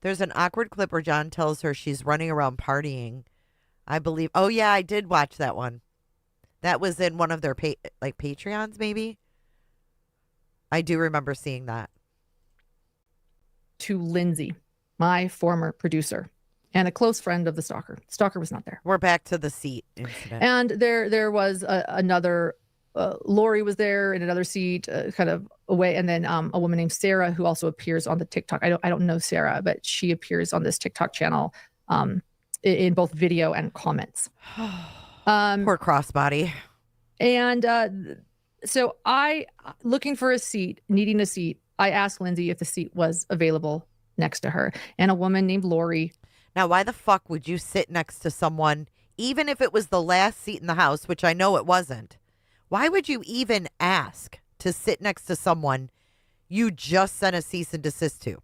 There's an awkward clip where John tells her she's running around partying. I believe. Oh, yeah, I did watch that one. That was in one of their Patreons, maybe. I do remember seeing that. To Lindsay, my former producer and a close friend of the stalker. Stalker was not there. We're back to the seat incident. And there was another, Lori was there in another seat, kind of away. And then a woman named Sarah, who also appears on the TikTok. I don't know Sarah, but she appears on this TikTok channel in both video and comments. Poor crossbody. And so I, looking for a seat, needing a seat, I asked Lindsay if the seat was available next to her, and a woman named Lori. Now, why the fuck would you sit next to someone, even if it was the last seat in the house, which I know it wasn't? Why would you even ask to sit next to someone you just sent a cease and desist to?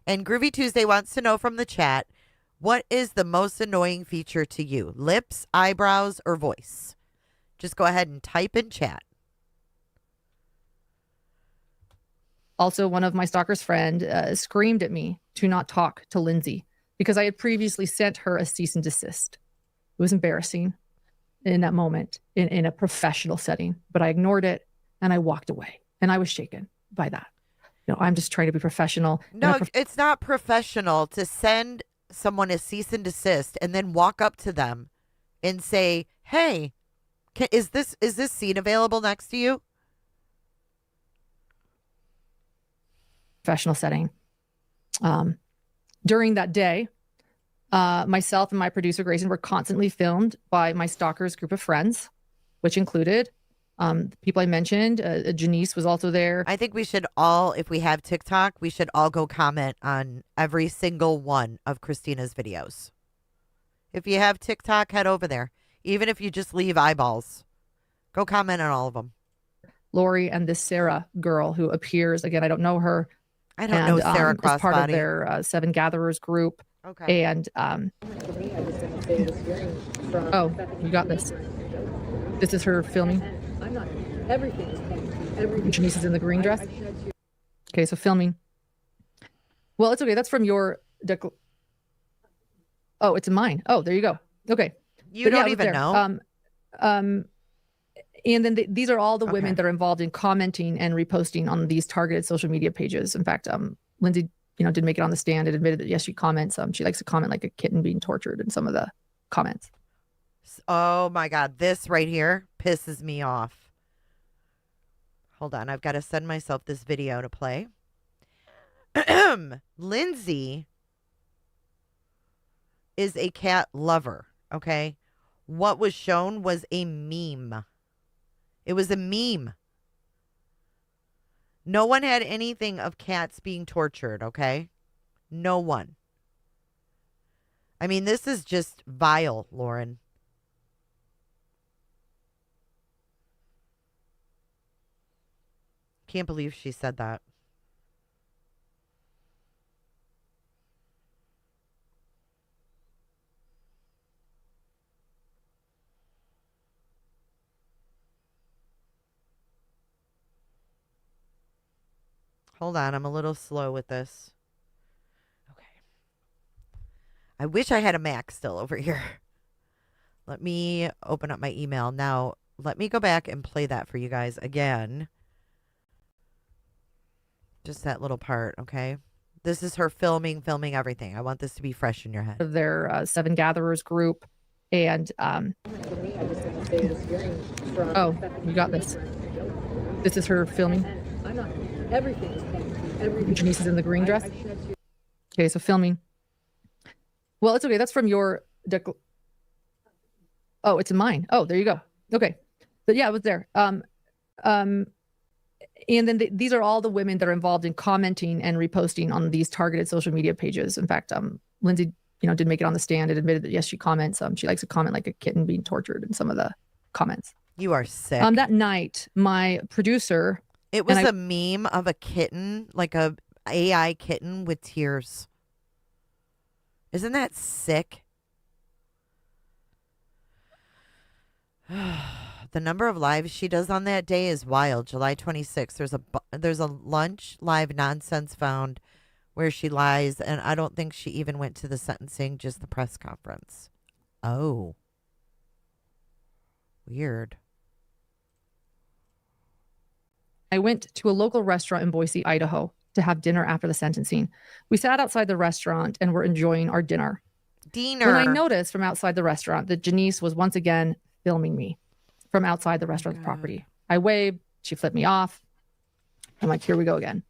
And Groovy Tuesday wants to know from the chat, what is the most annoying feature to you? Lips, eyebrows, or voice? Just go ahead and type in chat. Also, one of my stalker's friend screamed at me to not talk to Lindsay because I had previously sent her a cease and desist. It was embarrassing in that moment in a professional setting, but I ignored it and I walked away, and I was shaken by that. You know, I'm just trying to be professional. No, it's not professional to send someone a cease and desist and then walk up to them and say, "Hey, is this seat available next to you?" Professional setting. During that day, myself and my producer Grayson were constantly filmed by my stalker's group of friends, which included the people I mentioned. Janice was also there. I think we should all, if we have TikTok, we should all go comment on every single one of Christina's videos. If you have TikTok, head over there. Even if you just leave eyeballs, go comment on all of them. Lori and this Sarah girl who appears, again, I don't know her. I don't know Sarah Crossbody. As part of their Seven Gatherers group. Okay. And oh, you got this. This is her filming. I'm not. Everything is fine. Janice is in the green dress. Okay, so filming. Well, it's okay. That's from your. Oh, it's in mine. Oh, there you go. Okay. You don't even know. And then these are all the women that are involved in commenting and reposting on these targeted social media pages. In fact, Lindsay, did make it on the stand and admitted that yes, she comments. She likes to comment like a kitten being tortured in some of the comments. Oh my God, this right here pisses me off. Hold on, I've got to send myself this video to play. Lindsay is a cat lover. Okay, what was shown was a meme. It was a meme. No one had anything of cats being tortured, okay? No one. I mean, this is just vile, Lauren. Can't believe she said that. Hold on, I'm a little slow with this. Okay. I wish I had a Mac still over here. Let me open up my email. Now, let me go back and play that for you guys again. Just that little part, okay? This is her filming everything. I want this to be fresh in your head. Of their Seven Gatherers group. And, oh, you got this. This is her filming. I'm not. Everything is fine. Janice is in the green dress. Okay, so filming. Well, it's okay. That's from your. Oh, it's in mine. Oh, there you go. Okay, but yeah, it was there. And then these are all the women that are involved in commenting and reposting on these targeted social media pages. In fact, Lindsay, did make it on the stand and admitted that yes, she comments. She likes to comment like a kitten being tortured in some of the comments. You are sick. That night, my producer. It was a meme of a kitten, like a AI kitten with tears. Isn't that sick? The number of lives she does on that day is wild. July 26th. There's a lunch live nonsense found where she lies, and I don't think she even went to the sentencing, just the press conference. Oh. Weird. I went to a local restaurant in Boise, Idaho to have dinner after the sentencing. We sat outside the restaurant and were enjoying our dinner. When I noticed from outside the restaurant that Janice was once again filming me from outside the restaurant's property. I waved, she flipped me off. I'm like, here we go again.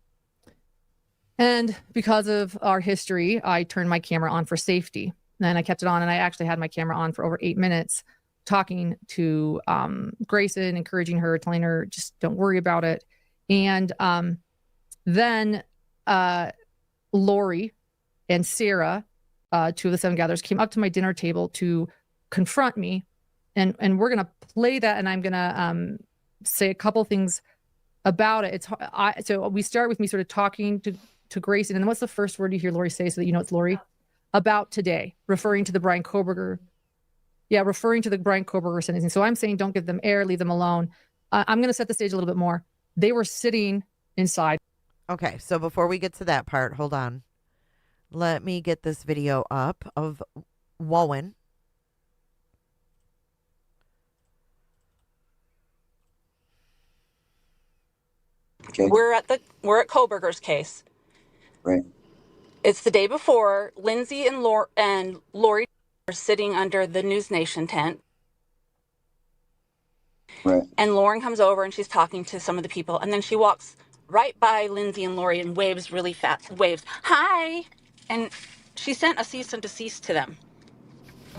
And because of our history, I turned my camera on for safety. And I kept it on, and I actually had my camera on for over 8 minutes, talking to Grayson, encouraging her, telling her, just don't worry about it. And then Lori and Sarah, 2 of the 7 gatherers, came up to my dinner table to confront me. And we're going to play that, and I'm going to say a couple things about it. So we start with me sort of talking to Grace, and then what's the first word you hear Lori say so that you know it's Lori? About today, referring to the Brian Koberger. Yeah, referring to the Brian Koberger sentencing. So I'm saying don't give them air, leave them alone. I'm going to set the stage a little bit more. They were sitting inside. Okay, so before we get to that part, hold on. Let me get this video up of Wowen. Okay. We're at Koberger's case. Right. It's the day before. Lindsay and Lori are sitting under the News Nation tent. Right. And Lauren comes over and she's talking to some of the people, and then she walks right by Lindsay and Lori and waves really fast. Waves, hi, and she sent a cease and desist to them.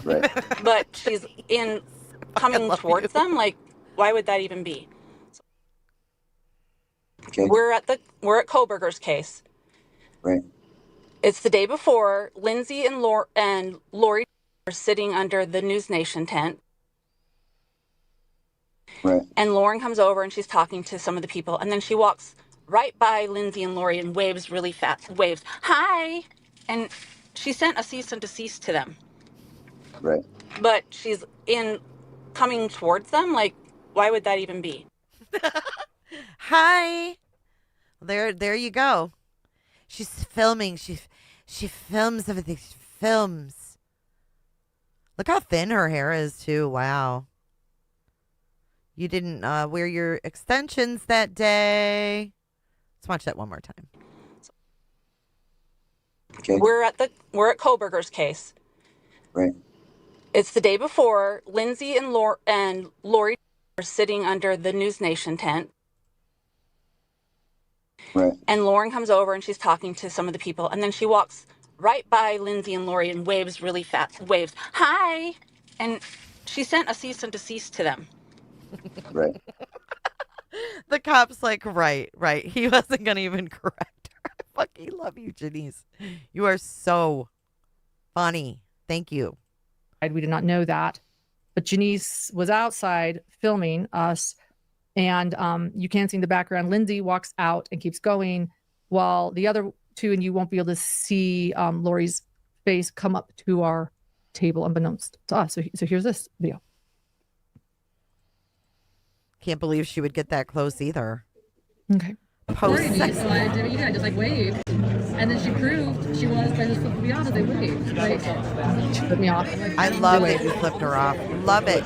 Right. But she's coming towards them. Like, why would that even be? Okay. We're at Koberger's case. Right. It's the day before. Lindsay and Lori are sitting under the News Nation tent. Right. And Lauren comes over and she's talking to some of the people, and then she walks right by Lindsay and Lori and waves really fast. Waves, hi, and she sent a cease and desist to them. Right. But she's coming towards them. Like, why would that even be? Hi. There you go. She's filming. She films everything. She films. Look how thin her hair is too. Wow. You didn't wear your extensions that day. Let's watch that one more time. Okay. We're at Koberger's case. Right. It's the day before. Lindsay and Lori are sitting under the News Nation tent. Right. And Lauren comes over and she's talking to some of the people, and then she walks right by Lindsay and Lori and waves really fast. Waves, hi, and she sent a cease and desist to them. Right. The cop's like, right. He wasn't going to even correct her. I fucking love you, Janice. You are so funny. Thank you. We did not know that. But Janice was outside filming us. And you can see in the background, Lindsay walks out and keeps going while the other 2, and you won't be able to see Lori's face, come up to our table unbeknownst to us. So here's this video. Can't believe she would get that close either. Okay. Post-sex. So I did, just like waved. And then she proved she was by just flipping me off as they waved. Like, she flipped me off. I love that you flipped her off. Love it.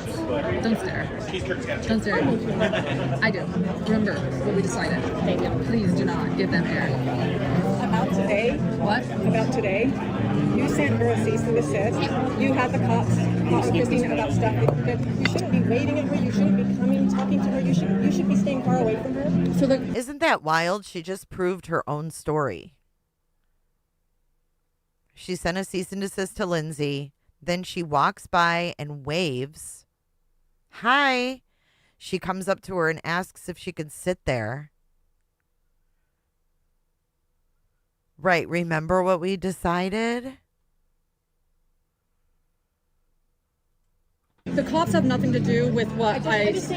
Don't stare. Don't stare. I do. Remember what we decided. Please do not give them air. About today? What? About today? You sent her a cease and desist. You had the cops talk to Christina about stuff that you shouldn't be waving at her. You shouldn't be coming, talking to her. You should be staying far away from her. So isn't that wild? She just proved her own story. She sent a cease and desist to Lindsay. Then she walks by and waves. Hi. She comes up to her and asks if she can sit there. Right. Remember what we decided? The cops have nothing to do with what I was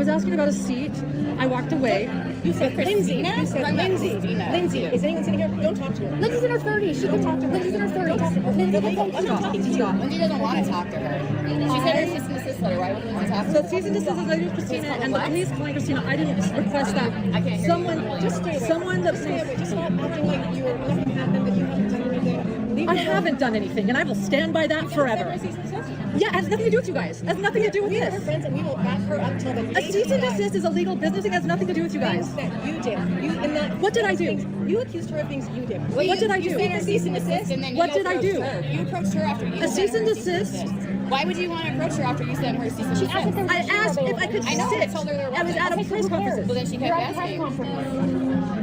asking about a seat. I walked away. You said Lindsay. You said Lindsay. Lindsay. Is anyone sitting here? Don't talk to her. Lindsay's in her 30s. She can talk to her. Lindsay's in her 30s. Lindsay, I'm not talking to you. Lindsay doesn't want to talk to her. She said her cease and desist letter. Why wouldn't Lindsay talk to her? So cease and desist is later to Christina, and the police calling Christina. I didn't request that. I can't hear you. Just stay away. Someone that stay away. Just stop acting like you were nothing happened, that you haven't done anything. I haven't done anything, and I will stand by that forever. Yeah, it has nothing to do with you guys. It has nothing to do with this. Her friends, and we will back her up till the day. A cease and desist is a legal business. It has nothing to do with you guys. That you did. What did I do? You accused her of things you did. What did I do? You sent her cease and desist, and then what did I do? You approached her after you. A cease and desist. Why would you want to approach her after you sent her cease and desist? I asked if I could sit. I told her there wasn't. I was at a press conference. Well, then she kept asking.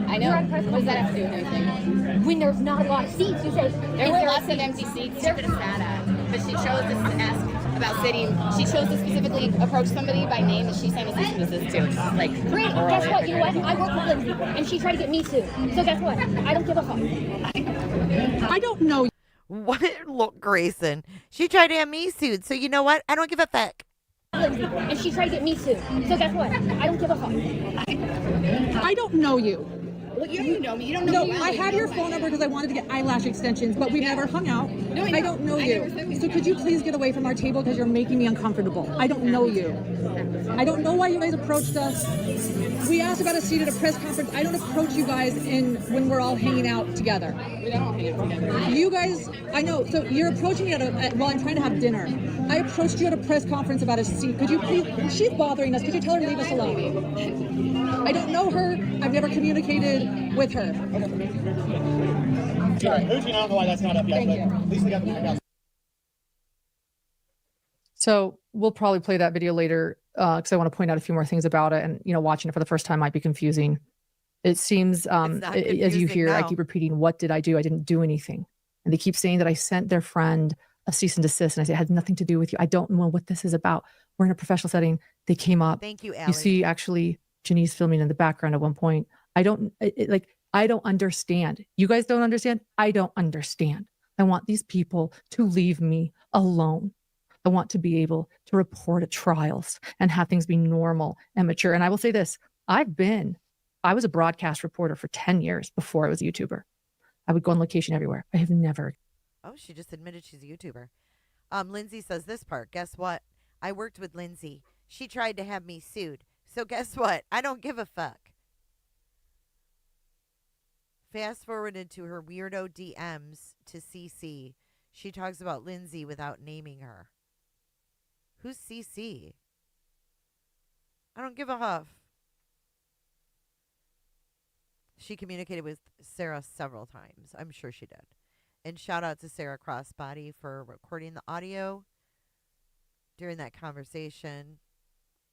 I know. What does that have to do with anything? When there's not a lot of seats, you say there were lots of empty seats. She could have sat at, but she chose to ask about sitting. She chose to specifically approach somebody by name that she sent a cease and desist to. Like, great. Guess what? You know what? I work with Lindsay, and she tried to get me too. So guess what? I don't give a fuck. I don't know. What? Look, Grayson. She tried to have me sued. So you know what? I don't give a fuck. Lindsay, and she tried to get me too. So guess what? I don't give a fuck. I don't know you. Well, you don't even know me. You don't know me. No, I had your phone number because I wanted to get eyelash extensions, but we've never hung out. No, I don't know you. So could you please get away from our table because you're making me uncomfortable. I don't know you. I don't know why you guys approached us. We asked about a seat at a press conference. I don't approach you guys when we're all hanging out together. We don't all hang out together. You guys, I know. So you're approaching me while I'm trying to have dinner. I approached you at a press conference about a seat. Could you please? She's bothering us. Could you tell her to leave us alone? I don't know her. I've never communicated with her. Sorry, Uji, I don't know why that's not up yet, but at least we got the mic out. So we'll probably play that video later because I want to point out a few more things about it. And, watching it for the first time might be confusing. It seems, as you hear, I keep repeating, what did I do? I didn't do anything. And they keep saying that I sent their friend a cease and desist. And I said, it had nothing to do with you. I don't know what this is about. We're in a professional setting. They came up. Thank you, Allie. You see, actually, Janice filming in the background at one point. I don't understand. You guys don't understand. I don't understand. I want these people to leave me alone. I want to be able to report at trials and have things be normal and mature. And I will say this, I was a broadcast reporter for 10 years before I was a YouTuber. I would go on location everywhere. I have never. Oh, she just admitted she's a YouTuber. Lindsay says this part. Guess what? I worked with Lindsay. She tried to have me sued. So guess what? I don't give a fuck. Fast forwarded to her weirdo DMs to CC. She talks about Lindsay without naming her. Who's CC? I don't give a huff. She communicated with Sarah several times. I'm sure she did. And shout out to Sarah Crossbody for recording the audio during that conversation.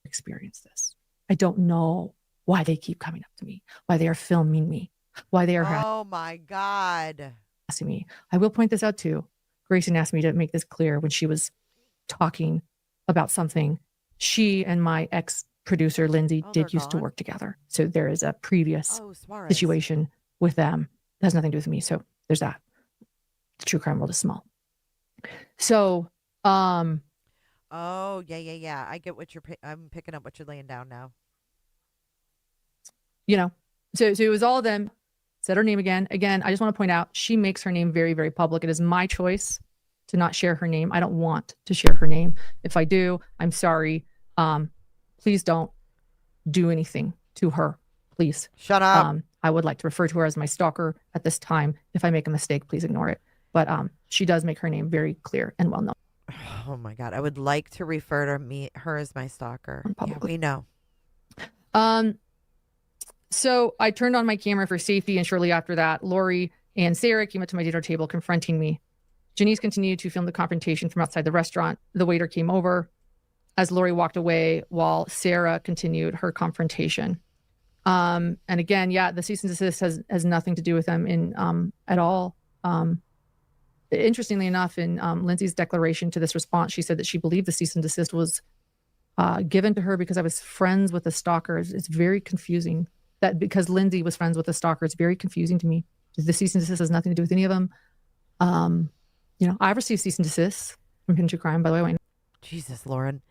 Experience this. I don't know why they keep coming up to me, why they are filming me, why they are oh my God. Asking me. I will point this out too. Grayson asked me to make this clear when she was talking about something. She and my ex-producer, Lindsay, did used to work together. So there is a previous situation with them that has nothing to do with me. So there's that. The true crime world is small. So, oh, yeah. I get what I'm picking up what you're laying down now. So it was all of them. Said her name again. Again, I just want to point out, she makes her name very, very public. It is my choice to not share her name. I don't want to share her name. If I do, I'm sorry. Please don't do anything to her. Please. Shut up. I would like to refer to her as my stalker at this time. If I make a mistake, please ignore it. But she does make her name very clear and well known. Oh my God. I would like to refer to her as my stalker. Yeah, we know. So I turned on my camera for safety, and shortly after that, Lori and Sarah came up to my dinner table confronting me. Janice continued to film the confrontation from outside the restaurant. The waiter came over as Lori walked away while Sarah continued her confrontation. And again, the cease and desist has nothing to do with them at all. Interestingly enough, in Lindsay's declaration to this response, she said that she believed the cease and desist was given to her because I was friends with the stalkers. It's very confusing that because Lindsay was friends with the stalker. It's very confusing to me. The cease and desist has nothing to do with any of them. I've received cease and desist from Hidden True Crime, by the way. Jesus, Lauren.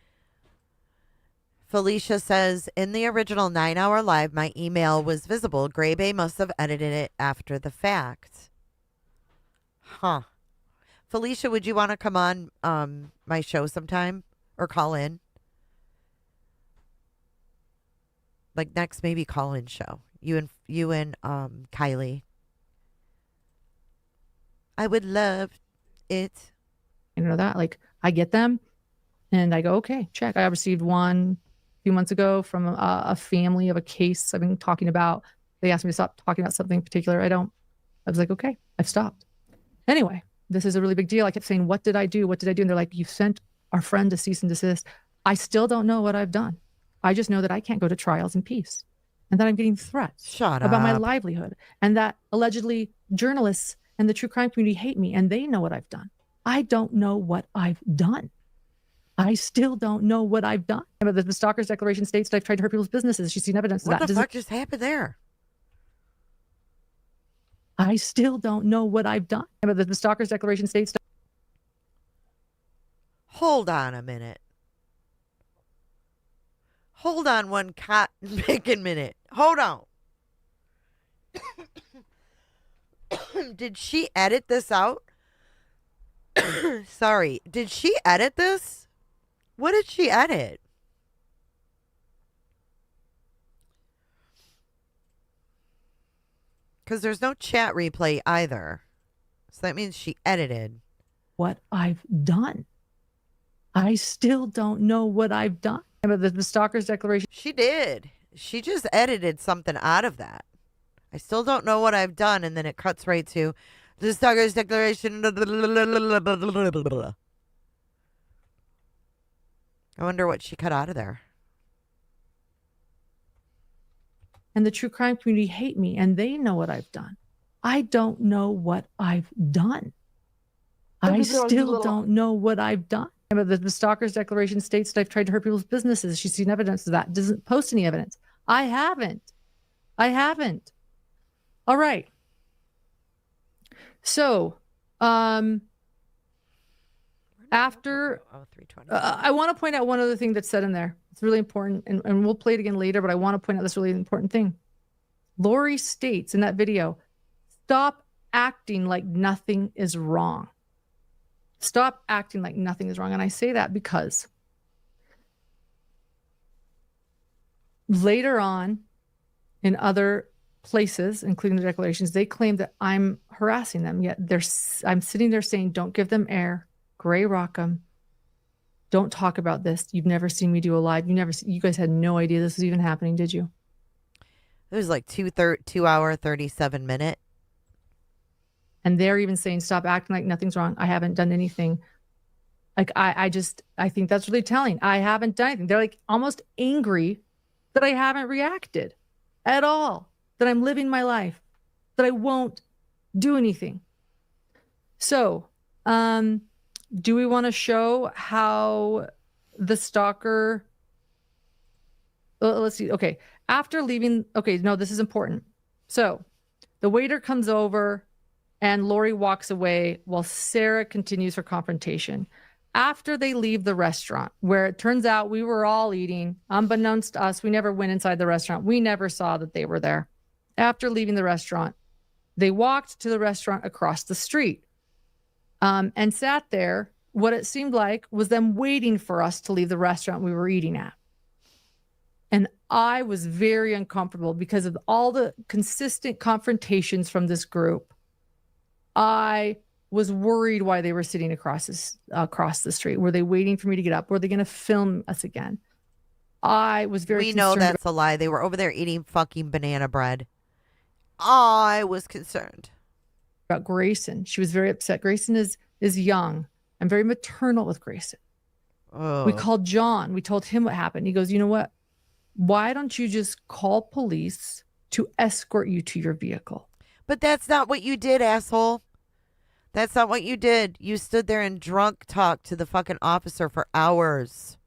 Felicia says, in the original 9-hour live, my email was visible. Gray Bay must have edited it after the fact. Huh. Felicia, would you want to come on my show sometime or call in? Like next maybe call-in show. You and Kylie. I would love it. That I get them and I go, okay, check. I received one a few months ago from a family of a case I've been talking about. They asked me to stop talking about something in particular. I was like, okay, I've stopped. Anyway, this is a really big deal. I kept saying, what did I do? What did I do? And they're like, you sent our friend a cease and desist. I still don't know what I've done. I just know that I can't go to trials in peace and that I'm getting threats about my livelihood and that allegedly journalists and the true crime community hate me and they know what I've done. I don't know what I've done. I still don't know what I've done. But the stalker's declaration states that I've tried to hurt people's businesses. She's seen evidence of What that. the fuck just happened there? I still don't know what I've done. But the stalker's declaration states. Hold on a minute. Hold on one cotton picking minute. Hold on. Did she edit this out? Sorry. Did she edit this? What did she edit? Because there's no chat replay either. So that means she edited. What I've done. I still don't know what I've done. But the stalker's declaration. She did. She just edited something out of that. I still don't know what I've done. And then it cuts right to the stalker's declaration. I wonder what she cut out of there. And the true crime community hate me, and they know what I've done. I don't know what I've done. I still don't know what I've done. But the stalker's declaration states that I've tried to hurt people's businesses. She's seen evidence of that. Doesn't post any evidence. I haven't. All right. So, after, I want to point out one other thing that's said in there. It's really important, and we'll play it again later, but I want to point out this really important thing. Lori states in that video, stop acting like nothing is wrong. Stop acting like nothing is wrong. And I say that because later on in other places, including the declarations, they claim that I'm harassing them. Yet I'm sitting there saying, don't give them air, gray rock them. Don't talk about this. You've never seen me do a live. You guys had no idea this was even happening, did you? It was like 2 hour, 37 minute. And they're even saying, stop acting like nothing's wrong. I haven't done anything. Like, I think that's really telling. I haven't done anything. They're like almost angry that I haven't reacted at all, that I'm living my life, that I won't do anything. So, do we want to show how the stalker, let's see. Okay. After leaving, okay, no, this is important. So the waiter comes over and Lori walks away while Sarah continues her confrontation. After they leave the restaurant, where it turns out we were all eating, unbeknownst to us, we never went inside the restaurant. We never saw that they were there. After leaving the restaurant, they walked to the restaurant across the street and sat there. What it seemed like was them waiting for us to leave the restaurant we were eating at. And I was very uncomfortable because of all the consistent confrontations from this group. I was worried why they were sitting across the street. Were they waiting for me to get up? Were they going to film us again? I was very We know that's a lie. They were over there eating fucking banana bread. I was concerned about Grayson. She was very upset. Grayson is young. I'm very maternal with Grayson. Oh. We called John. We told him what happened. He goes, you know what? Why don't you just call police to escort you to your vehicle? But that's not what you did, asshole. That's not what you did. You stood there and drunk talked to the fucking officer for hours.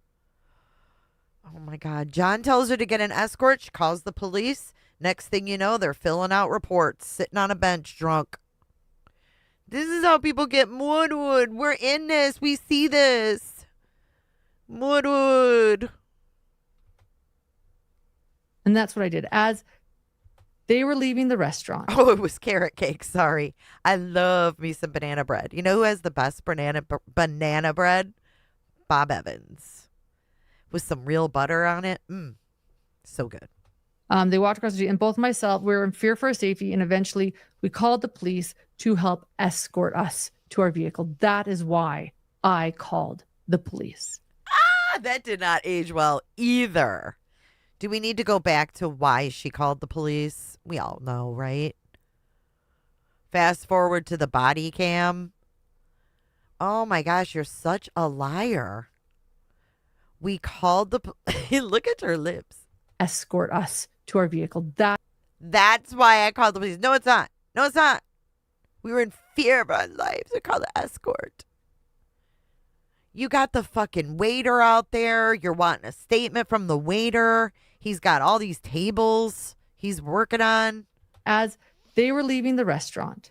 Oh my God. John tells her to get an escort. She calls the police. Next thing you know, they're filling out reports, sitting on a bench drunk. This is how people get Woodwood. We're in this. We see this. Woodwood. And that's what I did. As they were leaving the restaurant. Oh, it was carrot cake. Sorry. I love me some banana bread. You know who has the best banana bread? Bob Evans. With some real butter on it. So good. They walked across the street, and both myself, we were in fear for our safety, and eventually we called the police to help escort us to our vehicle. That is why I called the police. That did not age well either. Do we need to go back to why she called the police? We all know, right? Fast forward to the body cam. Oh my gosh, you're such a liar. We called the look at her lips. Escort us to our vehicle. That's why I called the police. No, it's not. No, it's not. We were in fear of our lives. We called the escort. You got the fucking waiter out there. You're wanting a statement from the waiter. He's got all these tables he's working on. As they were leaving the restaurant,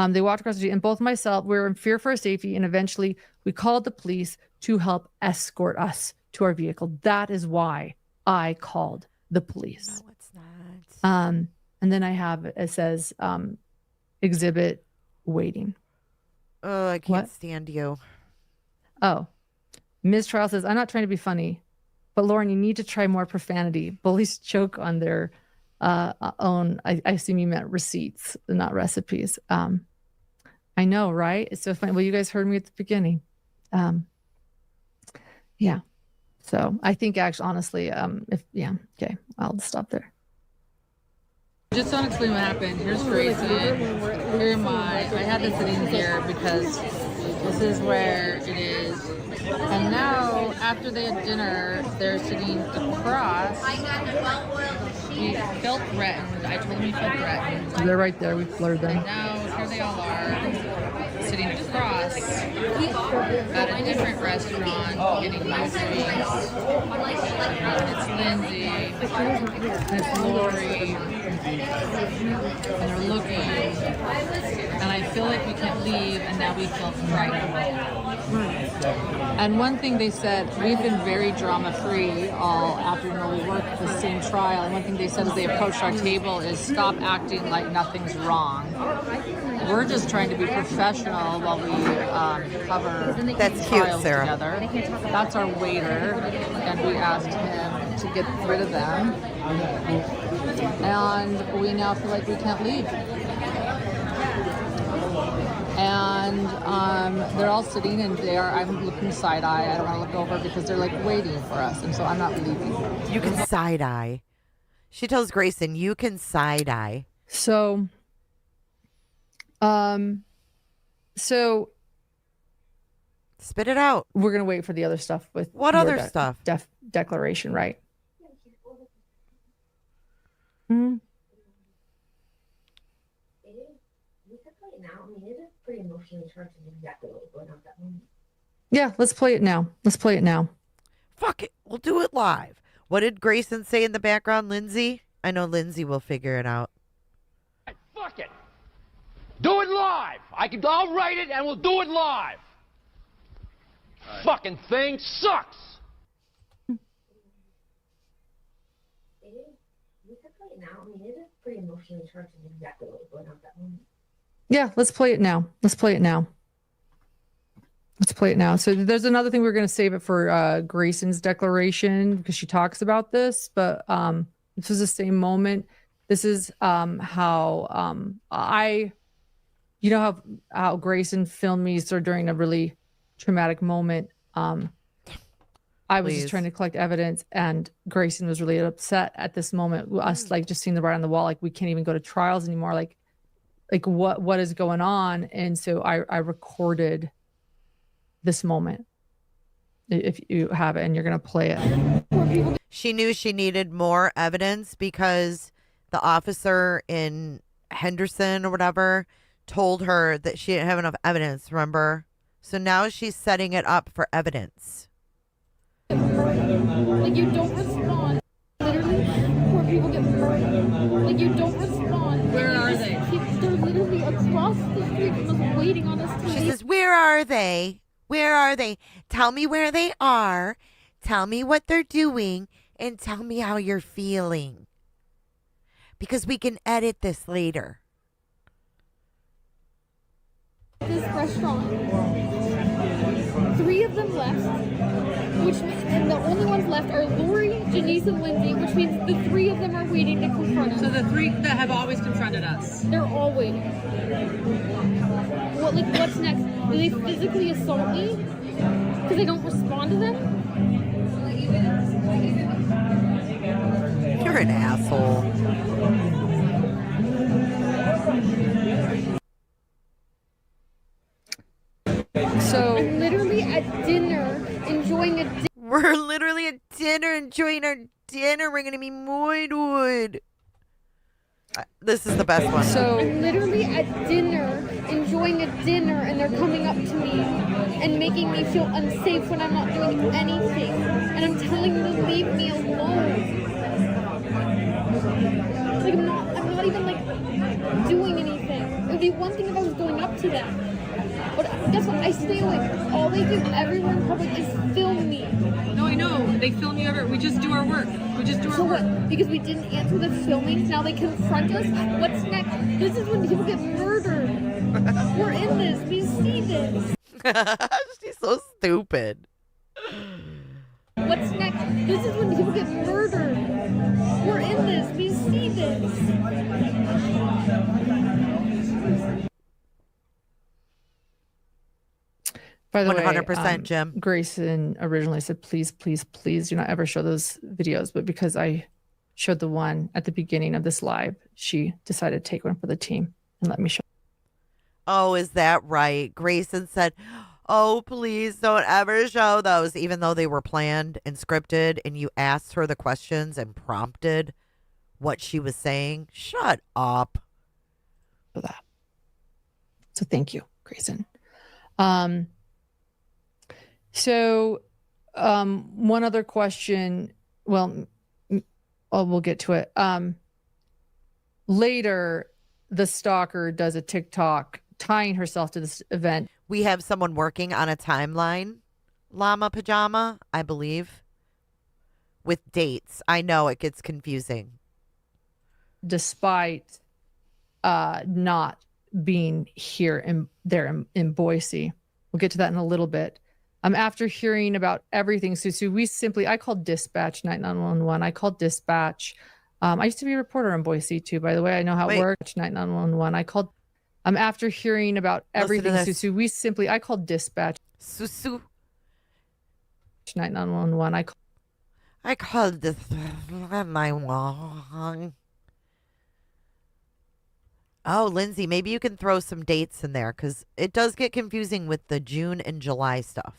they walked across the street, and both myself, we were in fear for our safety, and eventually we called the police to help escort us to our vehicle. That is why I called the police. No, it's not. And then I have, it says, exhibit waiting. Oh, I can't stand you. Oh, Ms. Trial says, I'm not trying to be funny, but Lauren, you need to try more profanity. Bullies choke on their own, I assume you meant receipts, not recipes. I know, right? It's so funny. Well, you guys heard me at the beginning. Yeah. So I think actually, honestly, okay, I'll stop there. Just don't explain what happened. Here's Grayson. Here am I. I had this sitting here because this is where it is. And now, after they had dinner, they're sitting across. He felt threatened. I told him he felt threatened. They're right there. We blurred them. And now, here they all are, sitting across at a different restaurant, getting those drinks. It's Lindsay. And it's Lori. And they're looking. And I feel like we can't leave, and now we feel threatened. And one thing they said, we've been very drama-free all afternoon. We worked the same trial, and one thing they said as they approached our table is stop acting like nothing's wrong. We're just trying to be professional while we cover That's cute, trials Sarah. together. That's our waiter, and we asked him to get rid of them. And we now feel like we can't leave. And they're all sitting, and I'm looking side-eye. I don't want to look over because they're like waiting for us, and so I'm not leaving. You can side-eye. She tells Grayson, you can side-eye. So spit it out. We're going to wait for the other stuff with what your other stuff? Declaration, right? Pretty emotionally charged and exactly what was going on at that moment. Yeah, let's play it now. Let's play it now. Fuck it. We'll do it live. What did Grayson say in the background, Lindsay? I know Lindsay will figure it out. Fuck it. Do it live. I'll write it and we'll do it live. Fucking thing sucks. We could play it now. It is pretty emotionally charged and exactly what was going on at that moment. Yeah, let's play it now. Let's play it now. Let's play it now. So there's another thing we're going to save it for Grayson's declaration because she talks about this, but this is the same moment. This is how how Grayson filmed me sort of during a really traumatic moment. I was just trying to collect evidence, and Grayson was really upset at this moment. Us like just seeing the writing on the wall, like we can't even go to trials anymore. Like what is going on? And so I recorded this moment. If you have it and you're going to play it. She knew she needed more evidence because the officer in Henderson or whatever told her that she didn't have enough evidence, remember? So now she's setting it up for evidence. Like you don't respond. Literally, poor people get hurt. Like you don't respond. Where are they? They're literally across the street from us waiting on us to She leave. says, where are they? Where are they? Tell me where they are. Tell me what they're doing. And tell me how you're feeling. Because we can edit this later. This restaurant. 3 of them left. And the only ones left are Lori, Janice, and Lindsay, which means the 3 of them are waiting to confront us. So the 3 that have always confronted us. They're all waiting. What's next? Do they physically assault me? Because I don't respond to them? You're an asshole. So I'm literally at dinner enjoying a dinner. We're literally at dinner enjoying our dinner. We're gonna be moidwood. This is the best one. So I'm literally at dinner enjoying a dinner and they're coming up to me and making me feel unsafe when I'm not doing anything. And I'm telling them to leave me alone. Like I'm not even like doing anything. It would be one thing if I was going up to them. But guess what? I stay away. All they do everywhere in public is film me. No, I know. They film you everywhere. We just do our work. So what? Because we didn't answer the filming, now they confront us? What's next? This is when people get murdered. We're in this. We see this. She's so stupid. What's next? This is when people get murdered. We're in this. We see this. By the 100%, way, Jim. Grayson originally said, please, please, please do not ever show those videos. But because I showed the one at the beginning of this live, she decided to take one for the team and let me show. Oh, is that right? Grayson said, oh, please don't ever show those, even though they were planned and scripted and you asked her the questions and prompted what she was saying. Shut up. For that. So thank you, Grayson. So one other question, well, we'll get to it. Later, the stalker does a TikTok tying herself to this event. We have someone working on a timeline, Llama Pajama, I believe, with dates. I know it gets confusing. Despite not being here in Boise. We'll get to that in a little bit. After hearing about everything, Susu, I called dispatch 911. I called dispatch. I used to be a reporter in Boise too, by the way. I know how it works. 911. I called. After hearing about everything, Susu, I called dispatch. Susu. 911. I called this. Am I wrong? Oh, Lindsay, maybe you can throw some dates in there because it does get confusing with the June and July stuff.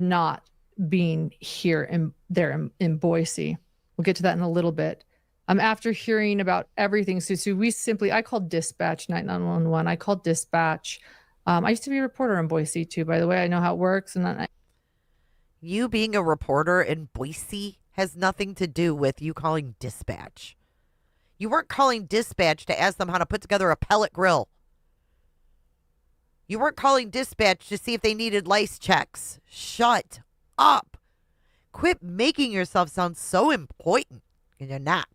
Not being here in Boise. We'll get to that in a little bit. After hearing about everything, Susu, I called dispatch 911. I called dispatch. I used to be a reporter in Boise too, by the way. I know how it works. And you being a reporter in Boise has nothing to do with you calling dispatch. You weren't calling dispatch to ask them how to put together a pellet grill. You weren't calling dispatch to see if they needed lice checks. Shut up. Quit making yourself sound so important. And you're not.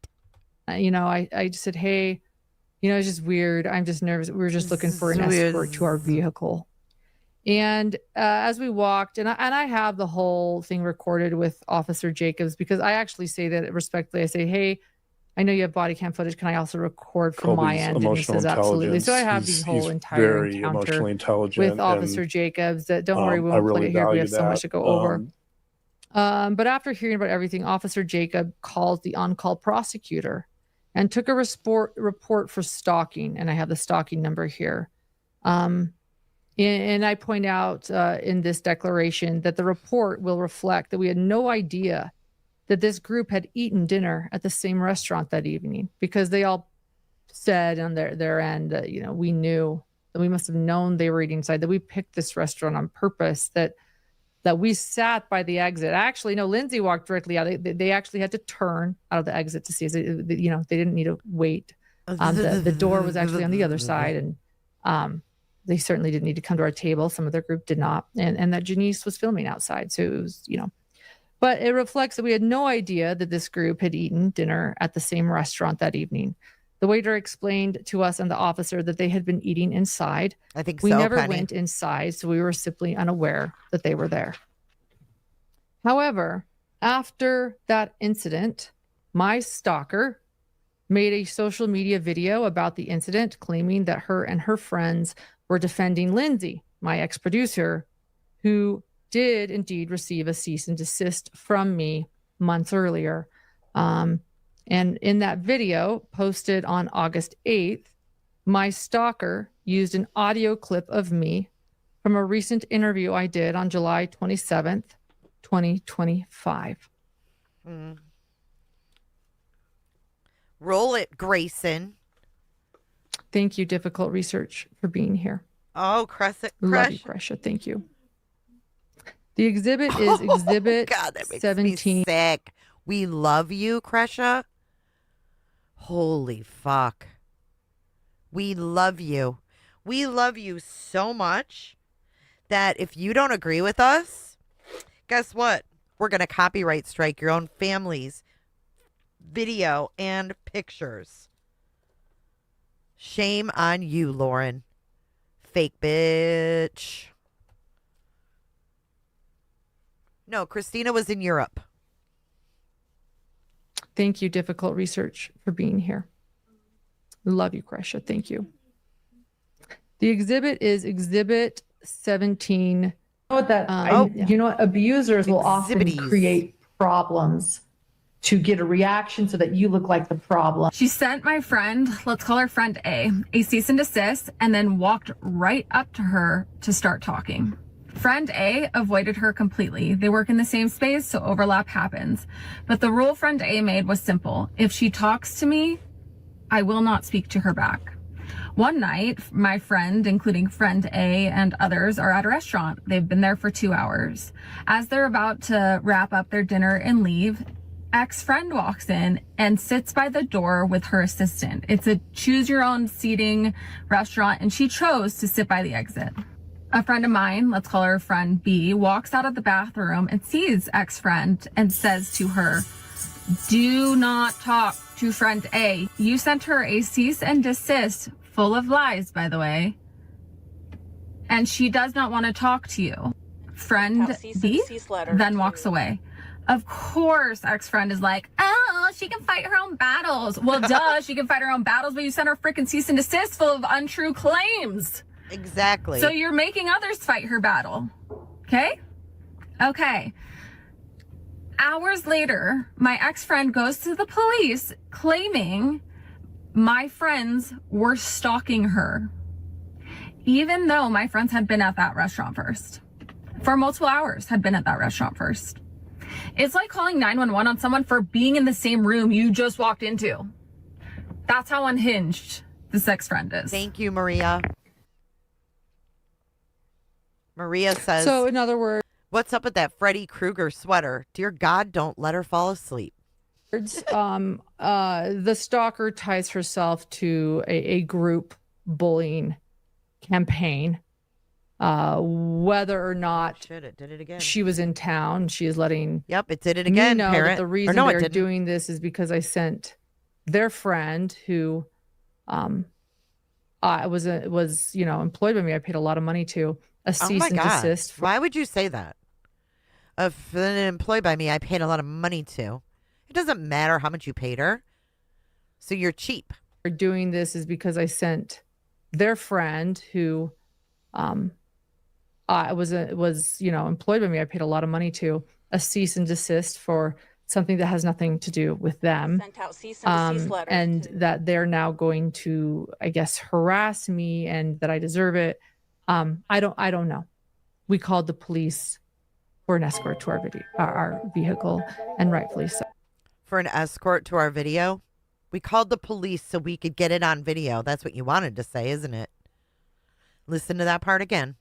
I just said, hey, it's just weird. I'm just nervous. We were just looking for an escort to our vehicle. And as we walked, and I have the whole thing recorded with Officer Jacobs, because I actually say that respectfully. I say, hey, I know you have body cam footage. Can I also record from my end? And he says, absolutely. So I have the whole entire encounter with Officer Jacobs. That don't worry, we won't play it here. We have so much to go over. But after hearing about everything, Officer Jacob called the on-call prosecutor and took a report for stalking. And I have the stalking number here. And I point out in this declaration that the report will reflect that we had no idea that this group had eaten dinner at the same restaurant that evening, because they all said on their end, we knew that we must have known they were eating inside, that we picked this restaurant on purpose, that we sat by the exit. Actually, no, Lindsay walked directly out. They actually had to turn out of the exit to see, they didn't need to wait. The door was actually on the other side, and they certainly didn't need to come to our table. Some of their group did not. And that Janice was filming outside. So it was, but it reflects that we had no idea that this group had eaten dinner at the same restaurant that evening. The waiter explained to us and the officer that they had been eating inside. I think we never went inside, so we were simply unaware that they were there. However, after that incident, my stalker made a social media video about the incident, claiming that her and her friends were defending Lindsay, my ex-producer, who did indeed receive a cease and desist from me months earlier. And in that video posted on August 8th, my stalker used an audio clip of me from a recent interview I did on July 27th, 2025. Roll it, Grayson. Thank you, Difficult Research, for being here. Oh, Crescent. Love you, Crescia. Thank you. The exhibit is Exhibit God, that makes 17. me sick. We love you, Crescia. Holy fuck. We love you. We love you so much that if you don't agree with us, guess what? We're going to copyright strike your own family's video and pictures. Shame on you, Lauren. Fake bitch. No, Christina was in Europe. Thank you, Difficult Research, for being here. Love you, Crescia. Thank you. The exhibit is Exhibit 17. You know what you know what? Abusers will often create problems to get a reaction so that you look like the problem. She sent my friend, let's call her friend A cease and desist, and then walked right up to her to start talking. Friend A avoided her completely. They work in the same space, so overlap happens. But the rule friend A made was simple. If she talks to me, I will not speak to her back. One night, my friend, including friend A and others, are at a restaurant. They've been there for 2 hours. As they're about to wrap up their dinner and leave, ex-friend walks in and sits by the door with her assistant. It's a choose-your-own-seating restaurant, and she chose to sit by the exit. A friend of mine, let's call her friend B, walks out of the bathroom and sees ex-friend and says to her, "Do not talk to friend A. You sent her a cease and desist, full of lies, by the way, and she does not want to talk to you." Friend B then walks away. Of course, ex-friend is like, "Oh, she can fight her own battles." Well, duh, she can fight her own battles, but you sent her freaking cease and desist full of untrue claims. Exactly. So you're making others fight her battle. Okay? Okay. Hours later, my ex-friend goes to the police claiming my friends were stalking her, even though my friends had been at that restaurant first. For multiple hours had been at that restaurant first. It's like calling 911 on someone for being in the same room you just walked into. That's how unhinged this ex-friend is. Thank you, Maria. Maria says, so in other words, what's up with that Freddy Krueger sweater? Dear God, don't let her fall asleep. The stalker ties herself to a group bullying campaign. Whether or not it did it again. She was in town, she is letting it did it again. Me know parent. that the reason no, they're doing this is because I sent their friend who was employed by me. I paid a lot of money to a cease and desist. Why would you say that? If an employed by me, I paid a lot of money to. It doesn't matter how much you paid her. So you're cheap. For doing this is because I sent their friend who was employed by me. I paid a lot of money to a cease and desist for something that has nothing to do with them. Sent out cease and desist letters and that they're now going to, I guess, harass me and that I deserve it. I don't know. We called the police for an escort to our vehicle, and rightfully so. For an escort to our video? We called the police so we could get it on video. That's what you wanted to say, isn't it? Listen to that part again.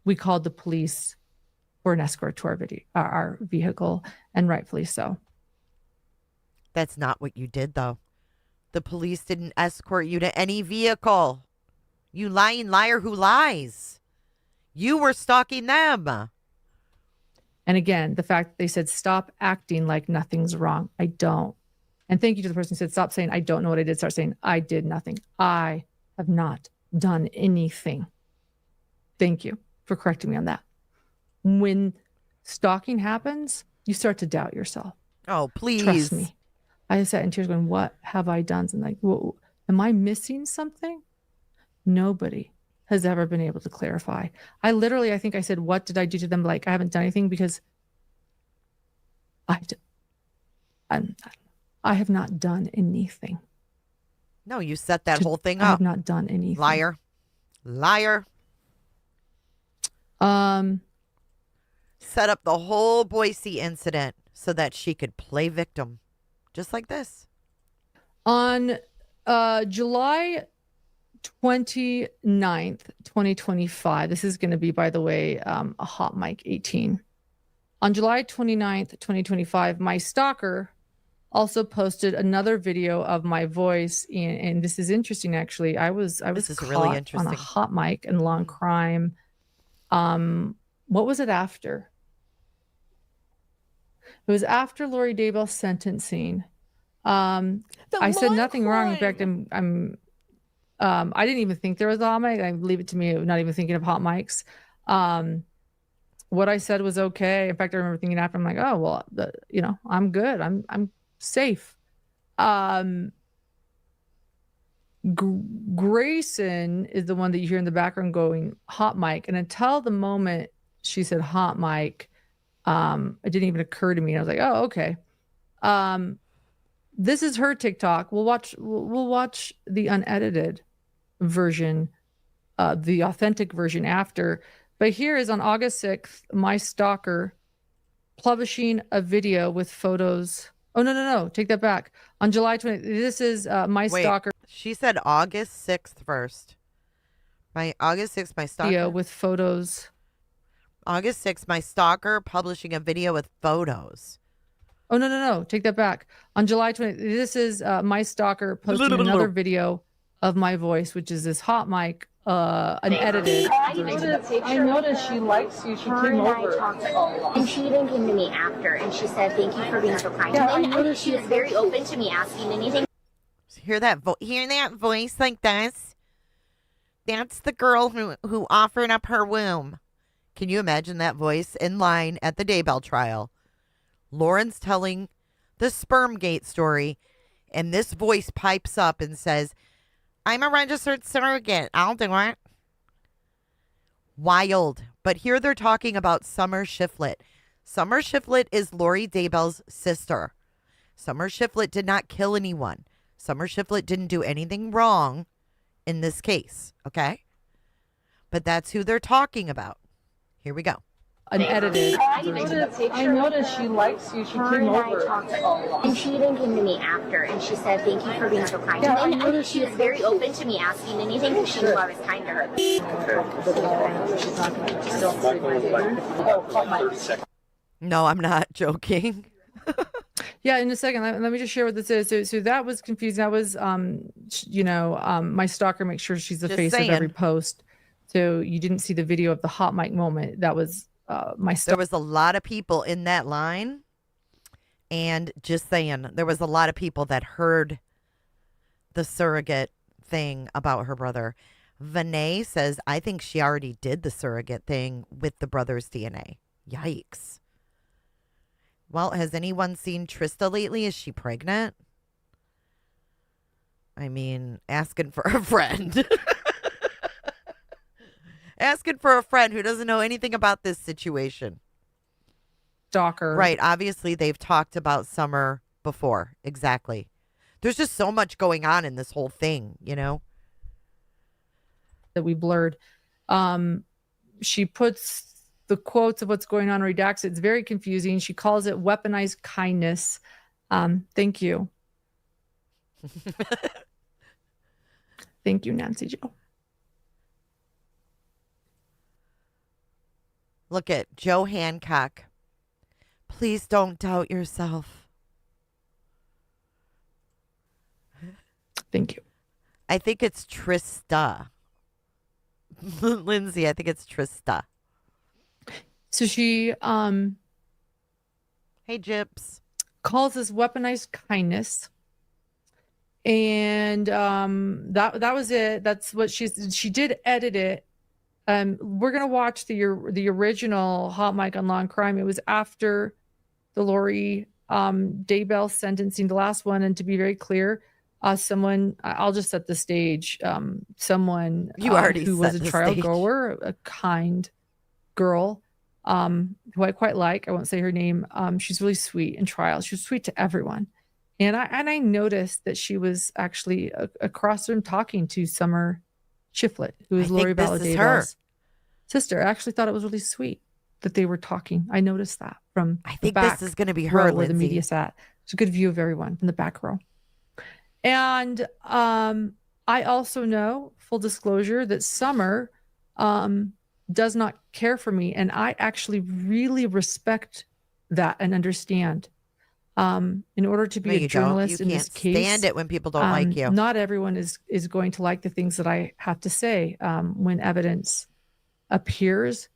We called the police for an escort to our vehicle, and rightfully so. That's not what you did, though. The police didn't escort you to any vehicle. You lying liar who lies. You were stalking them. And again, the fact that they said, stop acting like nothing's wrong. I don't. And thank you to the person who said, stop saying, I don't know what I did. Start saying, I did nothing. I have not done anything. Thank you for correcting me on that. When stalking happens, you start to doubt yourself. Oh, please. Trust me. I sat in tears going, what have I done? And like, whoa, am I missing something? Nobody has ever been able to clarify. I think I said, what did I do to them? Like, I haven't done anything because I have not done anything. No, you set that whole thing up. I have not done anything. Liar. Set up the whole Boise incident so that she could play victim. Just like this. On July 29th, 2025. This is going to be, by the way, a hot mic 18. On July 29th, 2025, my stalker also posted another video of my voice. And this is interesting, actually. I was is caught really on a interesting. hot mic and long crime. What was it after? It was after Lori Daybell's sentencing. I said nothing wrong. In fact, I didn't even think there was a hot mic. I leave it to me, not even thinking of hot mics. What I said was okay. In fact, I remember thinking after, I'm like, oh, well, I'm good. I'm safe. Grayson is the one that you hear in the background going hot mic. And until the moment she said hot mic, it didn't even occur to me. I was like, oh, okay. This is her TikTok. We'll watch the unedited version, the authentic version after. But here is on August 6th, my stalker publishing a video with photos. Oh, no. Take that back. On July 20th, this is my stalker. She said August 6th first. August 6th, my stalker. Video with photos. August 6th, my stalker publishing a video with photos. Oh, no. Take that back. On July 20th, this is my stalker posting another video of my voice, which is this hot mic, unedited. I noticed she likes you. She came over. And she even came to me after, and she said, "Thank you for being so kind." Yeah, and then she was very open to me asking anything. Hear that voice like this? That's the girl who offered up her womb. Can you imagine that voice in line at the Daybell trial? Lauren's telling the Spermgate story, and this voice pipes up and says, I'm a registered surrogate. I'll do it. Wild. But here they're talking about Summer Shiflett. Summer Shiflett is Lori Daybell's sister. Summer Shiflett did not kill anyone. Summer Shiflett didn't do anything wrong in this case, okay? But that's who they're talking about. Here we go. Unedited. I noticed she likes you. She came over. And she even came to me after, and she said, "Thank you for being so kind." Yeah, and then she was very open to me asking anything because she knew I was kind to her. No, I'm not joking. Yeah, in a second, let me just share what this is. So that was confusing. That was, my stalker makes sure she's the Just face saying. of every post. So you didn't see the video of the hot mic moment. That was my There was a lot of people in that line. And just saying, there was a lot of people that heard the surrogate thing about her brother. Vinay says, I think she already did the surrogate thing with the brother's DNA. Yikes. Well, has anyone seen Trista lately? Is she pregnant? I mean, asking for a friend. Asking for a friend who doesn't know anything about this situation. Stalker. Right. Obviously, they've talked about Summer before. Exactly. There's just so much going on in this whole thing, you know? That we blurred. She puts the quotes of what's going on, redacts it. It's very confusing. She calls it weaponized kindness. Thank you. Thank you, Nancy Jo. Look at Joe Hancock. Please don't doubt yourself. Thank you. I think it's Trista. Lindsay, I think it's Trista. So she Hey, Gyps. calls this weaponized kindness. And that was it. That's what she did edit it. We're gonna watch the original Hot Mic on Law and Crime. It was after the Lori Daybell sentencing, the last one. And to be very clear, someone, I'll just set the stage. Someone You already who set was a the trial stage. goer, a kind girl, who I quite like. I won't say her name. She's really sweet in trial. She was sweet to everyone. And I noticed that she was actually across the room talking to Summer Shiflett, who is Lori Daybell's sister. I actually thought it was really sweet that they were talking. I noticed that from I the think back this is going to be row her, where the Lindsay. media sat. It's a good view of everyone from the back row. And I I also know, full disclosure, that Summer does not care for me. And I actually really respect that and understand. In order to be No, a you don't. journalist You in can't this case, stand it when people don't like you. not everyone is going to like the things that I have to say when evidence appears.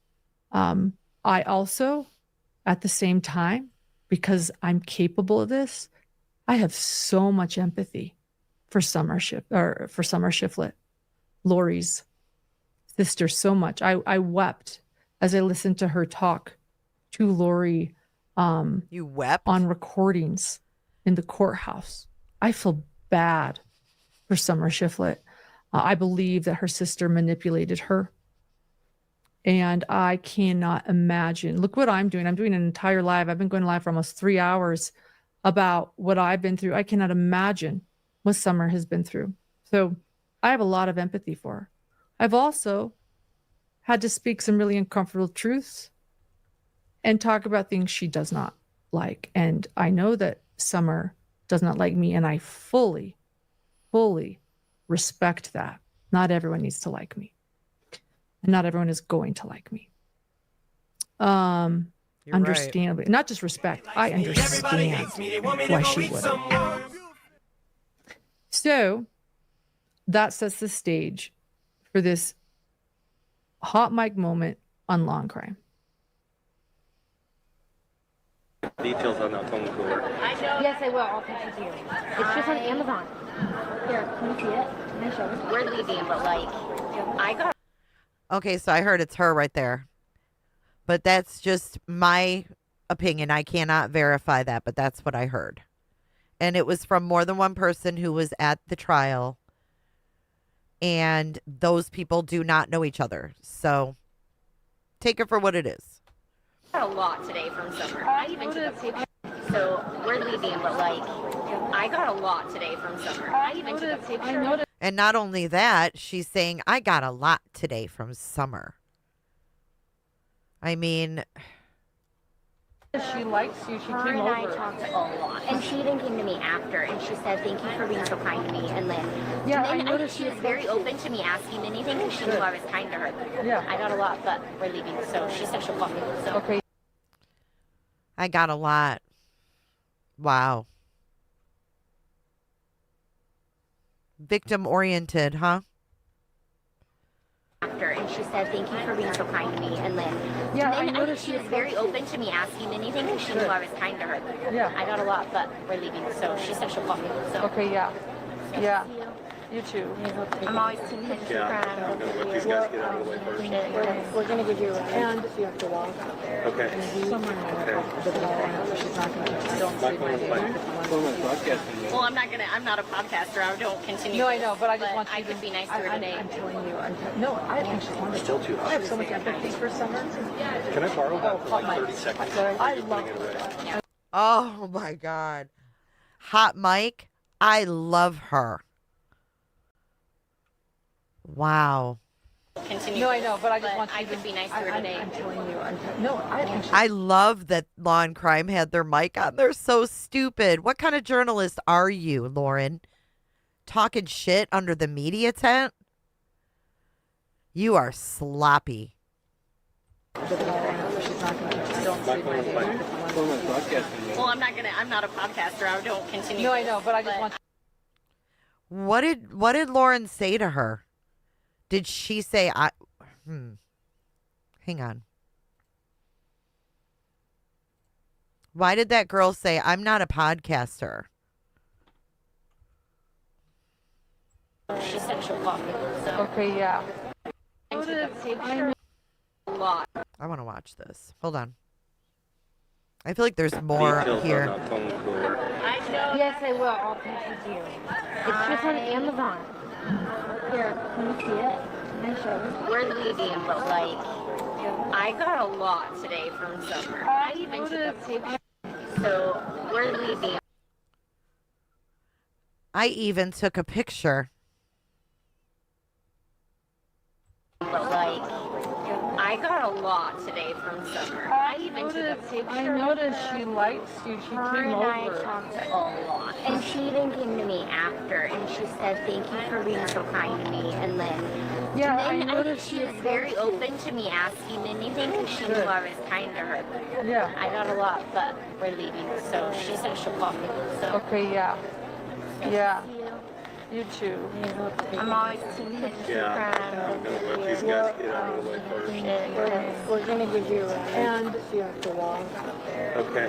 I also, at the same time, because I'm capable of this, I have so much empathy for Summer Shiflett, Lori's sister, so much. I wept as I listened to her talk to Lori. You wept? On recordings in the courthouse. I feel bad for Summer Shiflett. I believe that her sister manipulated her. And I cannot imagine. Look what I'm doing. I'm doing an entire live. I've been going live for almost 3 hours about what I've been through. I cannot imagine what Summer has been through. So I have a lot of empathy for her. I've also had to speak some really uncomfortable truths and talk about things she does not like. And I know that Summer does not like me, and I fully respect that. Not everyone needs to like me. And not everyone is going to like me. Understandably. Right. Not just respect. I understand why she would. So that sets the stage for this hot mic moment on Law and Crime. Details on that phone cooler. Yes, I will. I'll text it to you. It's just on Amazon. Here, can you see it? Can I show you? We're leaving, but like, I got. Okay, so I heard it's her right there. But that's just my opinion. I cannot verify that, but that's what I heard. And it was from more than one person who was at the trial. And those people do not know each other. So take it for what it is. I got a lot today from Summer. I even took a picture. So we're leaving, but like, I got a lot today from Summer. I even took a picture. And not only that, she's saying, I got a lot today from Summer. I mean, She likes you. She Her came and I over. talked a lot. And she even came to me after, and she said, thank you for being so kind to me. And then, Yeah, and then I noticed she you was spoke very to- open to me asking anything because she knew I was kind to her. Yeah. I got a lot, but we're leaving. So she said she'll call me. So. Okay. I got a lot. Wow. Victim oriented, huh? After, and she said, thank you for being so kind to me. And then, Yeah, and then I noticed she you was spoke very to- open to me asking anything because she knew I was kind to her. Yeah. I got a lot, but we're leaving. So she said she'll call me. So. Okay, yeah. Yeah. You too. I'm always team Hinge I'm gonna let these guys get out of the way first. We're going to give you a and you have to walk. Okay. Someone she's not going to don't My say my phone's name. like, someone's broadcasting. Well, I'm not a podcaster. I don't continue. No, I know, but I just want you I to could be nice to her today. I'm telling you. No, I actually want to. Still too hot. I have so much empathy for Summer. Can I borrow that for like 30 seconds? I love her. Oh my God. Hot Mike, I love her. Wow. Continue. No, I know, but I just want you I to could be nice to her today. I'm telling you. No, I actually. I love that Law and Crime had their mic on. They're so stupid. What kind of journalist are you, Lauren? Talking shit under the media tent? You are sloppy. She's not going to don't My say my phone's like, name. someone's broadcasting. Well, I'm not a podcaster. I don't continue. No, I know, but I just want. What did Lauren say to her? Did she say hang on. Why did that girl say, I'm not a podcaster? She said she'll call me. So. Okay, yeah. I took a picture. A lot. I want to watch this. Hold on. I feel like there's more Details here. on that phone cooler. Yes, I will. I'll text it to you. It's just on Amazon. Here, can you see it? Can I show you? We're leaving, but like, I got a lot today from Summer. I even took a picture. So we're leaving. I even took a picture. But like, I got a lot today from Summer. I even took a picture. I noticed she likes you. She Her came and I over. talked a lot. And she even came to me after and she said, thank you for being so kind to me. And then, I noticed she was very open to me asking anything because she knew I was kind to her. Yeah. I got a lot, but we're leaving. So she said she'll call me. So. Okay, yeah. Yeah. You too. I'm always team Hitch. Yeah. I'm gonna let these guys get out of the way first. We're going to give you a And you have to walk. Okay.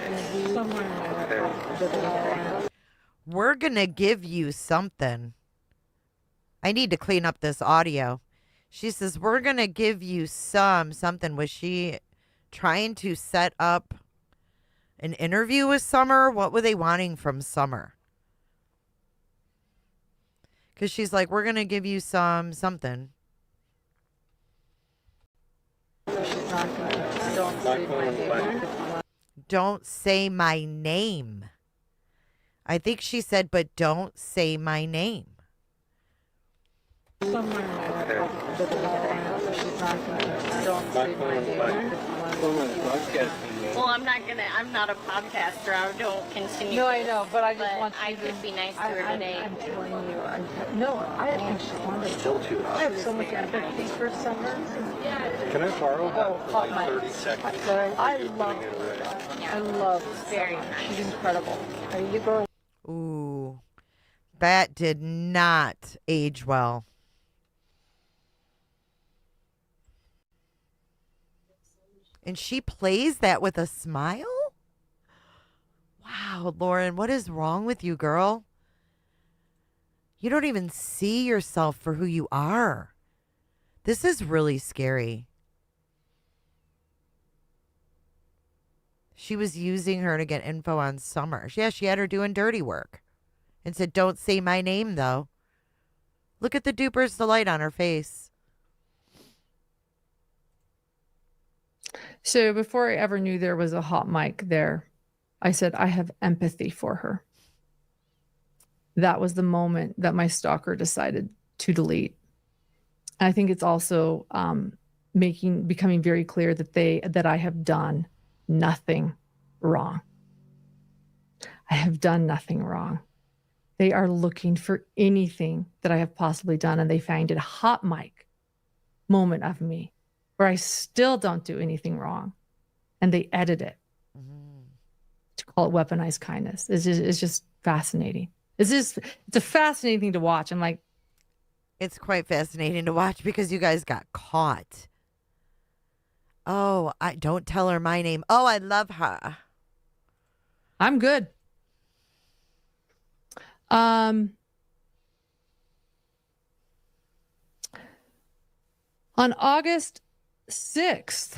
Okay. We're going to give you something. I need to clean up this audio. She says, we're going to give you something. Was she trying to set up an interview with Summer? What were they wanting from Summer? Because she's like, we're going to give you something. Don't say my name. I think she said, but don't say my name. Well, I'm not a podcaster. I don't continue. No, I know, but I just want I could be nice to her today. I'm telling you. I think she wanted. Still too hot. I have so much empathy for Summer. Can I borrow about hot like mic. 30 seconds? I love her. I love Very Summer. nice. She's incredible. Are you going? Ooh, that did not age well. And she plays that with a smile? Wow, Lauren, what is wrong with you, girl? You don't even see yourself for who you are. This is really scary. She was using her to get info on Summer. Yeah, she had her doing dirty work. And said, don't say my name, though. Look at the duper's delight on her face. So before I ever knew there was a hot mic there, I said, I have empathy for her. That was the moment that my stalker decided to delete. I think it's also becoming very clear that I have done nothing wrong. I have done nothing wrong. They are looking for anything that I have possibly done, and they find a hot mic moment of me where I still don't do anything wrong, and they edit it to call it weaponized kindness. It's just fascinating. It's a fascinating thing to watch. I'm like, it's quite fascinating to watch because you guys got caught. Oh, I don't tell her my name. Oh, I love her. I'm good. On August 6th,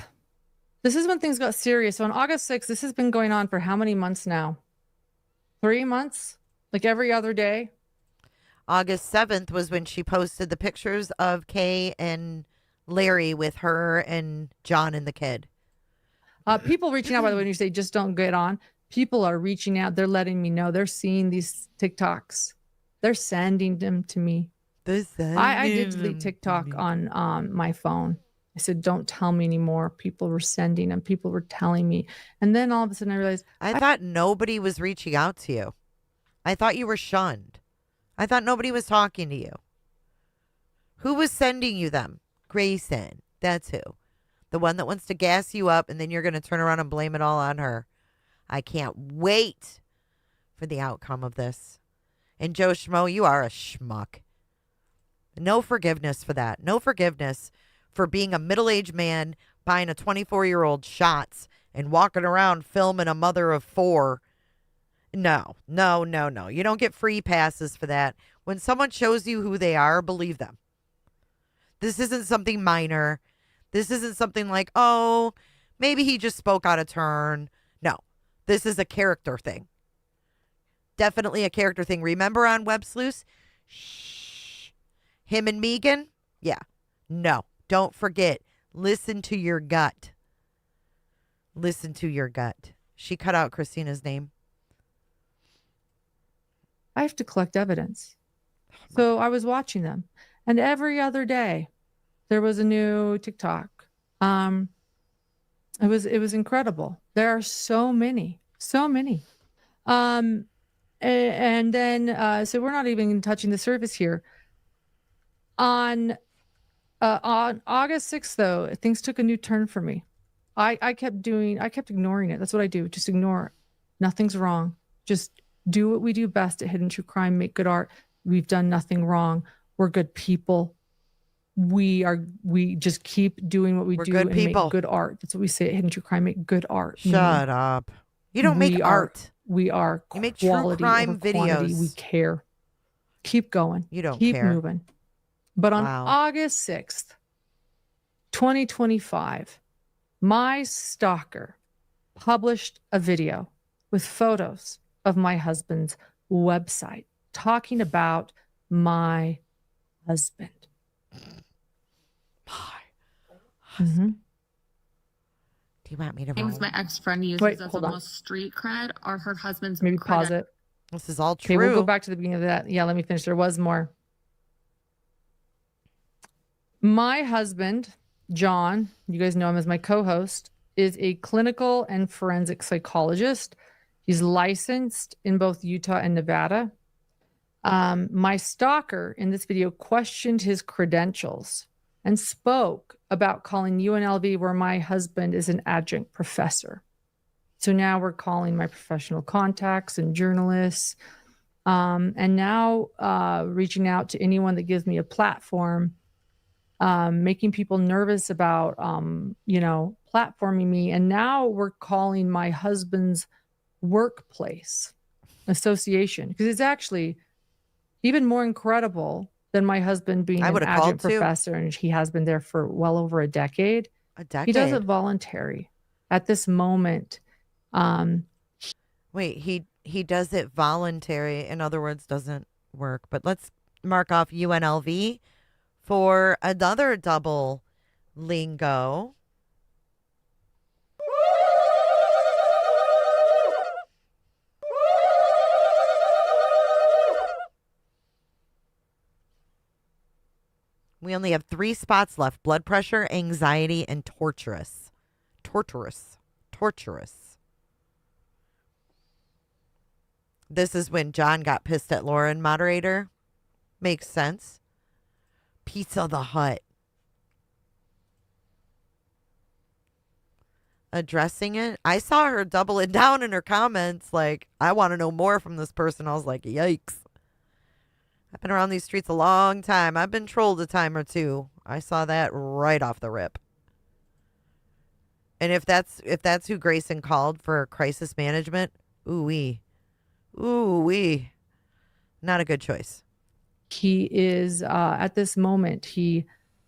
this is when things got serious. So on August 6th, this has been going on for how many months now? 3 months? Like every other day? August 7th was when she posted the pictures of Kay and Larry with her and John and the kid. People reaching out, by the way, when you say just don't get on, people are reaching out. They're letting me know. They're seeing these TikToks. They're sending them to me. I did delete TikTok on my phone. I said, don't tell me anymore. People were sending them. People were telling me. And then all of a sudden I realized. I thought nobody was reaching out to you. I thought you were shunned. I thought nobody was talking to you. Who was sending you them? Grayson. That's who. The one that wants to gas you up and then you're going to turn around and blame it all on her. I can't wait for the outcome of this. And Joe Schmo, you are a schmuck. No forgiveness for that. No forgiveness for being a middle-aged man buying a 24-year-old shots and walking around filming a mother of 4. No. You don't get free passes for that. When someone shows you who they are, believe them. This isn't something minor. This isn't something like, oh, maybe he just spoke out of turn. No, this is a character thing. Definitely a character thing. Remember on Web Sleuths? Shh. Him and Megan? Yeah. No, don't forget. Listen to your gut. Listen to your gut. She cut out Christina's name. I have to collect evidence. So I was watching them. And every other day, there was a new TikTok It was incredible. There are so many. And then so we're not even touching the surface here. On August 6th, though, things took a new turn for me. I kept ignoring it. That's what I do. Just ignore it. Nothing's wrong. Just do what we do best at Hidden True Crime, make good art. We've done nothing wrong. We're good people. We just keep doing what we do and make good art. That's what we say at Hidden True Crime, make good art. Shut up. You don't make art. We are you make true crime videos. We care. Keep going. You don't keep care. moving. But on August 6th, 2025, my stalker published a video with photos of my husband's website talking about my husband. Do you want me to Things my ex-friend uses as almost street cred are her husband's Maybe credit. pause it. This is all true. Okay, we'll go back to the beginning of that. Yeah, let me finish. There was more. My husband, John, you guys know him as my co-host, is a clinical and forensic psychologist. He's licensed in both Utah and Nevada. My stalker in this video questioned his credentials and spoke about calling UNLV, where my husband is an adjunct professor. So now we're calling my professional contacts and journalists, and now reaching out to anyone that gives me a platform, making people nervous about, platforming me. And now we're calling my husband's workplace association, because it's actually even more incredible than my husband being an adjunct professor, and he has been there for well over a decade. He does it voluntary at this moment. Wait, he does it voluntary. In other words, doesn't work. But let's mark off UNLV for another double lingo. We only have 3 spots left: blood pressure, anxiety, and torturous. This is when John got pissed at Lauren, moderator. Makes sense. Pizza the Hut. Addressing it. I saw her double it down in her comments. Like, I want to know more from this person. I was like, yikes. I've been around these streets a long time. I've been trolled a time or two. I saw that right off the rip. And if that's who Grayson called for crisis management, ooh-wee. Not a good choice. He is, at this moment, he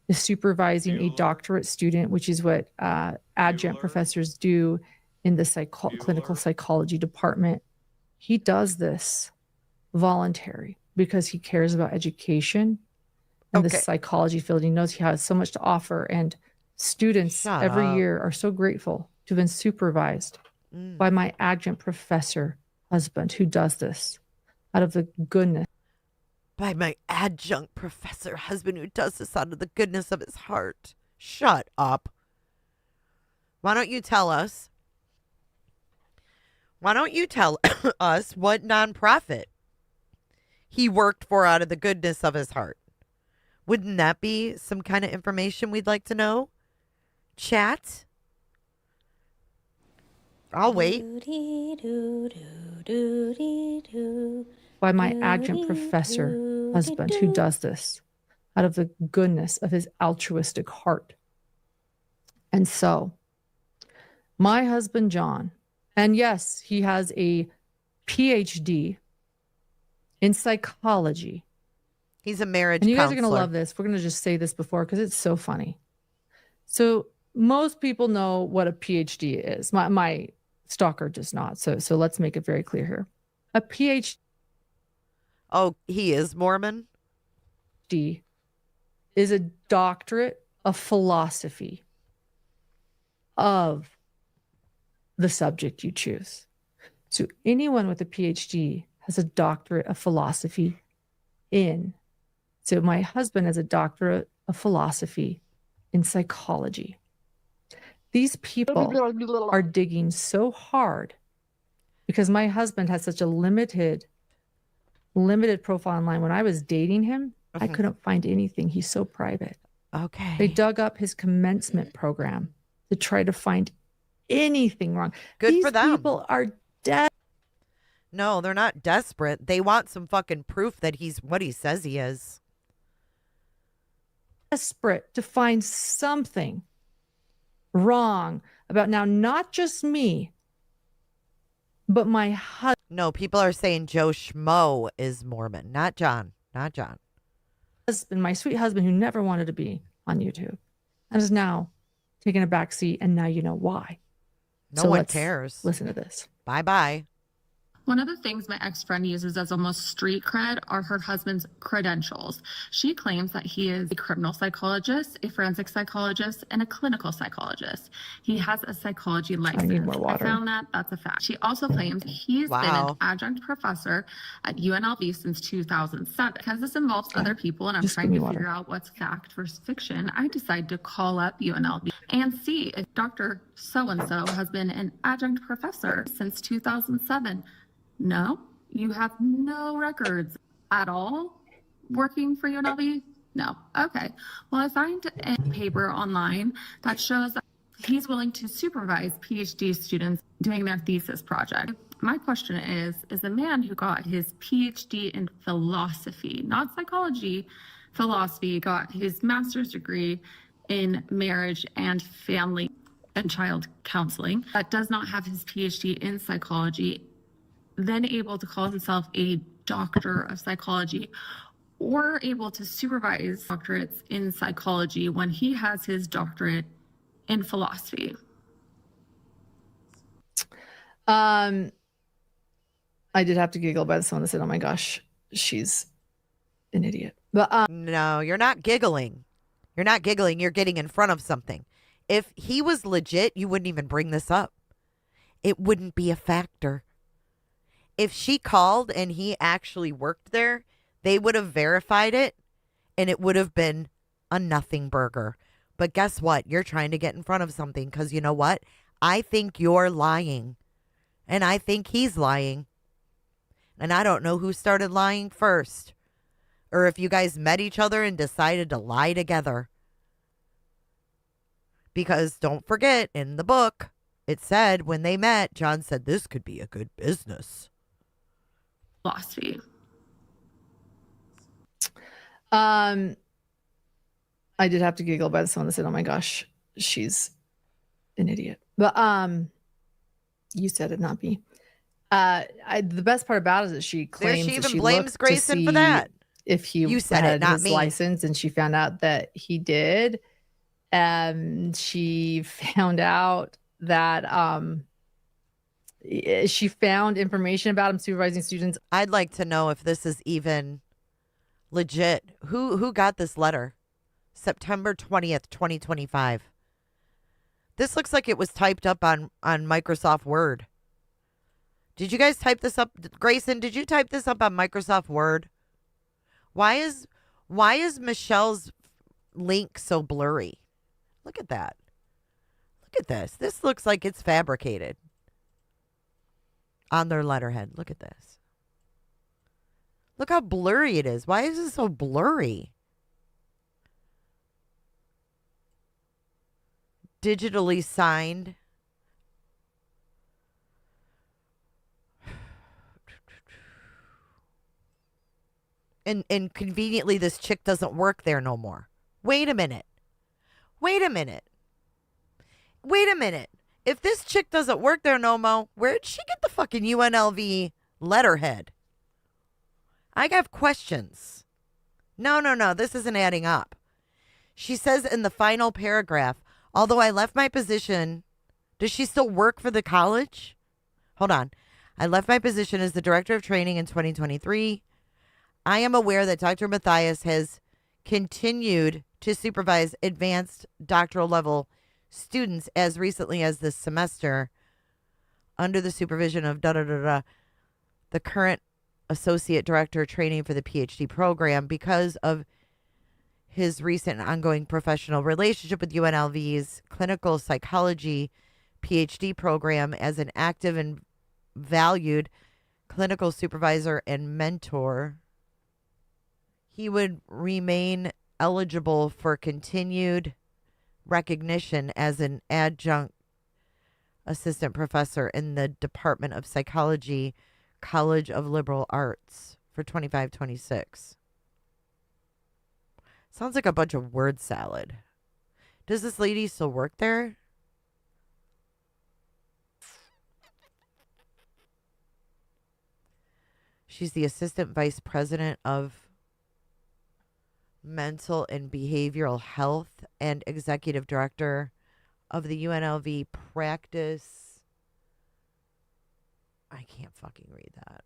is supervising a doctorate student, which is what adjunct professors do in the clinical psychology department. He does this voluntary because he cares about education and the psychology field. He knows he has so much to offer, and students every year are so grateful to have been supervised by my adjunct professor husband who does this out of the goodness. By my adjunct professor husband who does this out of the goodness of his heart. Shut up. Why don't you tell us what nonprofit he worked for out of the goodness of his heart? Wouldn't that be some kind of information we'd like to know? Chat? I'll wait. By my adjunct professor husband who does this out of the goodness of his altruistic heart. And so my husband, John, and yes, he has a PhD in psychology. He's a marriage counselor. And you guys are going to love this. We're going to just say this before because it's so funny. So most people know what a PhD is. My stalker does not. So let's make it very clear here. A PhD. Oh, he is Mormon? Is a doctorate of philosophy of the subject you choose. So anyone with a PhD has a doctorate of philosophy in. So my husband has a doctorate of philosophy in psychology. These people are digging so hard because my husband had such a limited profile online. When I was dating him, I couldn't find anything. He's so private. Okay. They dug up his commencement program to try to find anything wrong. Good These for them. people are dead. No, they're not desperate. They want some fucking proof that he's what he says he is. Desperate to find something wrong about now, not just me, but my husband. No, people are saying Joe Schmo is Mormon, not John. Not John. Husband, my sweet husband, who never wanted to be on YouTube and is now taking a back seat, and now you know why. No So one let's cares. Listen to this. Bye-bye. One of the things my ex-friend uses as almost street cred are her husband's credentials. She claims that he is a criminal psychologist, a forensic psychologist, and a clinical psychologist. He has a psychology license. I need more water. I found that. That's a fact. She also claims he's been an adjunct professor at UNLV since 2007. Because this involves other people and I'm Just trying give to me figure out what's fact versus fiction, I decided to call up UNLV and see if Dr. So-and-so has been an adjunct professor since 2007. No, you have no records at all working for UNLV? No. Okay. Well, I find a paper online that shows that he's willing to supervise PhD students doing their thesis project. My question is the man who got his PhD in philosophy, not psychology, philosophy, got his master's degree in marriage and family and child counseling, that does not have his PhD in psychology, then able to call himself a doctor of psychology or able to supervise doctorates in psychology when he has his doctorate in philosophy. I did have to giggle by someone that said, oh my gosh, she's an idiot. But no, you're not giggling. You're not giggling. You're getting in front of something. If he was legit, you wouldn't even bring this up. It wouldn't be a factor. If she called and he actually worked there, they would have verified it and it would have been a nothing burger. But guess what? You're trying to get in front of something because you know what? I think you're lying and I think he's lying. And I don't know who started lying first or if you guys met each other and decided to lie together. Because don't forget, in the book, it said when they met, John said this could be a good business. Philosophy. I did have to giggle by someone that said, oh my gosh, she's an idiot. But you said it, not me. The best part about it is that she claims she that even she blames looked Grayson to for see that. If he You said had it, not his me. license, and she found out that he did. And she found out that she found information about him supervising students. I'd like to know if this is even legit. Who got this letter? September 20th, 2025. This looks like it was typed up on Microsoft Word. Did you guys type this up? Grayson, did you type this up on Microsoft Word? Why is Michelle's link so blurry? Look at that. Look at this. This looks like it's fabricated on their letterhead. Look at this. Look how blurry it is. Why is it so blurry? Digitally signed. And conveniently, this chick doesn't work there no more. Wait a minute. Wait a minute. Wait a minute. If this chick doesn't work there no more, where'd she get the fucking UNLV letterhead? I have questions. No. This isn't adding up. She says in the final paragraph, although I left my position, does she still work for the college? Hold on. I left my position as the director of training in 2023. I am aware that Dr. Matthias has continued to supervise advanced doctoral level students as recently as this semester under the supervision of the current associate director of training for the PhD program. Because of his recent and ongoing professional relationship with UNLV's clinical psychology PhD program as an active and valued clinical supervisor and mentor, he would remain eligible for continued recognition as an adjunct assistant professor in the Department of Psychology, College of Liberal Arts for 25-26. Sounds like a bunch of word salad. Does this lady still work there? She's the assistant vice president of mental and behavioral health and executive director of the UNLV practice. I can't fucking read that.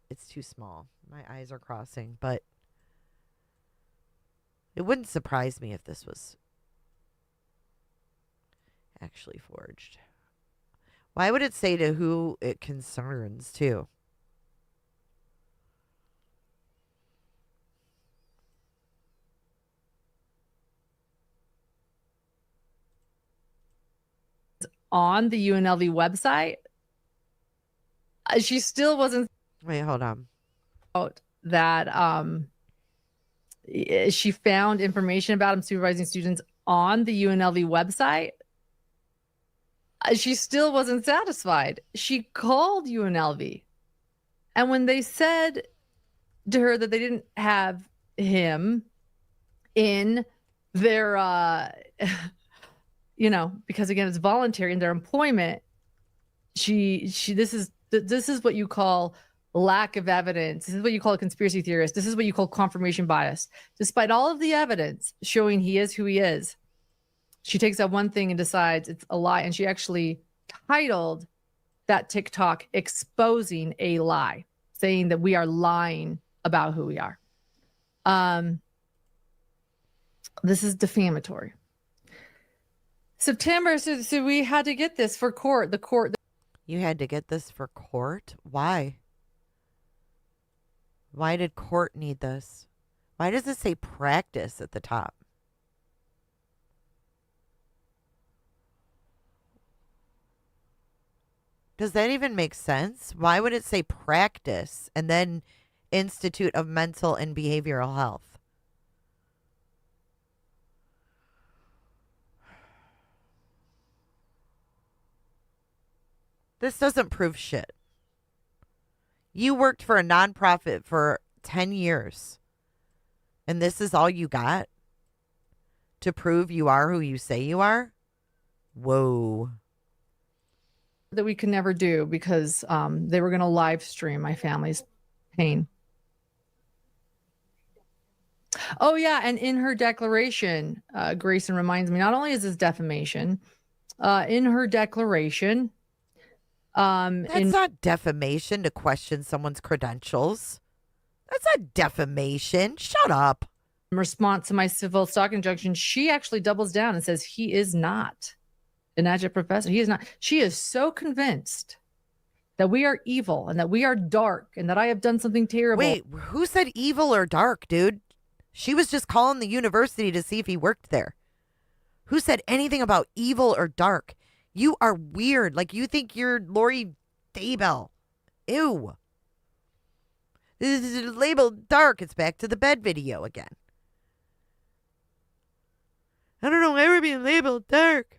It's too small. My eyes are crossing, but it wouldn't surprise me if this was actually forged. Why would it say to who it concerns, too? On the UNLV website, she still wasn't. Wait, hold on. That she found information about him supervising students on the UNLV website. She still wasn't satisfied. She called UNLV. And when they said to her that they didn't have him in their, because again, it's voluntary in their employment, this is what you call lack of evidence. This is what you call a conspiracy theorist. This is what you call confirmation bias. Despite all of the evidence showing he is who he is, she takes that one thing and decides it's a lie. And she actually titled that TikTok "Exposing a Lie," saying that we are lying about who we are. This is defamatory. September, so we had to get this for court. You had to get this for court? Why? Why did court need this? Why does it say practice at the top? Does that even make sense? Why would it say practice and then Institute of Mental and Behavioral Health? This doesn't prove shit. You worked for a nonprofit for 10 years, and this is all you got to prove you are who you say you are? Whoa. That we could never do because they were going to live stream my family's pain. Oh, yeah. And in her declaration, Grayson reminds me, not only is this defamation, in her declaration, that's not defamation to question someone's credentials. That's not defamation. Shut up. In response to my civil stock injunction, she actually doubles down and says he is not an adjunct professor. He is not. She is so convinced that we are evil and that we are dark and that I have done something terrible. Wait, who said evil or dark, dude? She was just calling the university to see if he worked there. Who said anything about evil or dark? You are weird. Like you think you're Lori Daybell. Ew. This is labeled dark. It's back to the bed video again. I don't know why we're being labeled dark.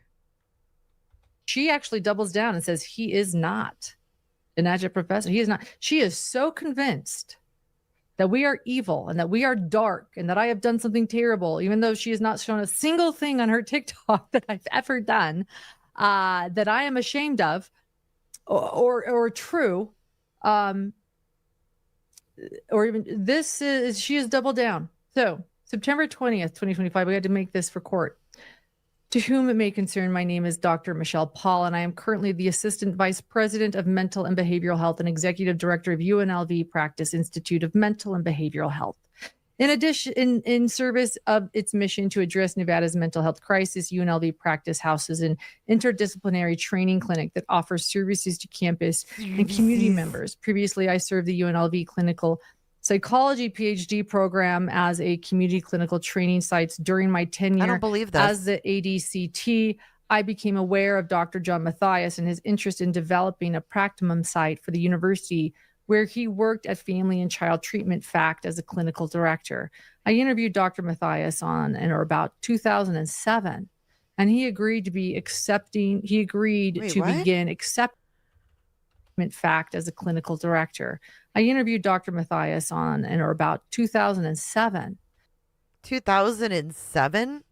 She actually doubles down and says he is not an adjunct professor. He is not. She is so convinced that we are evil and that we are dark and that I have done something terrible, even though she has not shown a single thing on her TikTok that I've ever done that I am ashamed of or true. Or even this is, she has doubled down. So September 20th, 2025, we had to make this for court. To whom it may concern, my name is Dr. Michelle Paul, and I am currently the Assistant Vice President of Mental and Behavioral Health and Executive Director of UNLV Practice Institute of Mental and Behavioral Health. In addition, in service of its mission to address Nevada's mental health crisis, UNLV Practice houses an interdisciplinary training clinic that offers services to campus and community members. Previously, I served the UNLV Clinical psychology PhD program as a community clinical training sites during my tenure I don't believe this. as the ADCT. I became aware of Dr. John Matthias and his interest in developing a practicum site for the university where he worked at Family and Child Treatment FACT as a clinical director. I interviewed Dr. Matthias on and or about 2007, and he agreed to be accepting. He agreed Wait, to what? begin accepting FACT as a clinical director. I interviewed Dr. Matthias on and or about 2007. 2007?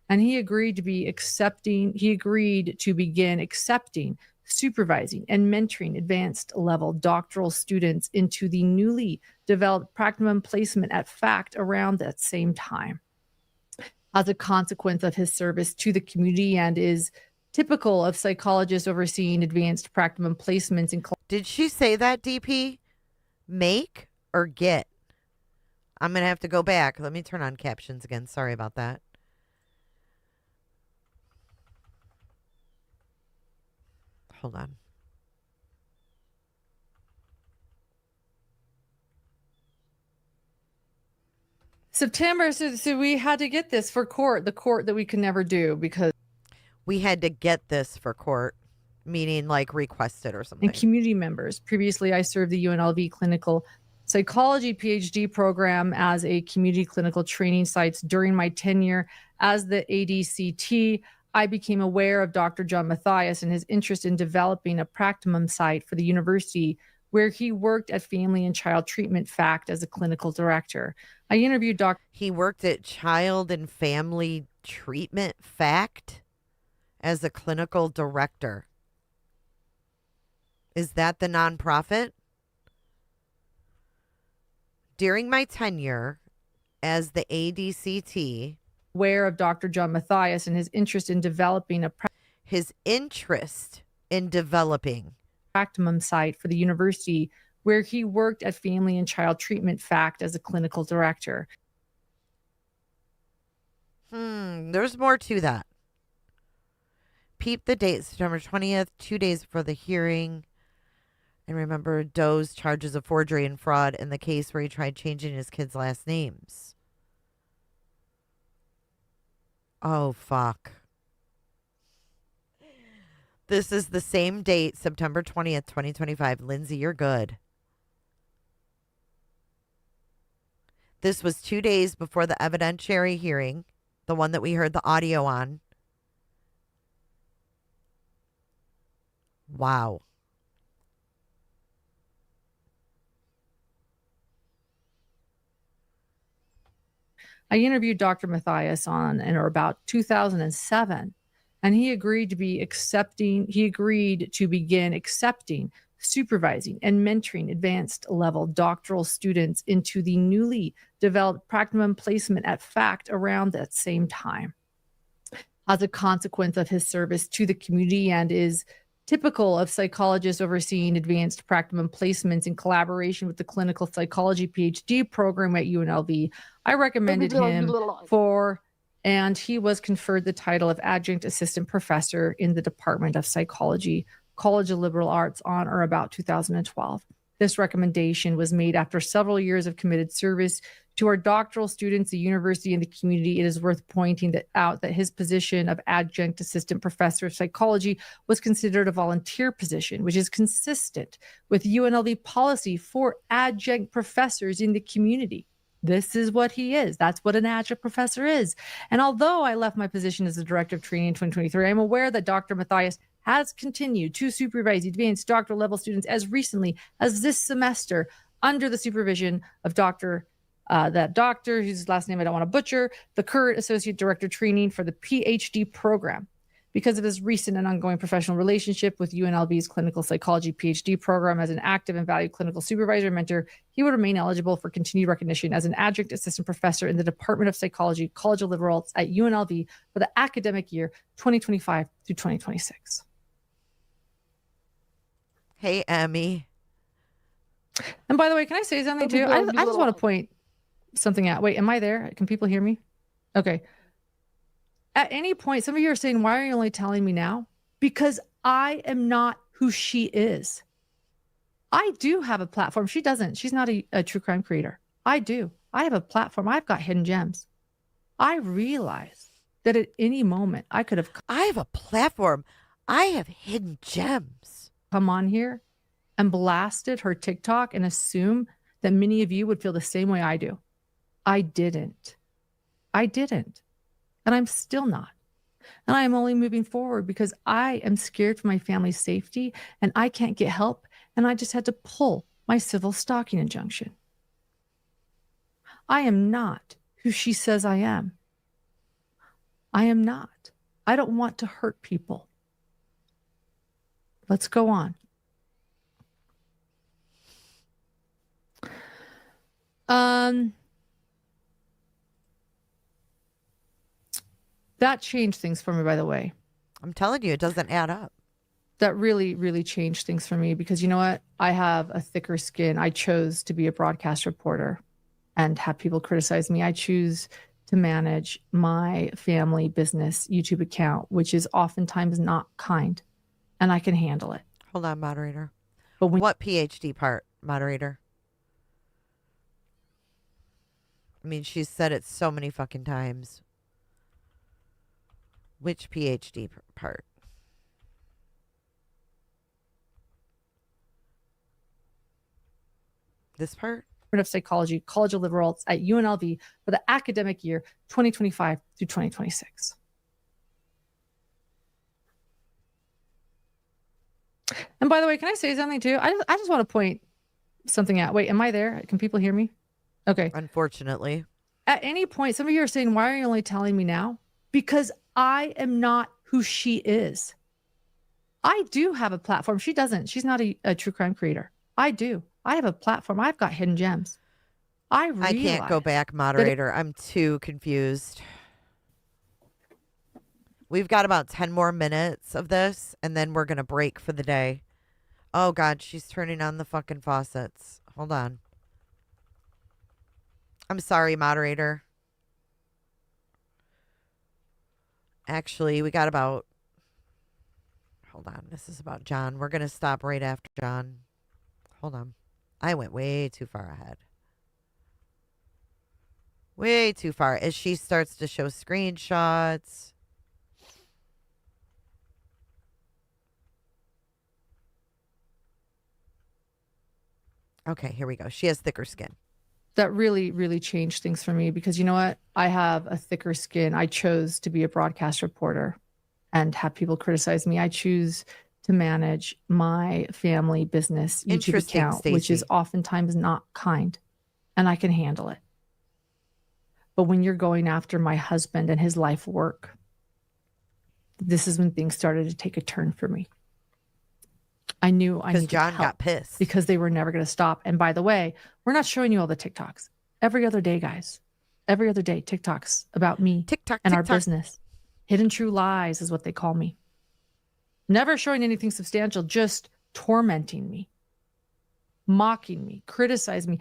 And he agreed to be accepting. He agreed to begin accepting, supervising, and mentoring advanced level doctoral students into the newly developed practicum placement at FACT around that same time. As a consequence of his service to the community and is typical of psychologists overseeing advanced practicum placements in. Did she say that, DP? Make or get? I'm going to have to go back. Let me turn on captions again. Sorry about that. Hold on. September, so we had to get this for court, the court that we could never do because we had to get this for court, meaning like request it or something. And community members. Previously, I served the UNLV clinical psychology PhD program as a community clinical training sites during my tenure as the ADCT. I became aware of Dr. John Matthias and his interest in developing a practicum site for the university where he worked at Family and Child Treatment FACT as a clinical director. I interviewed Dr. He worked at Child and Family Treatment FACT as a clinical director. Is that the nonprofit? During my tenure as the ADCT, aware of Dr. John Matthias and his interest in developing a practicum site for the university where he worked at Family and Child Treatment FACT as a clinical director. There's more to that. Peep the date, September 20th, 2 days before the hearing. And remember Doe's charges of forgery and fraud in the case where he tried changing his kids' last names. Oh, fuck. This is the same date, September 20th, 2025. Lindsay, you're good. This was 2 days before the evidentiary hearing, the one that we heard the audio on. Wow. I interviewed Dr. Matthias on and or about 2007, and he agreed to be accepting. He agreed to begin accepting, supervising, and mentoring advanced level doctoral students into the newly developed practicum placement at FACT around that same time. As a consequence of his service to the community and is typical of psychologists overseeing advanced practicum placements in collaboration with the clinical psychology PhD program at UNLV, I recommended him for, and he was conferred the title of adjunct assistant professor in the Department of Psychology, College of Liberal Arts on or about 2012. This recommendation was made after several years of committed service to our doctoral students, the university, and the community. It is worth pointing out that his position of adjunct assistant professor of psychology was considered a volunteer position, which is consistent with UNLV policy for adjunct professors in the community. This is what he is. That's what an adjunct professor is. And although I left my position as the director of training in 2023, I'm aware that Dr. Matthias has continued to supervise advanced doctoral level students as recently as this semester under the supervision of that doctor, whose last name I don't want to butcher, the current associate director training for the PhD program. Because of his recent and ongoing professional relationship with UNLV's clinical psychology PhD program as an active and valued clinical supervisor and mentor, he would remain eligible for continued recognition as an adjunct assistant professor in the Department of Psychology, College of Liberal Arts at UNLV for the academic year 2025 through 2026. Hey, Emmy. And by the way, can I say something too? I just want to point something out. Wait, am I there? Can people hear me? Okay. At any point, some of you are saying, why are you only telling me now? Because I am not who she is. I do have a platform. She doesn't. She's not a true crime creator. I do. I have a platform. I've got hidden gems. I realize that at any moment I could have. I have a platform. I have hidden gems. Come on here and blasted her TikTok and assume that many of you would feel the same way I do. I didn't. And I'm still not. And I am only moving forward because I am scared for my family's safety and I can't get help. And I just had to pull my civil stalking injunction. I am not who she says I am. I am not. I don't want to hurt people. Let's go on. That changed things for me, by the way. I'm telling you, it doesn't add up. That really, really changed things for me because you know what? I have a thicker skin. I chose to be a broadcast reporter and have people criticize me. I choose to manage my family business YouTube account, which is oftentimes not kind, and I can handle it. Hold on, moderator. But what PhD part, moderator? I mean, she's said it so many fucking times. Which PhD part? This part? Of Psychology, College of Liberal Arts at UNLV for the academic year 2025 through 2026. And by the way, can I say something too? I just want to point something out. Wait, am I there? Can people hear me? Okay. Unfortunately. At any point, some of you are saying, why are you only telling me now? Because I am not who she is. I do have a platform. She doesn't. She's not a true crime creator. I do. I have a platform. I've got hidden gems. I can't go back, moderator. I'm too confused. We've got about 10 more minutes of this, and then we're going to break for the day. Oh, God, she's turning on the fucking faucets. Hold on. I'm sorry, moderator. Actually, we got about... Hold on. This is about John. We're going to stop right after John. Hold on. I went way too far ahead. Way too far. As she starts to show screenshots. Okay, here we go. She has thicker skin. That really, really changed things for me because you know what? I have a thicker skin. I chose to be a broadcast reporter and have people criticize me. I choose to manage my family business YouTube account, Stacey. which is oftentimes not kind, and I can handle it. But when you're going after my husband and his life work, this is when things started to take a turn for me. I knew I needed John help got pissed because they were never going to stop. And by the way, we're not showing you all the TikToks. Every other day, guys. Every other day, TikToks about me and our business. Hidden True Lies is what they call me. Never showing anything substantial, just tormenting me, mocking me, criticizing me.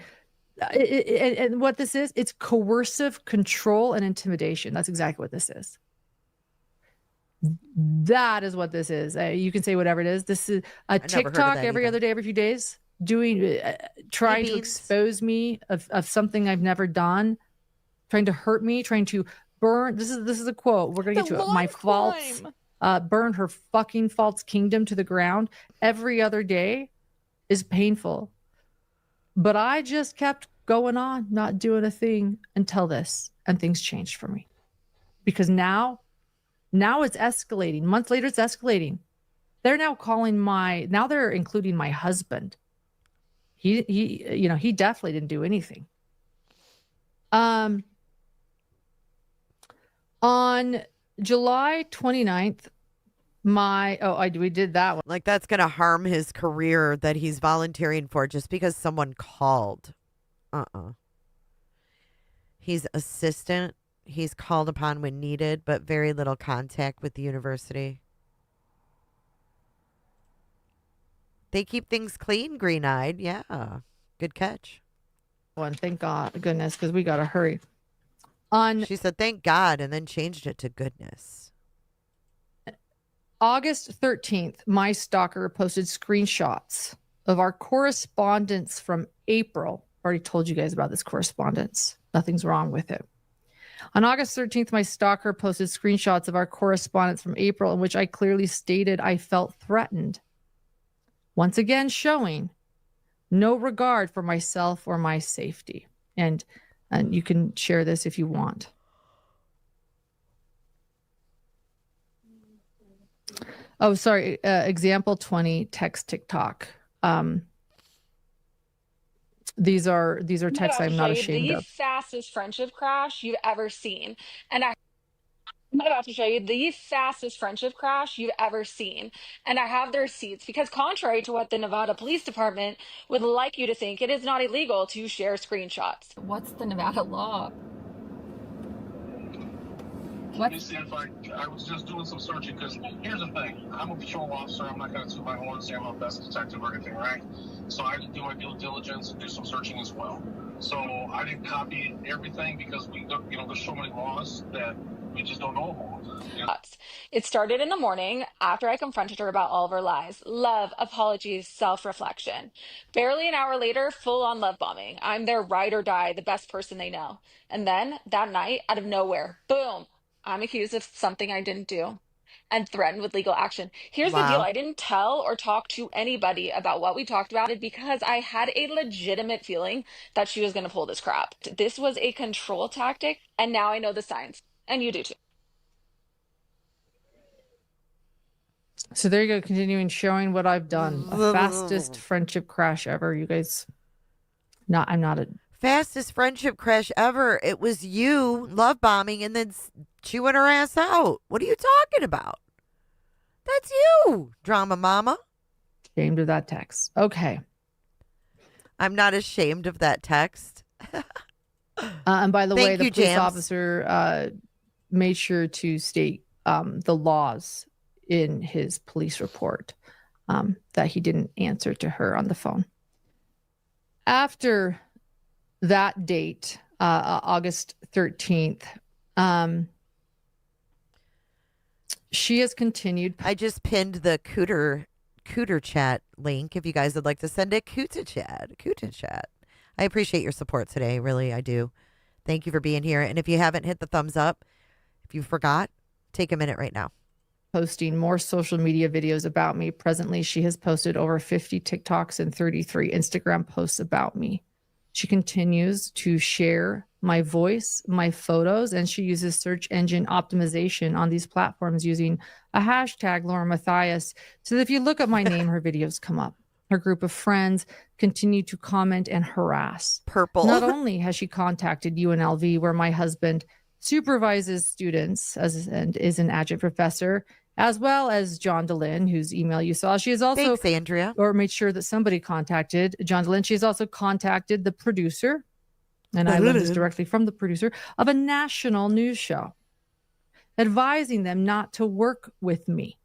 And what this is, it's coercive control and intimidation. That's exactly what this is. That is what this is. You can say whatever it is. This is a TikTok every other day, every few days, trying to expose me of something I've never done, trying to hurt me, trying to burn. This is a quote. We're going to get to it. My faults. Burn her fucking false kingdom to the ground. Every other day is painful. But I just kept going on, not doing a thing until this. And things changed for me. Because now it's escalating. Months later, it's escalating. They're now now they're including my husband. He definitely didn't do anything. On July 29th, we did that one. Like, that's going to harm his career that he's volunteering for just because someone called. He's assistant. He's called upon when needed, but very little contact with the university. They keep things clean, green-eyed. Yeah. Good catch. One, thank God, goodness, because we got to hurry. She said, thank God, and then changed it to goodness. August 13th, my stalker posted screenshots of our correspondence from April. I already told you guys about this correspondence. Nothing's wrong with it. On August 13th, my stalker posted screenshots of our correspondence from April in which I clearly stated I felt threatened. Once again, showing no regard for myself or my safety. And you can share this if you want. Oh, sorry. Example 20, text TikTok. These are texts I'm not ashamed the of. fastest friendship crash you've ever seen. And I'm about to show you the fastest friendship crash you've ever seen. And I have the receipts because contrary to what the Nevada Police Department would like you to think, it is not illegal to share screenshots. What's the Nevada law? Let me see if I was just doing some searching, because here's the thing. I'm a patrol officer. I'm not going to toot my horn and say I'm a best detective or anything, right? So I did do my due diligence and do some searching as well. So I didn't copy everything because there's so many laws that we just don't know about. It started in the morning after I confronted her about all of her lies. Love, apologies, self-reflection. Barely an hour later, full-on love bombing. I'm their ride or die, the best person they know. And then that night, out of nowhere, boom, I'm accused of something I didn't do and threatened with legal action. Here's the deal. I didn't tell or talk to anybody about what we talked about because I had a legitimate feeling that she was going to pull this crap. This was a control tactic, and now I know the signs. And you do too. So there you go, continuing showing what I've done. A fastest friendship crash ever. You guys, I'm not a fastest friendship crash ever. It was you love bombing and then chewing her ass out. What are you talking about? That's you, drama mama. Ashamed of that text. Okay. I'm not ashamed of that text. And by the way, the police James. officer made sure to state the laws in his police report that he didn't answer to her on the phone. After that date, August 13th, she has continued. I just pinned the Cooter chat link if you guys would like to send a Cooter chat. I appreciate your support today. Really, I do. Thank you for being here. And if you haven't hit the thumbs up, if you forgot, take a minute right now. Posting more social media videos about me. Presently, she has posted over 50 TikToks and 33 Instagram posts about me. She continues to share my voice, my photos, and she uses search engine optimization on these platforms using a hashtag Lauren Matthias. So that if you look up my name, her videos come up. Her group of friends continue to comment and harass. Purple. Not only has she contacted UNLV, where my husband supervises students and is an adjunct professor, as well as John DeLynn, whose email you saw. She has also, thanks, Andrea, or made sure that somebody contacted John DeLynn. She has also contacted the producer, and I learned this directly from the producer, of a national news show, advising them not to work with me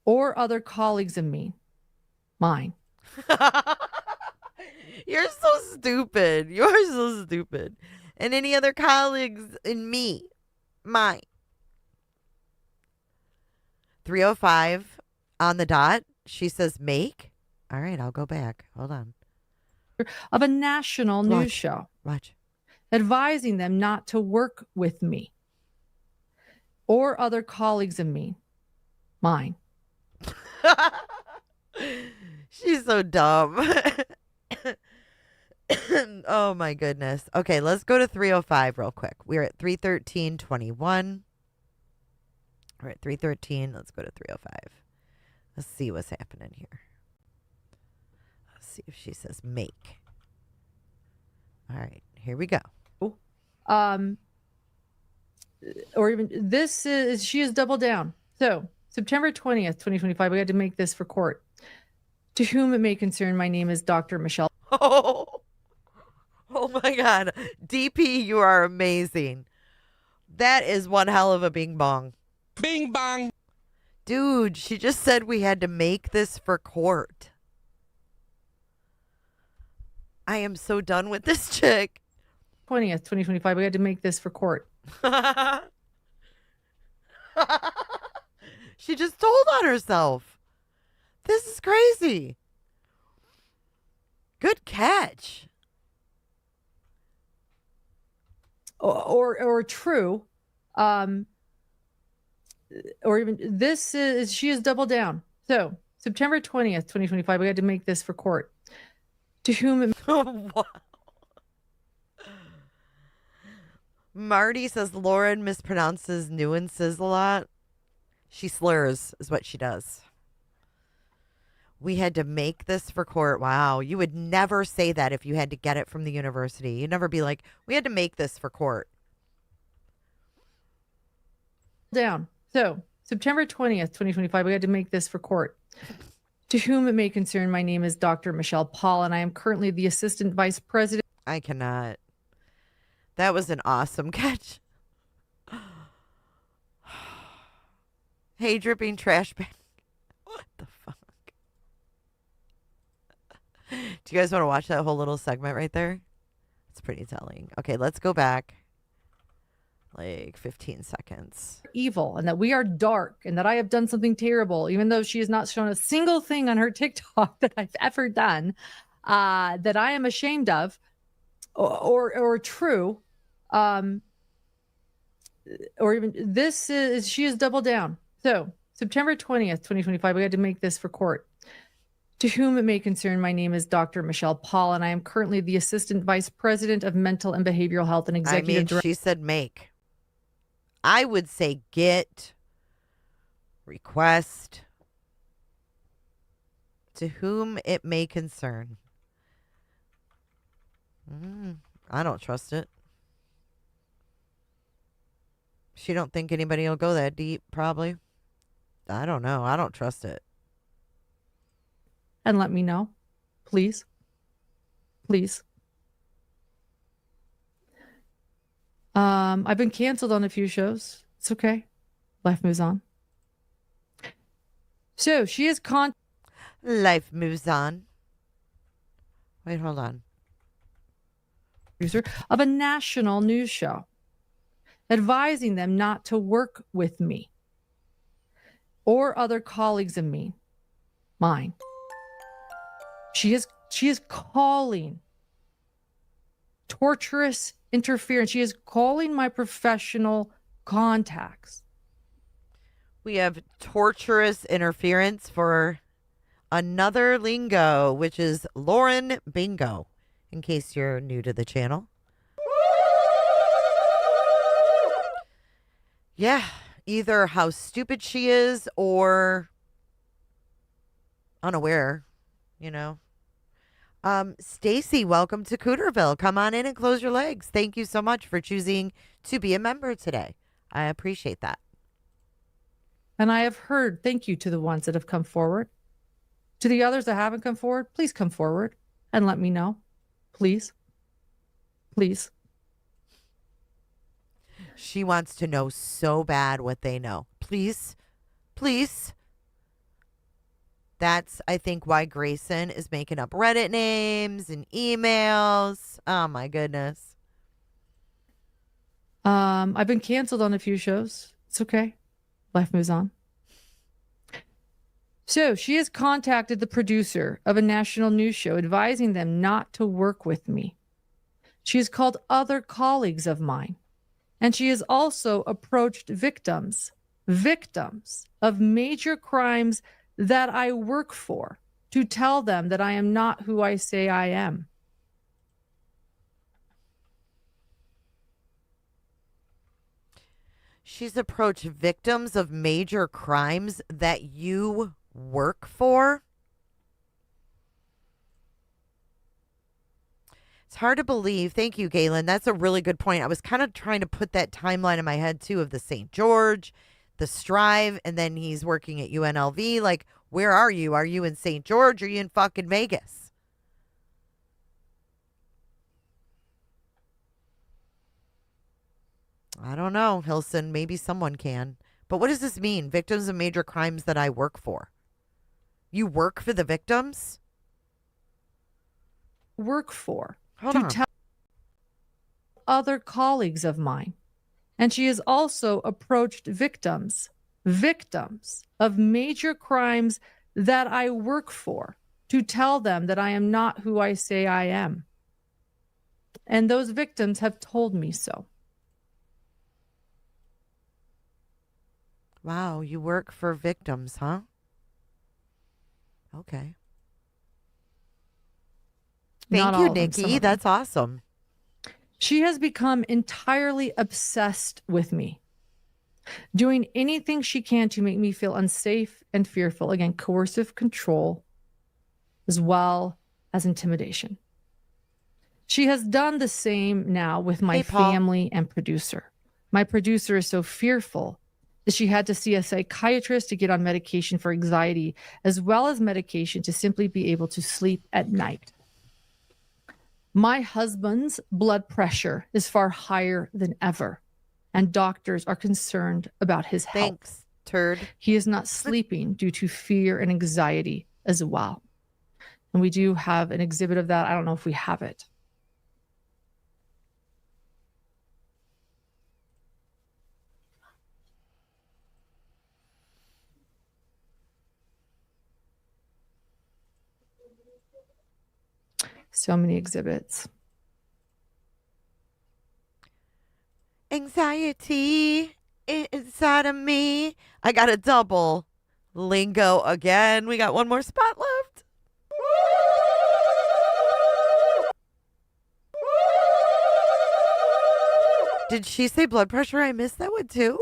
or other colleagues of mine. You're so stupid. You're so stupid. And any other colleagues in mine. 3:05 on the dot. She says make. All right, I'll go back. Hold on. Of a national news show. Watch. Advising them not to work with me or other colleagues of mine. She's so dumb. Oh my goodness. Okay, let's go to 3:05 real quick. We're at 3:13:21. We're at 3:13. Let's go to 3:05. Let's see what's happening here. Let's see if she says make. All right, here we go. Or even this is, she has doubled down. So September 20th, 2025, we had to make this for court. To whom it may concern, my name is Dr. Michelle. Oh my God. DP, you are amazing. That is one hell of a bing bong. Bing bong. Dude, she just said we had to make this for court. I am so done with this chick. 20th, 2025, we had to make this for court. She just told on herself. This is crazy. Good catch. Or true, or even this is, she has doubled down. So September 20th, 2025, we had to make this for court. To whom it Wow. Marty says Lauren mispronounces nuances a lot. She slurs is what she does. We had to make this for court. Wow. You would never say that if you had to get it from the university. You'd never be like, we had to make this for court. down. So September 20th, 2025, we had to make this for court. To whom it may concern, my name is Dr. Michelle Paul, and I am currently the Assistant Vice President. I cannot. That was an awesome catch. Hey, dripping trash bag. What the fuck? Do you guys want to watch that whole little segment right there? It's pretty telling. Okay, let's go back. Like 15 seconds. Evil, and that we are dark, and that I have done something terrible, even though she has not shown a single thing on her TikTok that I've ever done that I am ashamed of, or true, or even this is, she has doubled down. So September 20th, 2025, we had to make this for court. To whom it may concern, my name is Dr. Michelle Paul, and I am currently the Assistant Vice President of Mental and Behavioral Health and Executive Director. She said make. I would say get, request, to whom it may concern. I don't trust it. She don't think anybody will go that deep, probably. I don't know. I don't trust it. And let me know, please. Please. I've been canceled on a few shows. It's okay. Life moves on. So she is Life moves on. Wait, hold on. Producer of a national news show, advising them not to work with me or other colleagues of mine. She is calling torturous interference. She is calling my professional contacts. We have torturous interference for another lingo, which is Lauren Bingo, in case you're new to the channel. Yeah, either how stupid she is or unaware, you know. Stacy, welcome to Cooterville. Come on in and close your legs. Thank you so much for choosing to be a member today. I appreciate that. And I have heard thank you to the ones that have come forward. To the others that haven't come forward, please come forward and let me know. Please. Please. She wants to know so bad what they know. Please. Please. That's, I think, why Grayson is making up Reddit names and emails. Oh, my goodness. I've been canceled on a few shows. It's okay. Life moves on. So she has contacted the producer of a national news show, advising them not to work with me. She has called other colleagues of mine. And she has also approached victims of major crimes that I work for, to tell them that I am not who I say I am. She's approached victims of major crimes that you work for. It's hard to believe. Thank you, Galen. That's a really good point. I was kind of trying to put that timeline in my head, too, of the St. George, the Strive, and then he's working at UNLV. Like, where are you? Are you in St. George? Or are you in fucking Vegas? I don't know, Hilson. Maybe someone can. But what does this mean? Victims of major crimes that I work for. You work for the victims? Work for. Hold to on. tell other colleagues of mine. And she has also approached victims of major crimes that I work for, to tell them that I am not who I say I am. And those victims have told me so. Wow, you work for victims, huh? Okay. Not Thank all you, of them, some Nikki. of them. That's awesome. She has become entirely obsessed with me, doing anything she can to make me feel unsafe and fearful. Again, coercive control as well as intimidation. She has done the same now with my Hey, Paul. family and producer. My producer is so fearful that she had to see a psychiatrist to get on medication for anxiety, as well as medication to simply be able to sleep at night. My husband's blood pressure is far higher than ever, and doctors are concerned about his health. Thanks, turd. He is not sleeping due to fear and anxiety as well. And we do have an exhibit of that. I don't know if we have it. So many exhibits. Anxiety inside of me. I got a double lingo again. We got one more spot left. Did she say blood pressure? I missed that one too.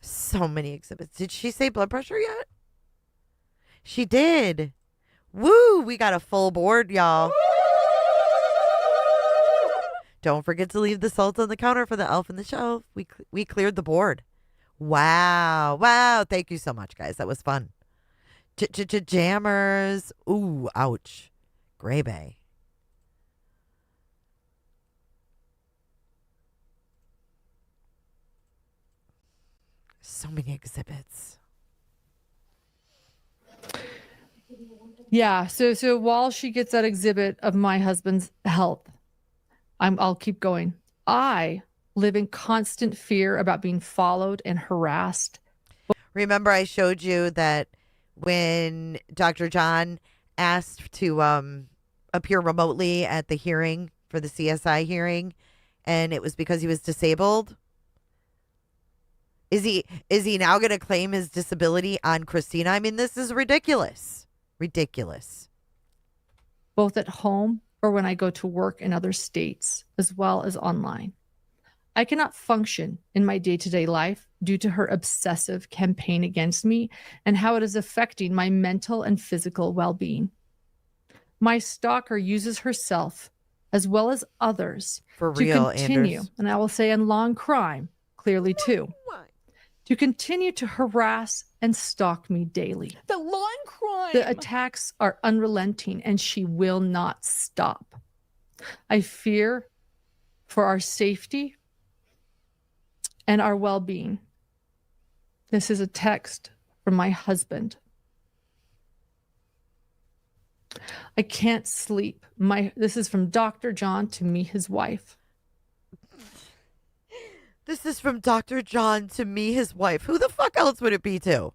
So many exhibits. Did she say blood pressure yet? She did. Woo! We got a full board, y'all. Don't forget to leave the salt on the counter for the elf on the shelf. We cleared the board. Wow. Wow. Thank you so much, guys. That was fun. Jammers. Ooh, ouch. Gray Bay. So many exhibits. Yeah. So while she gets that exhibit of my husband's health, I'll keep going. I live in constant fear about being followed and harassed. Remember, I showed you that when Dr. John asked to appear remotely at the hearing for the CSI hearing, and it was because he was disabled. Is he now going to claim his disability on Christina? I mean, this is ridiculous. Ridiculous. Both at home or when I go to work in other states, as well as online. I cannot function in my day-to-day life due to her obsessive campaign against me and how it is affecting my mental and physical well-being. My stalker uses herself, as well as others, For to real, continue, Anders. and I will say in long crime, clearly too, to continue to harass and stalk me daily. The lawn crime. The attacks are unrelenting and she will not stop. I fear for our safety and our well-being. This is a text from my husband. I can't sleep. This is from Dr. John to me, his wife. This is from Dr. John to me, his wife. Who the fuck else would it be to?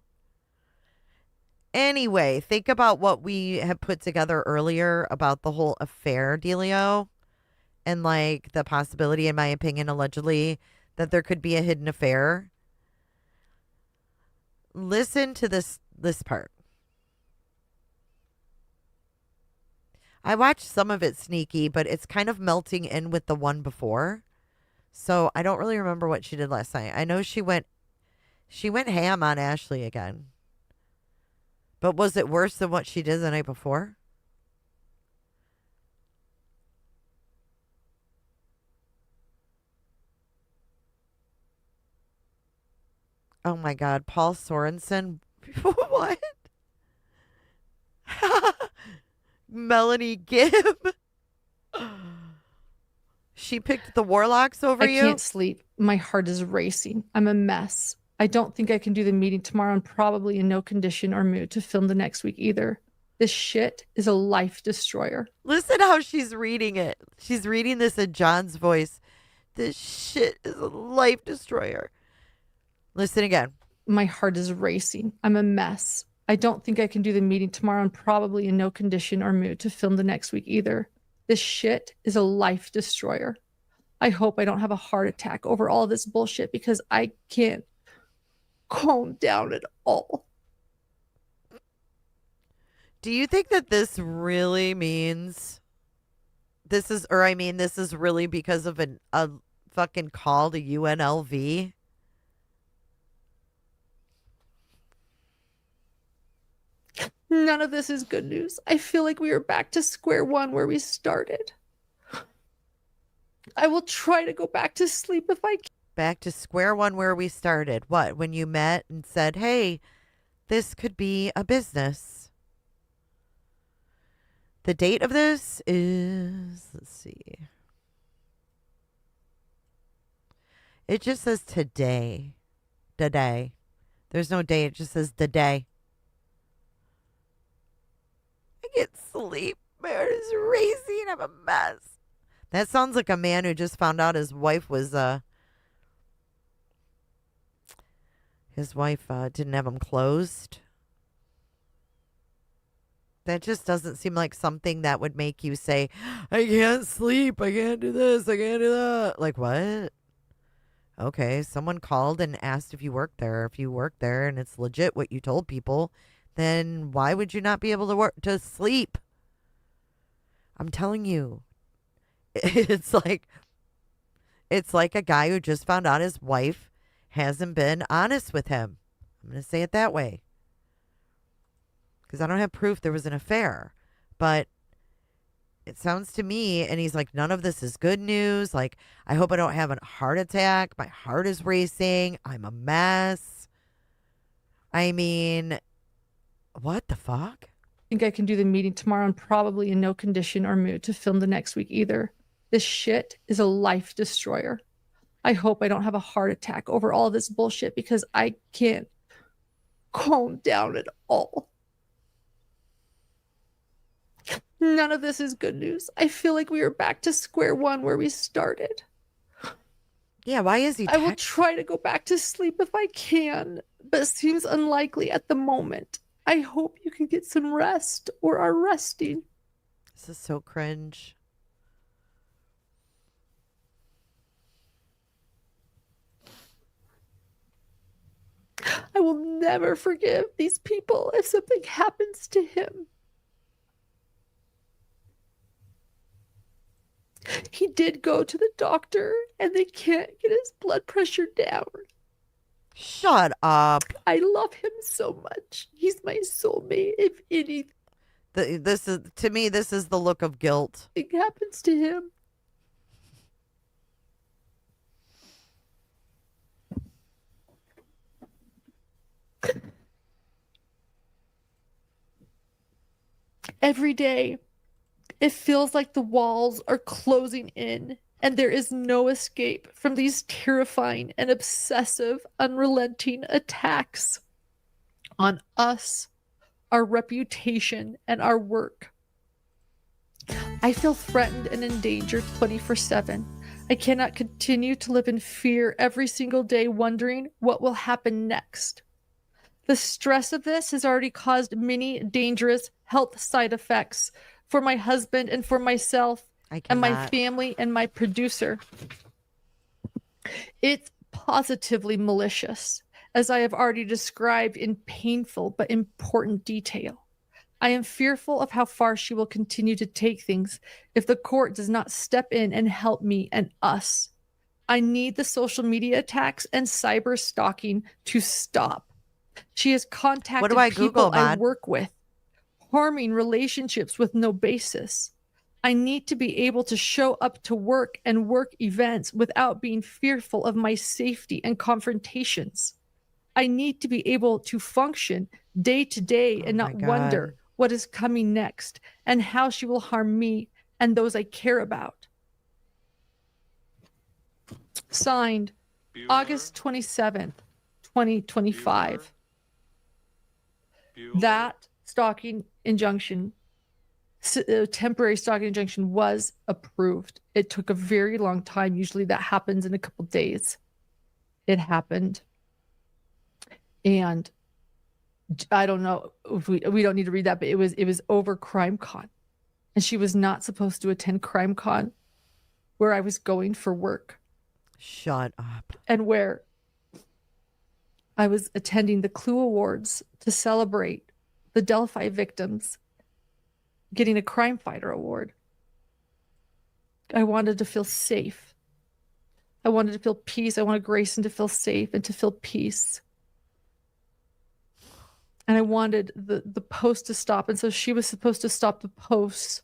Anyway, think about what we had put together earlier about the whole affair dealio and like the possibility, in my opinion, allegedly, that there could be a hidden affair. Listen to this part. I watched some of it sneaky, but it's kind of melting in with the one before. So I don't really remember what she did last night. I know she went ham on Ashley again. But was it worse than what she did the night before? Oh my God, Paul Sorensen. What? Melanie Gibb. She picked the Warlocks over you? I can't sleep. My heart is racing. I'm a mess. I don't think I can do the meeting tomorrow. I'm probably in no condition or mood to film the next week either. This shit is a life destroyer. Listen how she's reading it. She's reading this in John's voice. This shit is a life destroyer. Listen again. My heart is racing. I'm a mess. I don't think I can do the meeting tomorrow. I'm probably in no condition or mood to film the next week either. This shit is a life destroyer. I hope I don't have a heart attack over all this bullshit because I can't calm down at all. Do you think that this really means this is really because of a fucking call to UNLV? None of this is good news. I feel like we are back to square one where we started. I will try to go back to sleep if I can. Back to square one where we started. What? When you met and said, hey, this could be a business. The date of this is, let's see. It just says today. Today. There's no day. It just says the day. I can't sleep. My heart is racing. I'm a mess. That sounds like a man who just found out his wife was, didn't have him closed. That just doesn't seem like something that would make you say, I can't sleep. I can't do this. I can't do that. Like, what? Okay, someone called and asked if you worked there. If you work there and it's legit what you told people, then why would you not be able to sleep? I'm telling you. It's like a guy who just found out his wife hasn't been honest with him. I'm going to say it that way. Because I don't have proof there was an affair. But it sounds to me, and he's like, none of this is good news. Like, I hope I don't have a heart attack. My heart is racing. I'm a mess. I mean, what the fuck? I think I can do the meeting tomorrow. I'm probably in no condition or mood to film the next week either. This shit is a life destroyer. I hope I don't have a heart attack over all this bullshit because I can't calm down at all. None of this is good news. I feel like we are back to square one where we started. Yeah, why is he? I will try to go back to sleep if I can, but it seems unlikely at the moment. I hope you can get some rest or are resting. This is so cringe. I will never forgive these people if something happens to him. He did go to the doctor and they can't get his blood pressure down. Shut up. I love him so much. He's my soulmate. If anything This is, to me, this is the look of guilt. happens to him, every day, it feels like the walls are closing in and there is no escape from these terrifying and obsessive, unrelenting attacks on us, our reputation, and our work. I feel threatened and endangered 24/7. I cannot continue to live in fear every single day, wondering what will happen next. The stress of this has already caused many dangerous health side effects for my husband and for myself and my family and my producer. It's positively malicious, as I have already described in painful but important detail. I am fearful of how far she will continue to take things if the court does not step in and help me and us. I need the social media attacks and cyber stalking to stop. She has contacted people I work with, harming relationships with no basis. I need to be able to show up to work and work events without being fearful of my safety and confrontations. I need to be able to function day to day and not wonder what is coming next and how she will harm me and those I care about. Signed, August 27th, 2025. That stalking injunction, temporary stalking injunction, was approved. It took a very long time. Usually that happens in a couple days. It happened. And I don't know if we don't need to read that, but it was over CrimeCon. And she was not supposed to attend CrimeCon where I was going for work. Shut up. And where I was attending the Clue Awards to celebrate the Delphi victims getting a crime fighter award. I wanted to feel safe. I wanted to feel peace. I wanted Grayson to feel safe and to feel peace. And I wanted the post to stop. And so she was supposed to stop the post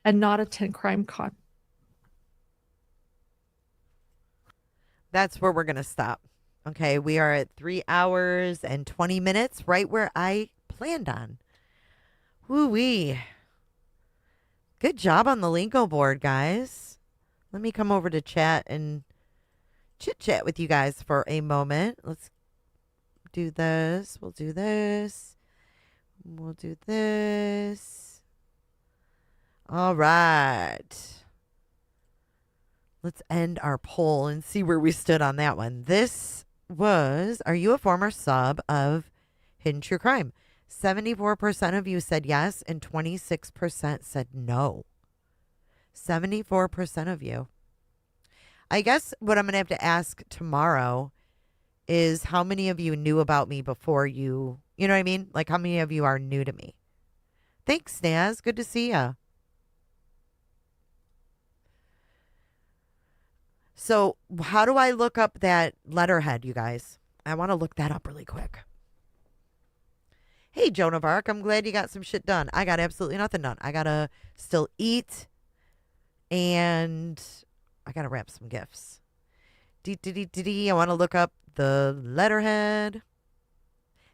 and not attend CrimeCon. That's where we're going to stop. Okay, we are at 3 hours and 20 minutes, right where I planned on. Woo-wee. Good job on the Linko board, guys. Let me come over to chat and chit-chat with you guys for a moment. Let's do this. We'll do this. We'll do this. All right. Let's end our poll and see where we stood on that one. This was, are you a former sub of Hidden True Crime? 74% of you said yes, and 26% said no. 74% of you. I guess what I'm going to have to ask tomorrow is how many of you knew about me before you know what I mean? Like, how many of you are new to me? Thanks, Naz. Good to see ya. So how do I look up that letterhead, you guys? I want to look that up really quick. Hey, Joan of Arc, I'm glad you got some shit done. I got absolutely nothing done. I got to still eat, and I got to wrap some gifts. I want to look up the letterhead.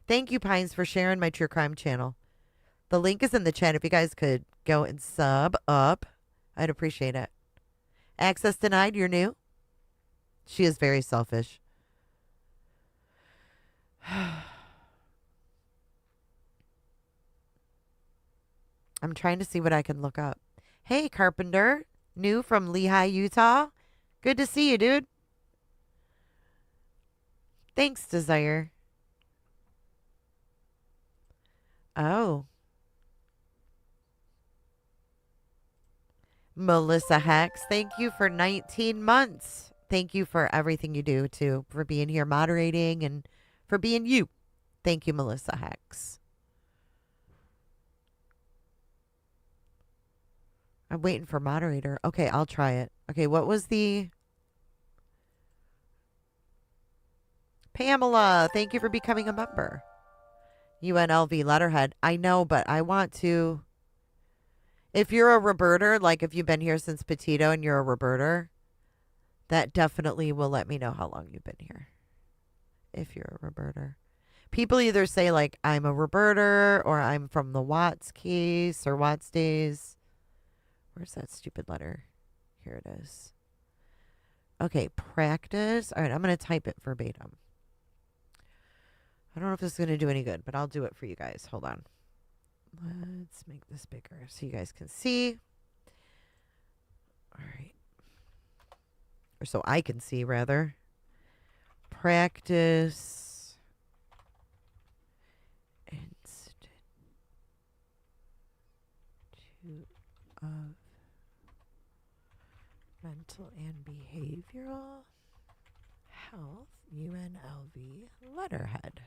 Thank you, Pines, for sharing my True Crime channel. The link is in the chat. If you guys could go and sub up, I'd appreciate it. Access denied, you're new? She is very selfish. I'm trying to see what I can look up. Hey, Carpenter. New from Lehigh, Utah. Good to see you, dude. Thanks, Desire. Oh. Melissa Hex, thank you for 19 months. Thank you for everything you do, too. For being here moderating and for being you. Thank you, Melissa Hex. I'm waiting for moderator. Okay, I'll try it. Okay, what was the... Pamela, thank you for becoming a member. UNLV letterhead. I know, but I want to... If you're a reverter, like if you've been here since Petito and you're a reverter, that definitely will let me know how long you've been here. If you're a reverter. People either say, like, I'm a reverter, or I'm from the Watts case, or Watts days. Where's that stupid letter? Here it is. Okay, practice. All right, I'm going to type it verbatim. I don't know if this is going to do any good, but I'll do it for you guys. Hold on. Let's make this bigger so you guys can see. All right. Or so I can see, rather. Practice. Institute of Mental and Behavioral Health, UNLV letterhead.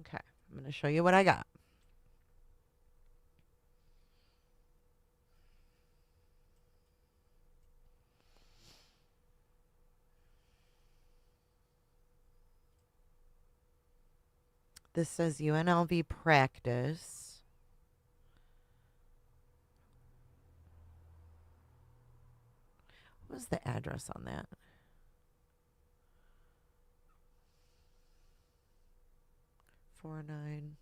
Okay, I'm going to show you what I got. This says UNLV practice. What was the address on that? Nine.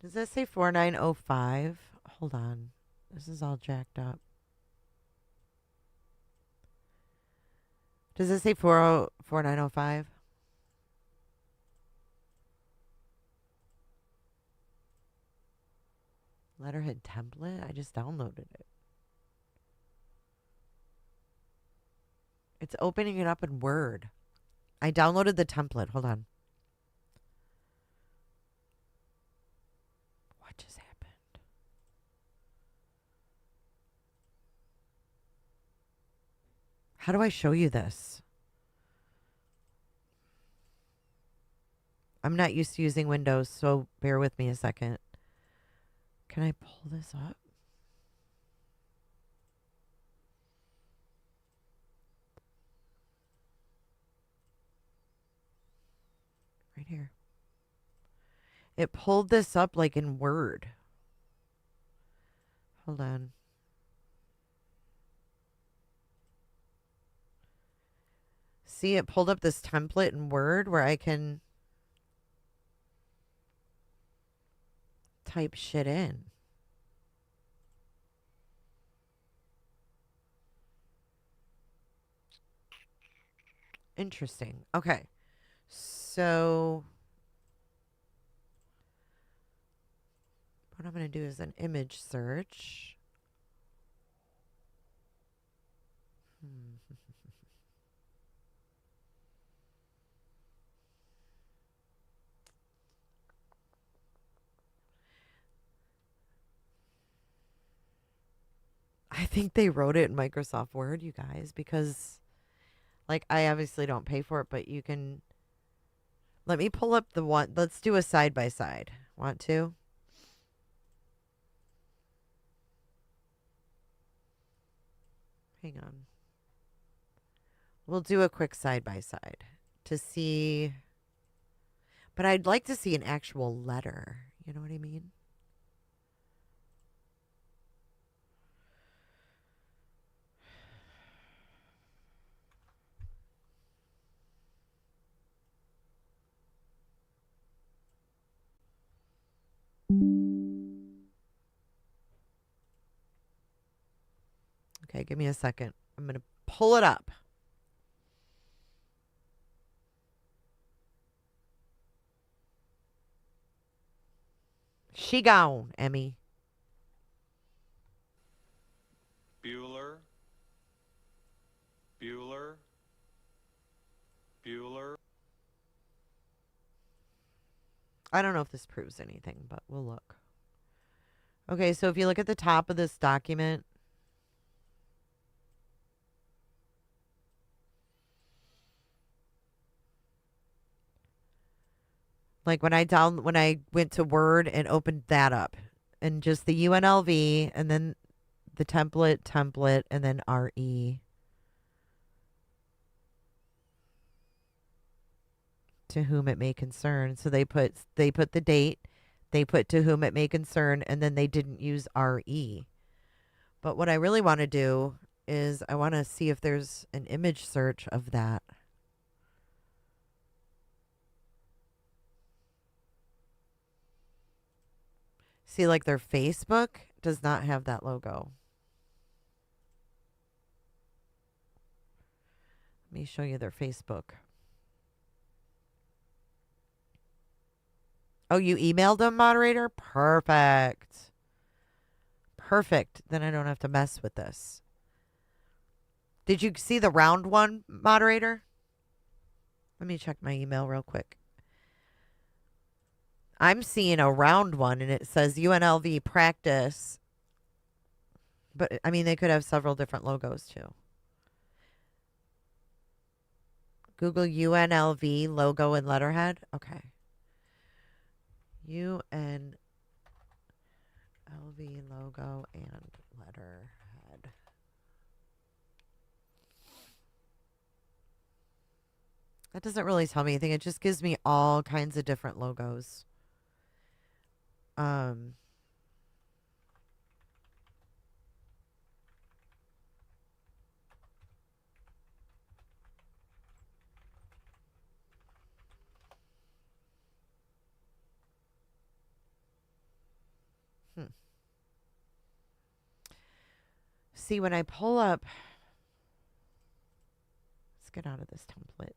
Does that say 4905? Hold on. This is all jacked up. Does it say 4905? Letterhead template? I just downloaded it. It's opening it up in Word. I downloaded the template. Hold on. What just happened? How do I show you this? I'm not used to using Windows, so bear with me a second. Can I pull this up? Right here. It pulled this up like in Word. Hold on. See, it pulled up this template in Word where I can type shit in. Interesting. Okay. So what I'm going to do is an image search. I think they wrote it in Microsoft Word, you guys, because like I obviously don't pay for it, but you can. Let me pull up the one. Let's do a side by side. Want to? Hang on. We'll do a quick side by side to see. But I'd like to see an actual letter. You know what I mean? Okay, give me a second. I'm going to pull it up. She gone, Emmy. Bueller. Bueller. Bueller. I don't know if this proves anything, but we'll look. Okay, so if you look at the top of this document, like when I went to Word and opened that up, and just the UNLV, and then the template, and then RE. To whom it may concern. So they put the date, they put to whom it may concern, and then they didn't use RE. But what I really want to do is I want to see if there's an image search of that. See, like their Facebook does not have that logo. Let me show you their Facebook. Oh, you emailed them, moderator? Perfect. Perfect. Then I don't have to mess with this. Did you see the round one, moderator? Let me check my email real quick. I'm seeing a round one, and it says UNLV practice. But, I mean, they could have several different logos, too. Google UNLV logo and letterhead. Okay. UNLV logo and letterhead. That doesn't really tell me anything. It just gives me all kinds of different logos. See, when I pull up, let's get out of this template.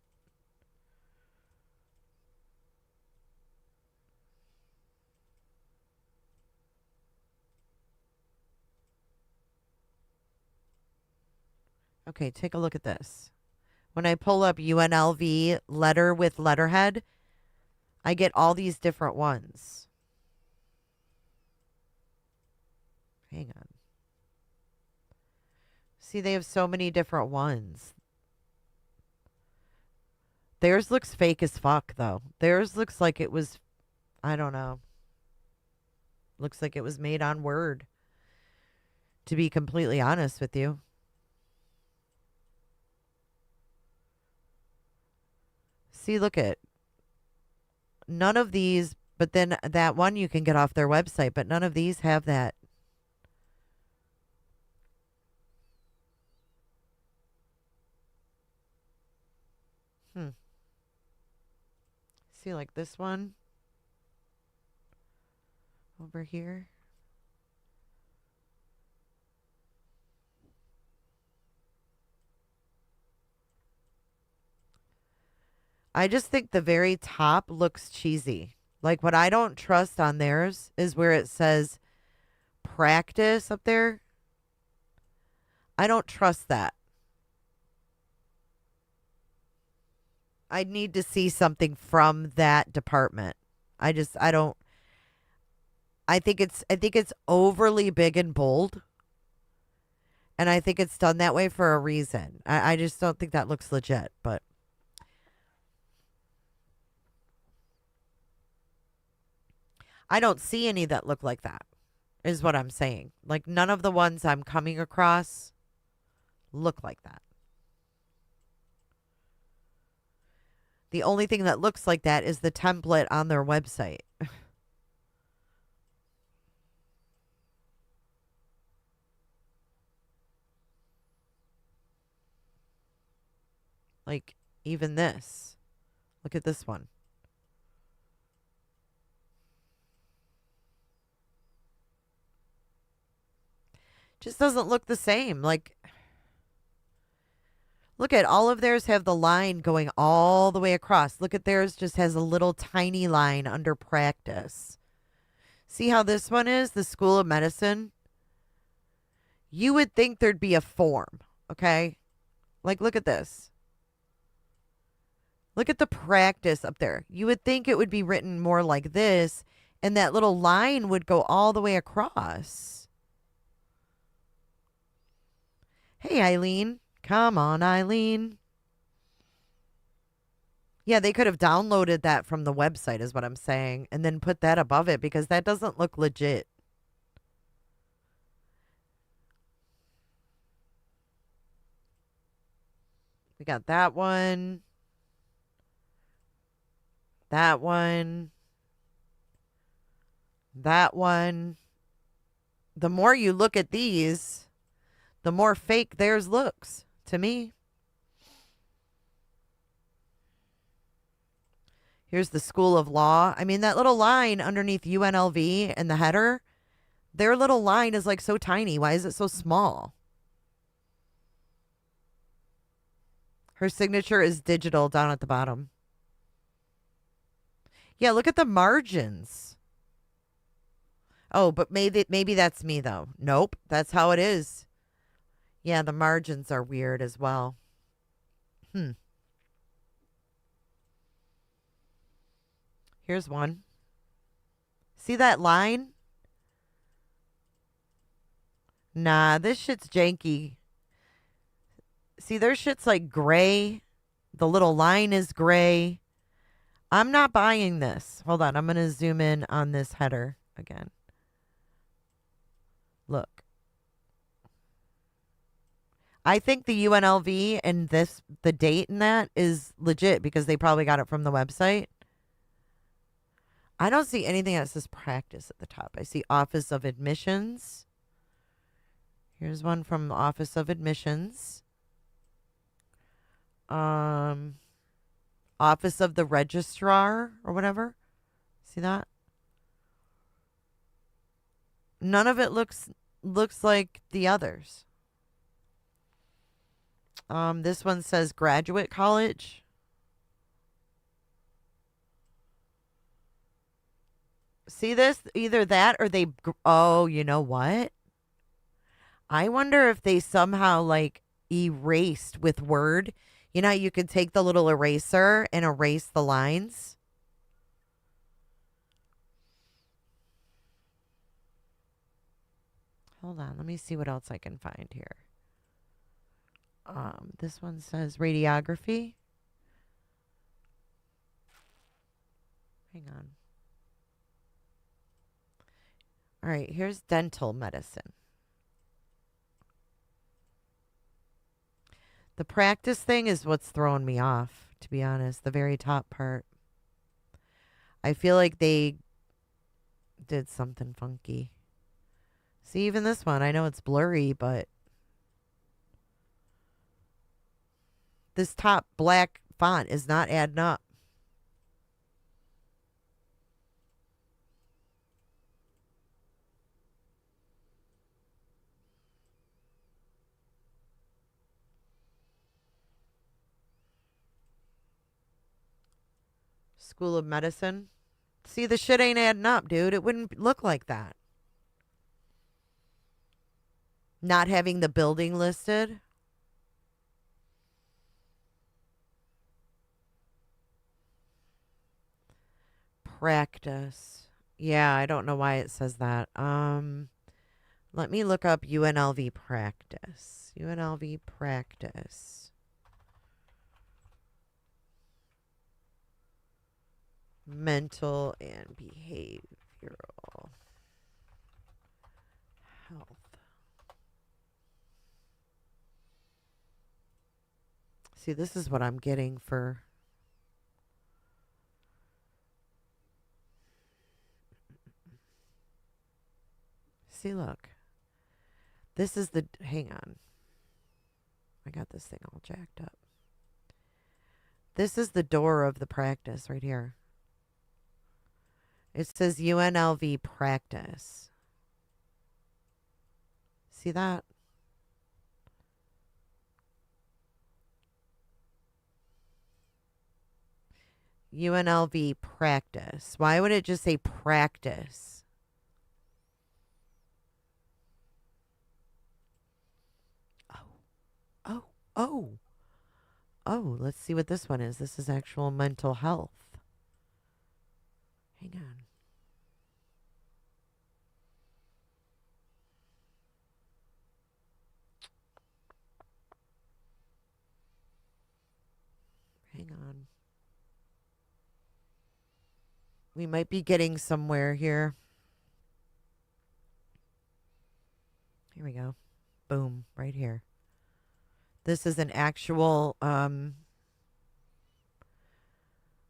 Okay, take a look at this. When I pull up UNLV letter with letterhead, I get all these different ones. Hang on. See, they have so many different ones. Theirs looks fake as fuck, though. Theirs looks like it was, I don't know. Looks like it was made on Word. To be completely honest with you. See, look at. None of these, but then that one you can get off their website, but none of these have that. See, like this one over here. I just think the very top looks cheesy. Like what I don't trust on theirs is where it says practice up there. I don't trust that. I need to see something from that department. I don't. I think it's overly big and bold. And I think it's done that way for a reason. I just don't think that looks legit, but I don't see any that look like that, is what I'm saying. Like none of the ones I'm coming across look like that. The only thing that looks like that is the template on their website. Like, even this. Look at this one. Just doesn't look the same. Like, look at all of theirs have the line going all the way across. Look at theirs just has a little tiny line under practice. See how this one is? The School of Medicine. You would think there'd be a form, okay? Like, look at this. Look at the practice up there. You would think it would be written more like this, and that little line would go all the way across. Hey, Eileen. Come on, Eileen. Yeah, they could have downloaded that from the website is what I'm saying, and then put that above it because that doesn't look legit. We got that one. That one. That one. The more you look at these, the more fake theirs looks to me. Here's the School of Law. I mean, that little line underneath UNLV and the header, their little line is like so tiny. Why is it so small? Her signature is digital down at the bottom. Yeah, look at the margins. Oh, but maybe that's me, though. Nope, that's how it is. Yeah, the margins are weird as well. Here's one. See that line? Nah, this shit's janky. See, their shit's like gray. The little line is gray. I'm not buying this. Hold on, I'm going to zoom in on this header again. Look. I think the UNLV and the date in that is legit because they probably got it from the website. I don't see anything that says practice at the top. I see Office of Admissions. Here's one from Office of Admissions. Office of the Registrar or whatever. See that? None of it looks like the others. This one says Graduate College. See this? Either that or oh, you know what? I wonder if they somehow like erased with Word. You know how you could take the little eraser and erase the lines? Hold on, let me see what else I can find here. This one says radiography. Hang on. All right, here's dental medicine. The practice thing is what's throwing me off, to be honest, the very top part. I feel like they did something funky. See, even this one, I know it's blurry, but this top black font is not adding up. School of Medicine. See, the shit ain't adding up, dude. It wouldn't look like that. Not having the building listed. Practice. Yeah, I don't know why it says that. Let me look up UNLV practice. UNLV practice. Mental and behavioral health. See, this is what I'm getting for. See, look. This is the. Hang on. I got this thing all jacked up. This is the door of the practice right here. It says UNLV practice. See that? UNLV practice. Why would it just say practice? Oh, let's see what this one is. This is actual mental health. Hang on. Hang on. We might be getting somewhere here. Here we go. Boom, right here. This is an actual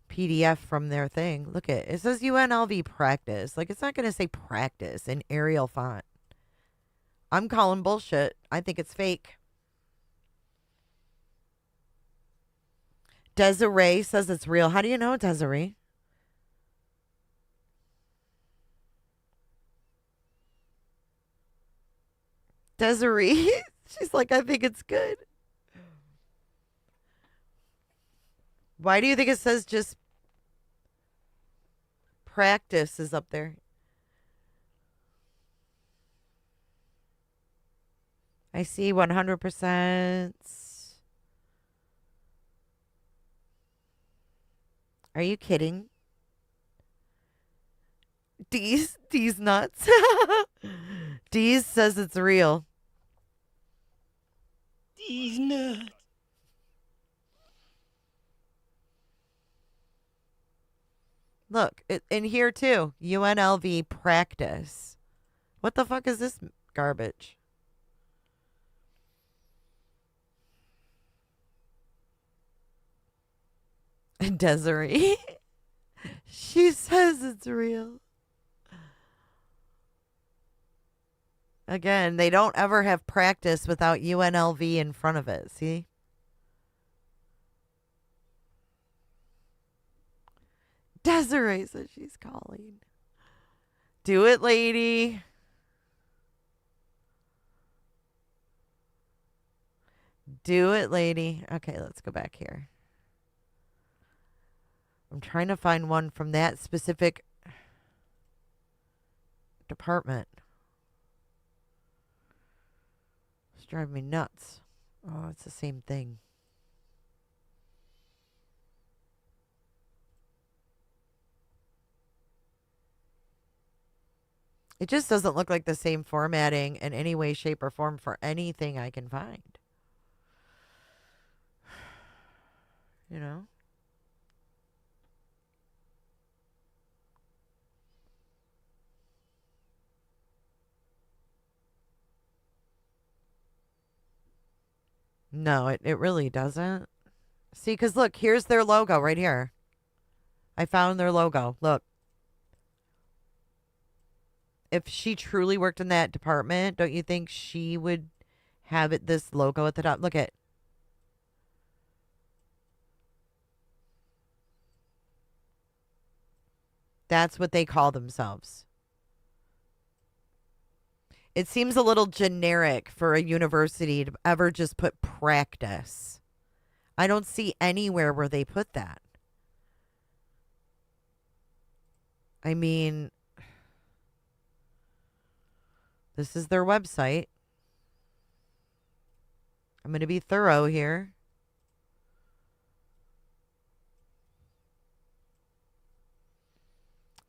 PDF from their thing. Look at it. It says UNLV practice. Like, it's not going to say practice in Arial font. I'm calling bullshit. I think it's fake. Desiree says it's real. How do you know, Desiree? Desiree? She's like, I think it's good. Why do you think it says just practice is up there? I see 100%. Are you kidding? D's nuts. D's says it's real. D's nuts. Look, in here too. UNLV practice. What the fuck is this garbage? Desiree. She says it's real. Again, they don't ever have practice without UNLV in front of it. See? Desiree says she's calling. Do it, lady. Do it, lady. Okay, let's go back here. I'm trying to find one from that specific department. It's driving me nuts. Oh, it's the same thing. It just doesn't look like the same formatting in any way, shape, or form for anything I can find. You know? No, it really doesn't. See, because look, here's their logo right here. I found their logo. Look. If she truly worked in that department, don't you think she would have it this logo at the top? Look at. That's what they call themselves. It seems a little generic for a university to ever just put practice. I don't see anywhere where they put that. I mean, this is their website. I'm going to be thorough here.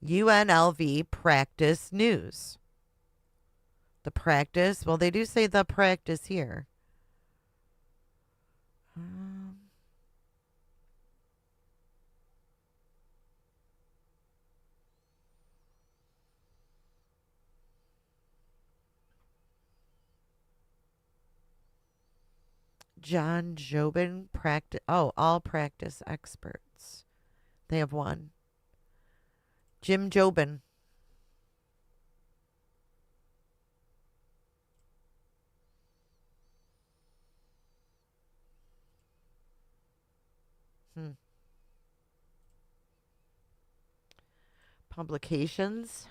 UNLV Practice News. The practice. Well, they do say the practice here. John Jobin practice. Oh, all practice experts. They have one. Jim Jobin. Publications.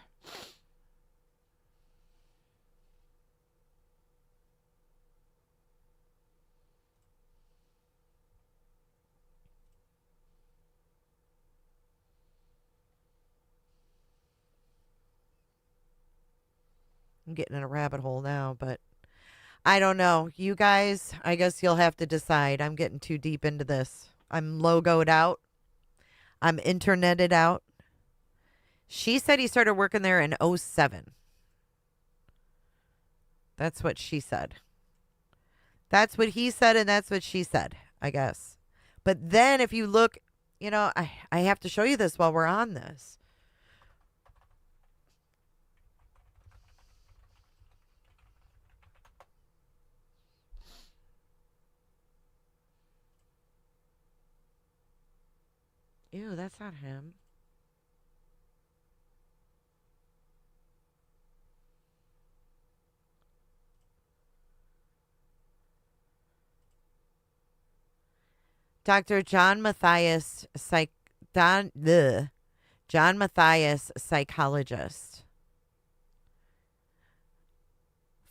I'm getting in a rabbit hole now, but I don't know. You guys, I guess you'll have to decide. I'm getting too deep into this. I'm logoed out. I'm interneted out. She said he started working there in 2007. That's what she said. That's what he said, and that's what she said, I guess. But then if you look, you know, I have to show you this while we're on this. Ew, that's not him. Dr. John Matthias, John Matthias, psychologist.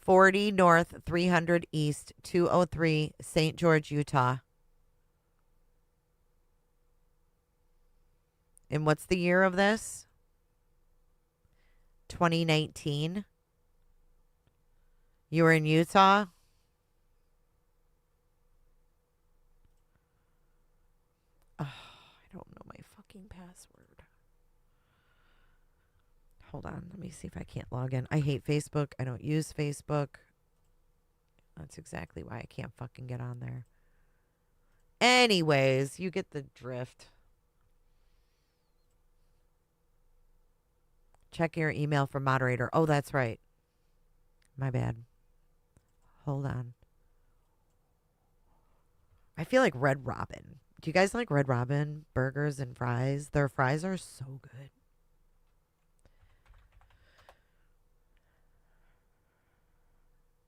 40 North, 300 East, 203, St. George, Utah. And what's the year of this? 2019. You were in Utah? Oh, I don't know my fucking password. Hold on. Let me see if I can't log in. I hate Facebook. I don't use Facebook. That's exactly why I can't fucking get on there. Anyways, you get the drift. Check your email from moderator. Oh, that's right. My bad. Hold on. I feel like Red Robin. Do you guys like Red Robin burgers and fries? Their fries are so good.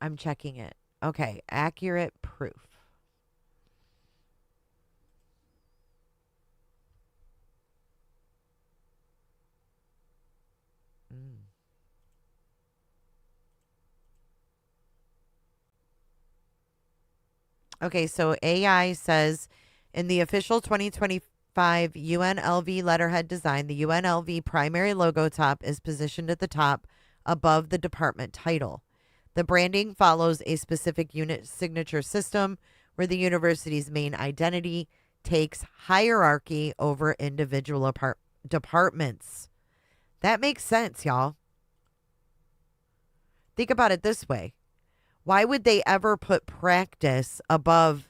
I'm checking it. Okay, accurate proof. Okay, so AI says in the official 2025 UNLV letterhead design, the UNLV primary logo top is positioned at the top above the department title. The branding follows a specific unit signature system where the university's main identity takes hierarchy over individual departments. That makes sense, y'all. Think about it this way. Why would they ever put practice above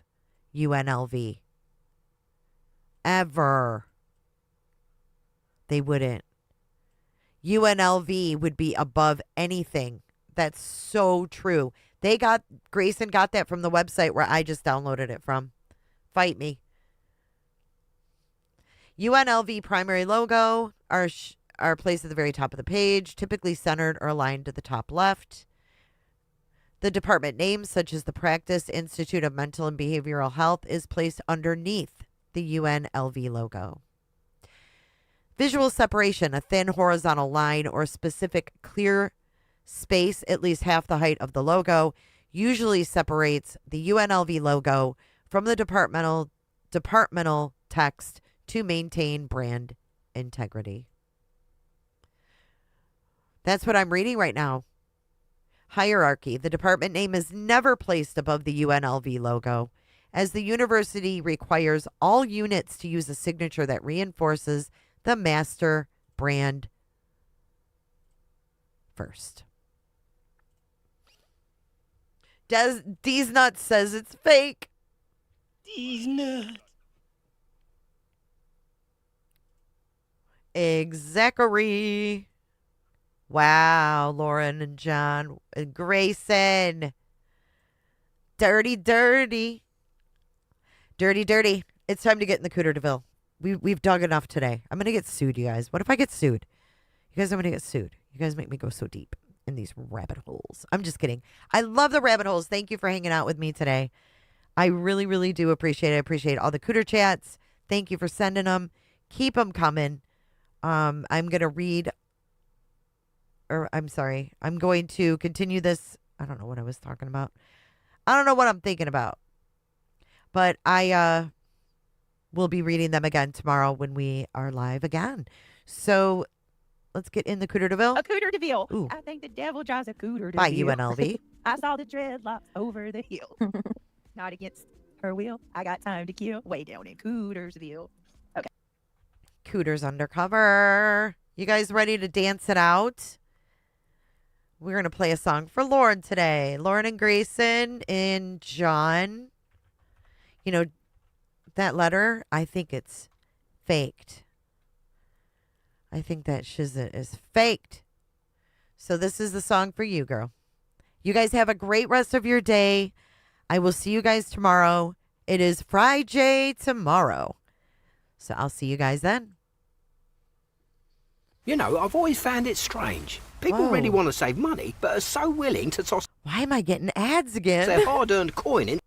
UNLV? Ever. They wouldn't. UNLV would be above anything. That's so true. Grayson got that from the website where I just downloaded it from. Fight me. UNLV primary logo are placed at the very top of the page, typically centered or aligned to the top left. The department name, such as the Practice Institute of Mental and Behavioral Health, is placed underneath the UNLV logo. Visual separation, a thin horizontal line or specific clear space at least half the height of the logo, usually separates the UNLV logo from the departmental text to maintain brand integrity. That's what I'm reading right now. Hierarchy. The department name is never placed above the UNLV logo, as the university requires all units to use a signature that reinforces the master brand first. D's Nuts says it's fake. D's Nuts. Exactly. Wow, Lauren and John and Grayson. Dirty. Dirty. It's time to get in the Cooter DeVille. We've dug enough today. I'm going to get sued, you guys. What if I get sued? You guys, I'm going to get sued. You guys make me go so deep in these rabbit holes. I'm just kidding. I love the rabbit holes. Thank you for hanging out with me today. I really, really do appreciate it. I appreciate all the Cooter chats. Thank you for sending them. Keep them coming. I'm going to read, or I'm sorry, I'm going to continue this. I don't know what I was talking about. I don't know what I'm thinking about. But I will be reading them again tomorrow when we are live again. So let's get in the Cooter DeVille. A Cooter DeVille. Ooh. I think the devil drives a Cooter DeVille. By UNLV. I saw the dreadlocks over the hill. Not against her will. I got time to kill. Way down in Cootersville. Okay. Cooters Undercover. You guys ready to dance it out? We're going to play a song for Lauren today. Lauren and Grayson and John. You know, that letter, I think it's faked. I think that Shizit is faked. So this is the song for you, girl. You guys have a great rest of your day. I will see you guys tomorrow. It is Friday tomorrow. So I'll see you guys then. You know, I've always found it strange. People really want to save money, but are so willing to toss Why am I getting ads again? their hard-earned coin in